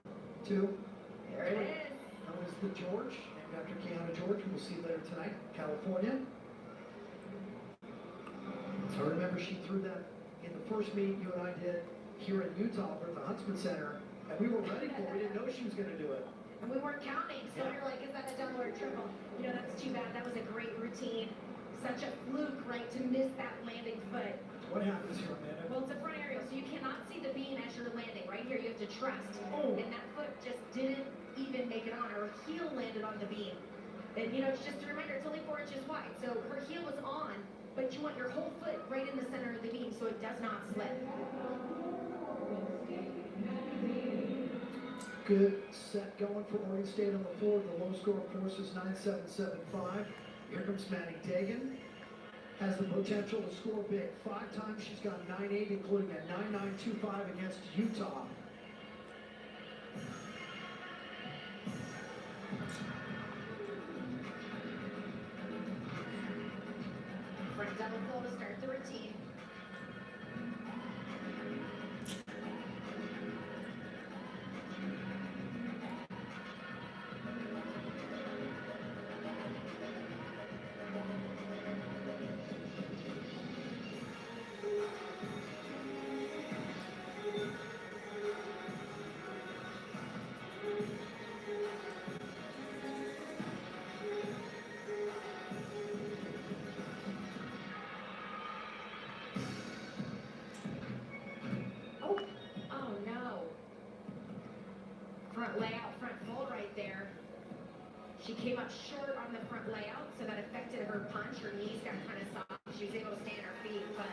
2. There it is. That was the George, named after Keanu George, who we'll see later tonight, California. I remember she threw that in the first meet you and I did here in Utah for the Huntsman Center, and we were ready for it. We didn't know she was going to do it. And we weren't counting, so we were like, is that a double or a triple? You know, that's too bad. That was a great routine. Such a fluke, right, to miss that landing foot. What happens here, Amanda? Well, it's a front aerial, so you cannot see the beam as you're landing. Right here, you have to trust. Oh. And that foot just didn't even make it on. Her heel landed on the beam. And, you know, it's just a reminder, it's only 4 inches wide. So her heel was on, but you want your whole foot right in the center of the beam so it does not slip. Good set going for Oregon State on the floor. The low score, of course, is 9-7-7-5. Here comes Manning Dagan. Has the potential to score big. 5 times she's got 9-8, including a 9-9-2-5 against Utah. Front double full to start the routine. Front layout, front full right there. She came up short on the front layout, so that affected her punch. Her knees got kind of soft. She was able to stay on her feet, but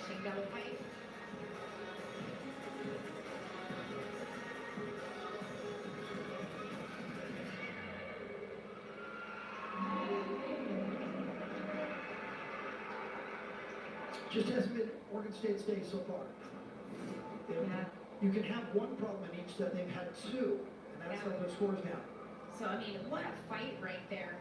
Take double pipe. Just hasn't been Oregon State's day so far. You can have one problem in each set, they've had two, and that's how their scores down. So, I mean, what a fight right there.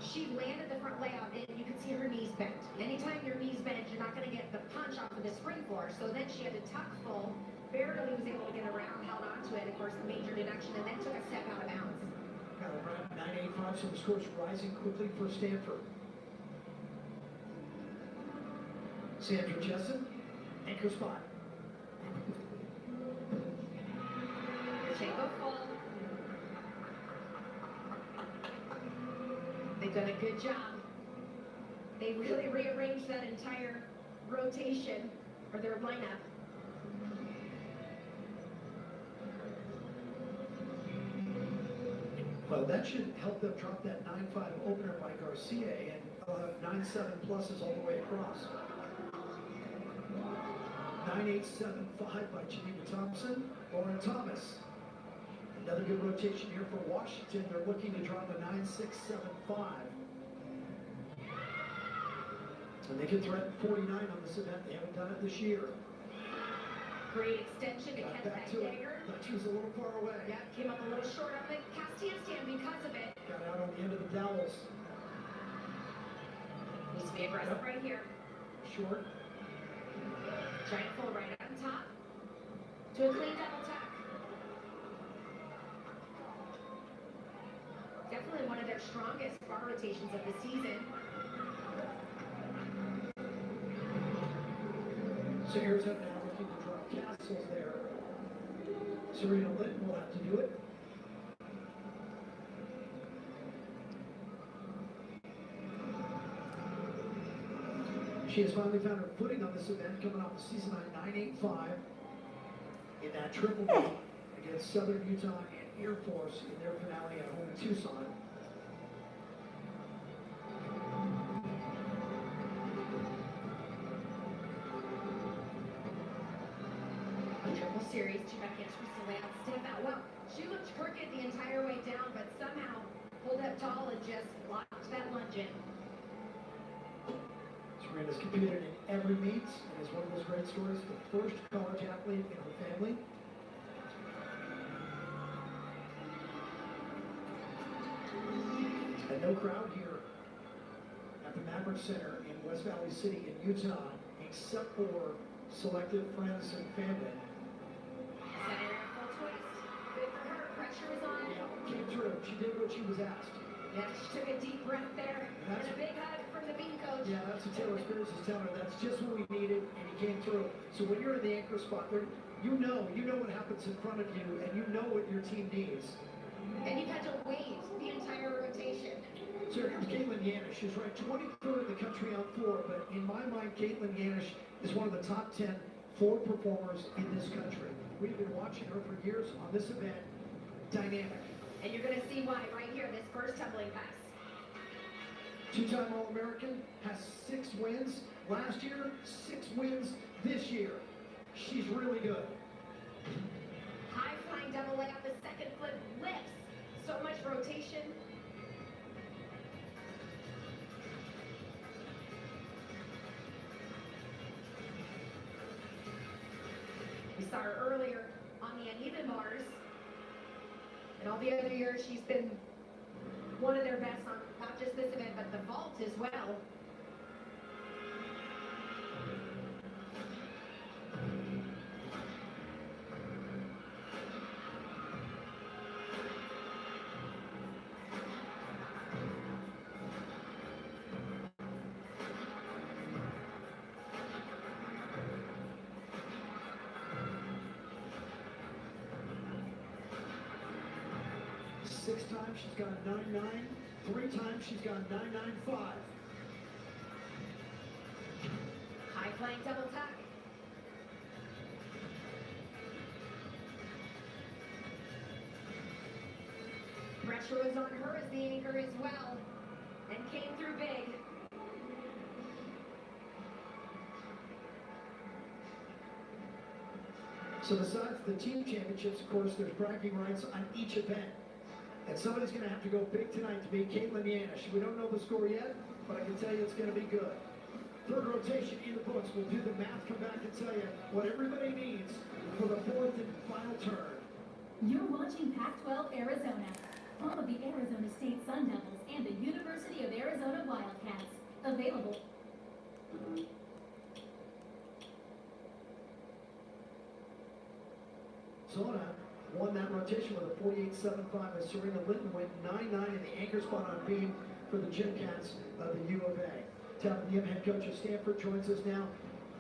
She landed the front layout and you could see her knees bent. Anytime your knees bent, you're not going to get the punch off of the spring force. So then she had to tuck full, barely was able to get around, held onto it, of course, a major deduction, and then took a step out of bounds. Got around 9.85, so the score's rising quickly for Stanford. Sandra Jessen, anchor spot. Go full. They've done a good job. They really rearranged that entire rotation, or their lineup. Well, that should help them drop that 9.5 opener by Garcia, and they'll have 9.7 pluses all the way across. 9.875 by Geneva Thompson, Lauren Thomas. Another good rotation here for Washington. They're looking to drop a 9.675. And they can threaten 49 on this event. They haven't done it this year. Great extension to catch that dagger. Thought she was a little far away. Yeah, came up a little short on the cast handstand because of it. Got out on the end of the dowels. Needs to be aggressive right here. Short. Trying to pull right on top. To a clean double tuck. Definitely one of their strongest bar rotations of the season. So here's up now looking to drop castles there. Serena Linton will have to do it. She has finally found her footing on this event, coming off the season high 9.85 in that triple beat against Southern Utah and Air Force in their finale at home in Tucson. A triple series, gymnastics to lay out, step out. Well, she looked crooked the entire way down, but somehow pulled up tall and just locked that lunge in. Serena's competed in every meet and is one of those great stories, the first college athlete in her family. And no crowd here at the Maverick Center in West Valley City in Utah, except for selected friends and family. Center full twist. Good for her. Pressure was on. Yeah, came through. She did what she was asked. Yeah, she took a deep breath there. And a big hug from the bean coach. Yeah, that's what Taylor Spears is telling her. That's just what we needed, and he came through. So when you're in the anchor spot, you know what happens in front of you, and you know what your team needs. And you've had to wait the entire rotation. So here's Caitlin Yanish. She's ranked 23rd in the country on floor, but in my mind, Caitlin Yanish is one of the top 10 floor performers in this country. We've been watching her for years on this event. Dynamic. And you're going to see why right here, this first tumbling pass. Two-time All-American, has 6 wins. Last year, 6 wins this year. She's really good. High flying double layup, the second flip lifts. So much rotation. We saw her earlier on the uneven bars. And all the other years, she's been one of their best on not just this event, but the vault as well. Six times she's gone 9-9. 3 times she's gone 9-9-5. High flying double tuck. Pressure was on her as the anchor as well, and came through big. So besides the team championships, of course, there's bragging rights on each event. And somebody's going to have to go big tonight to beat Caitlin Yanish. We don't know the score yet, but I can tell you it's going to be good. Third rotation in the books. We'll do the math, come back and tell you what everybody needs for the fourth and final turn. You're watching Pac-12 Arizona, home of the Arizona State Sun Devils and the University of Arizona Wildcats. Available. Zona won that rotation with a 48-7-5 as Serena Linton went 9-9 in the anchor spot on beam for the Gym Cats of the U of A. Tabitha Yim, head coach of Stanford, joins us now.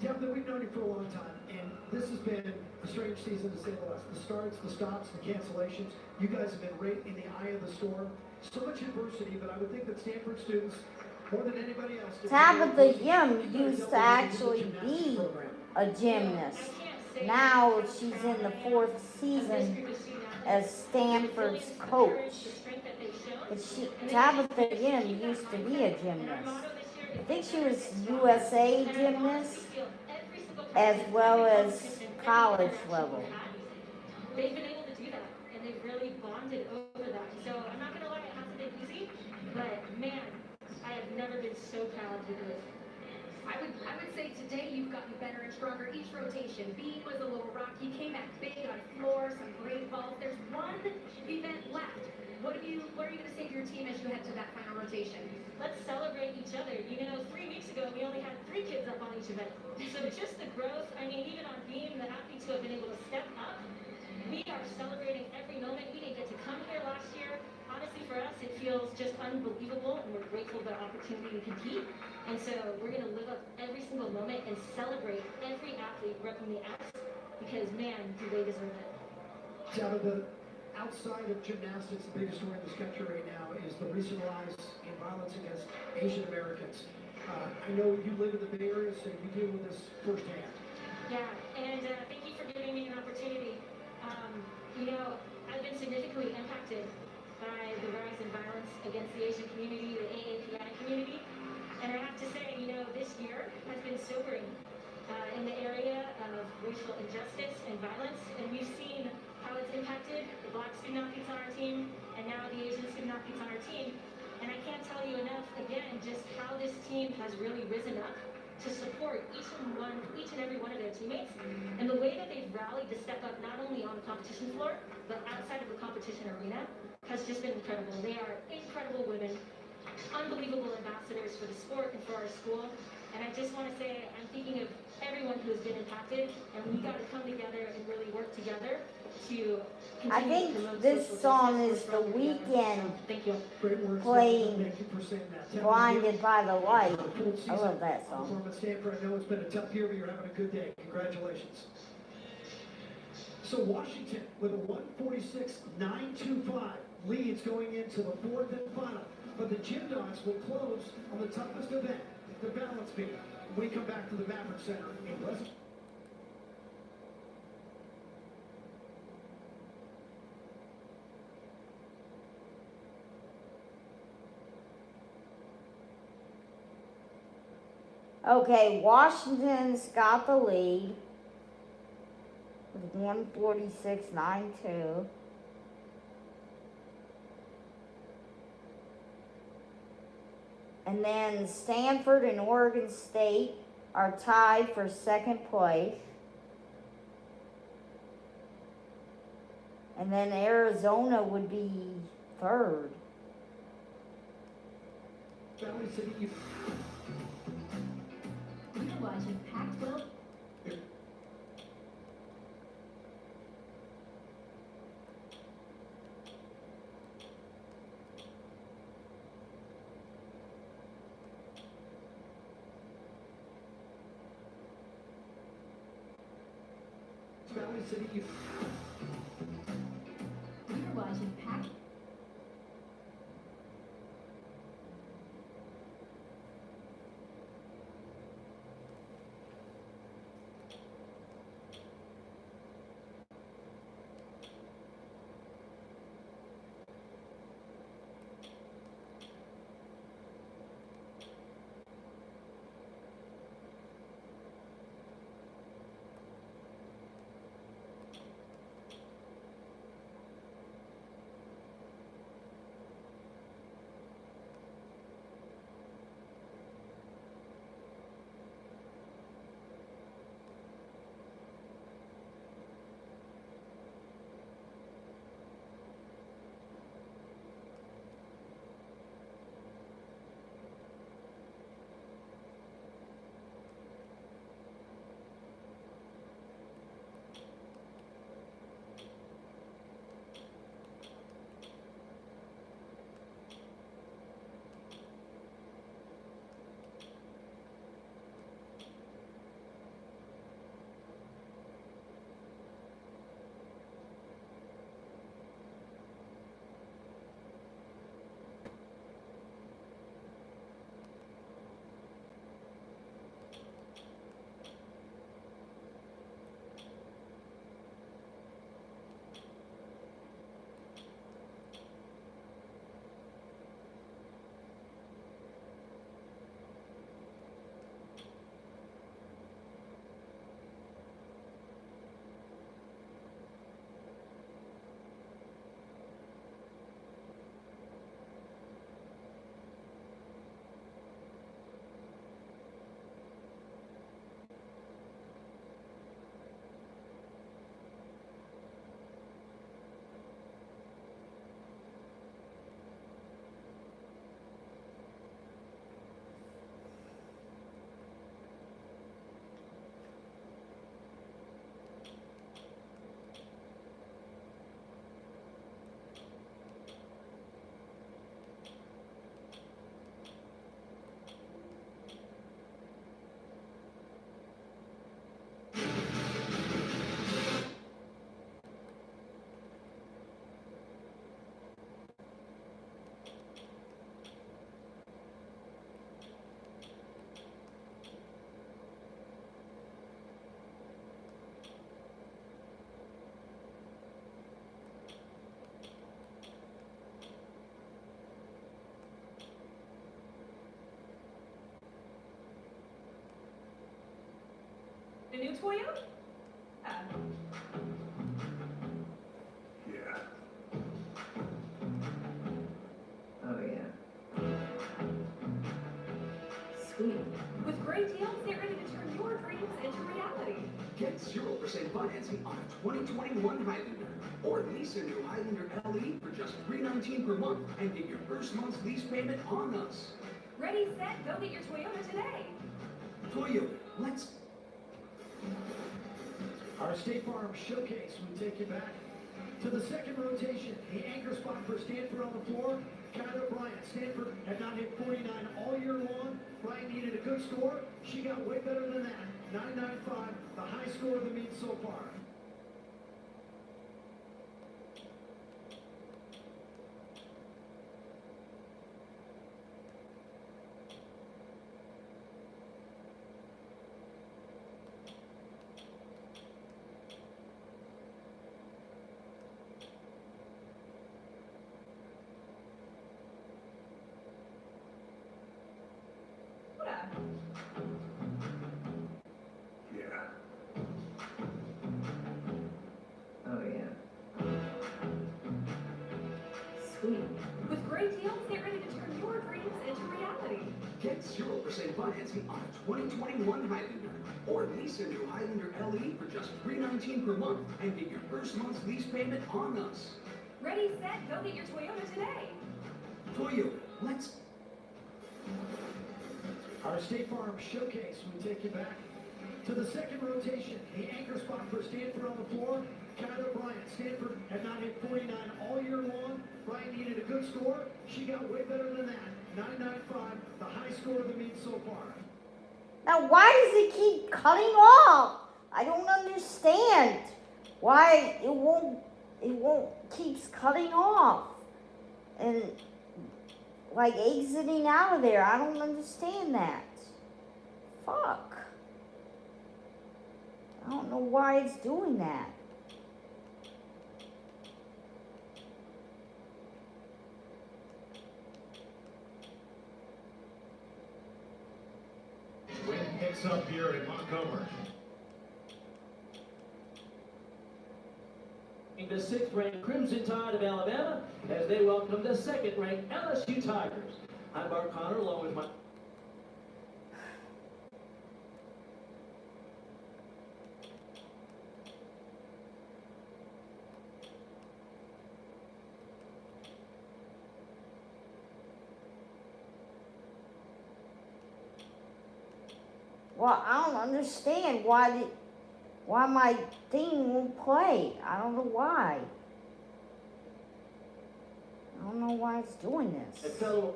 Tabitha, we've known you for a long time, and this has been a strange season to say the least. The starts, the stops, the cancellations. You guys have been right in the eye of the storm. So much adversity, but I would think that Stanford students, more than anybody else, Tabitha Yim used to actually be a gymnast. Now she's in the 4th season as Stanford's coach. But Tabitha Yim used to be a gymnast. I think she was USA gymnast as well as college level. They've been able to do that, and they've really bonded over that. So I'm not going to lie, it hasn't been easy, but man, I have never been so proud to do it. I would say today you've gotten better and stronger each rotation. Beam was a little rocky, came back big on floor, some great balls. There's one event left. What are you going to say to your team as you head to that final rotation? Let's celebrate each other. You know, 3 weeks ago, we only had 3 kids up on each event. So just the growth, I mean, even on beam, the athletes who have been able to step up, we are celebrating every moment. We didn't get to come here last year. Honestly, for us, it feels just unbelievable, and we're grateful for the opportunity to compete. And so we're going to live up every single moment and celebrate every athlete repping the X, because, man, do they deserve it. Tabitha, outside of gymnastics, the biggest story in this country right now is the recent rise in violence against Asian Americans. I know you live in the Bay Area, so you deal with this firsthand. Yeah, and thank you for giving me an opportunity. You know, I've been significantly impacted by the rise in violence against the Asian community, the AAPI community. And I have to say, you know, this year has been sobering in the area of racial injustice and violence. And we've seen how it's impacted the Black student athletes on our team, and now the Asian student athletes on our team. And I can't tell you enough, again, just how this team has really risen up to support each and every one of their teammates. And the way that they've rallied to step up not only on the competition floor, but outside of the competition arena has just been incredible. They are incredible women, unbelievable ambassadors for the sport and for our school. And I just want to say I'm thinking of everyone who has been impacted, and we got to come together and really work together to I think this song is The Weeknd playing Blinded by the Light. I love that song. Stanford, I know it's been a tough year, but you're having a good day. Congratulations. So Washington with a 146.925 leads going into the 4th and final. But the Gym Dogs will close on the toughest event, the balance beam. We come back to the Maverick Center in West. Okay, Washington's got the lead with 146.92. And then Stanford and Oregon State are tied for 2nd place. And then Arizona would be 3rd. You're watching Pac-12. Valley City. You're watching Pac. A new Toyota? Yeah. Oh, yeah. Sweet. With great deals, get ready to turn your dreams into reality. Get 0% financing on a 2021 Highlander. Or lease a new Highlander LE for just $319 per month and get your first month's lease payment on us. Ready, set, go get your Toyota today. Toyota, let's... Our State Farm Showcase, we take you back to the second rotation. The anchor spot for Stanford on the floor, Kyler Bryant. Stanford had not hit 49 all year long. Bryant needed a good score. She got way better than that. 995, the high score of the meet so far. Yeah. Oh, yeah. Sweet. With great deals, get ready to turn your dreams into reality. Get 0% financing on a 2021 Highlander. Or lease a new Highlander LE for just $319 per month and get your first month's lease payment on us. Ready, set, go get your Toyota today. Toyota, let's... Our State Farm Showcase, we take you back to the second rotation. The anchor spot for Stanford on the floor, Kyler Bryant. Stanford had not hit 49 all year long. Bryant needed a good score. She got way better than that. 995, the high score of the meet so far. Now, why does it keep cutting off? I don't understand why it won't keeps cutting off and like exiting out of there. I don't understand that. Fuck. I don't know why it's doing that. Wind picks up here in Montgomery. The 6th-ranked Crimson Tide of Alabama as they welcome the 2nd-ranked LSU Tigers. I'm Bart Connor along with my... Well, I don't understand why my thing won't play. I don't know why. I don't know why it's doing this. And fellow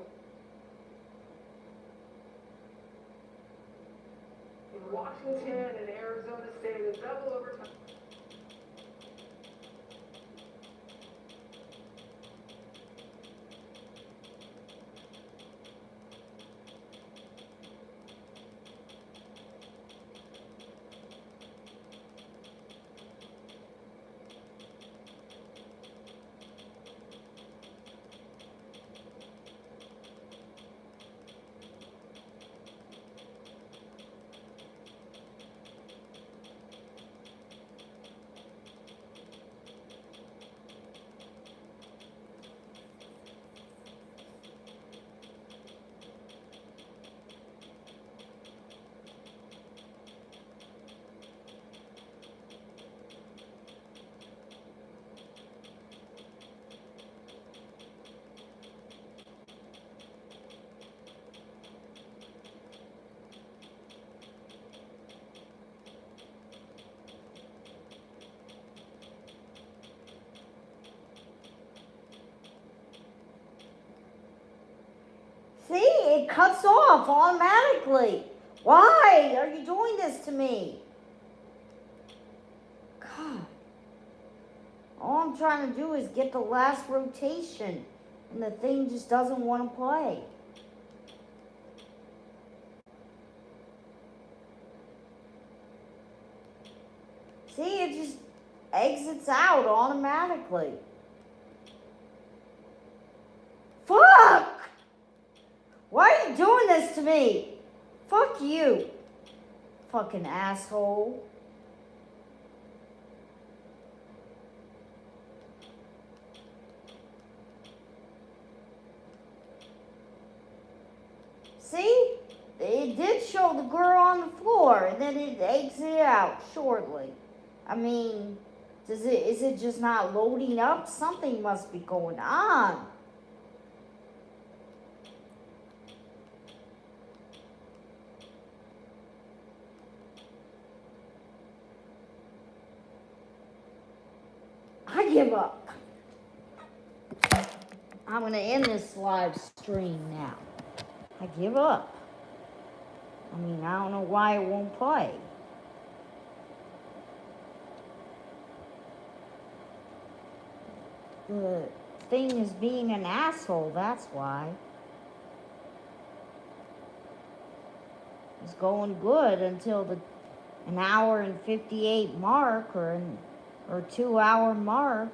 In Washington and Arizona State, a double overtime. See, it cuts off automatically. Why are you doing this to me? God. All I'm trying to do is get the last rotation, and the thing just doesn't want to play. See, it just exits out automatically. Fuck! Why are you doing this to me? Fuck you. Fuck. fucking asshole. See? It did show the girl on the floor, and then it exited out shortly. I mean, is it just not loading up? Something must be going on. I give up. I'm going to end this live stream now. I give up. I mean, I don't know why it won't play. The thing is being an asshole, that's why. It's going good until an hour and 58 mark or 2 hour mark.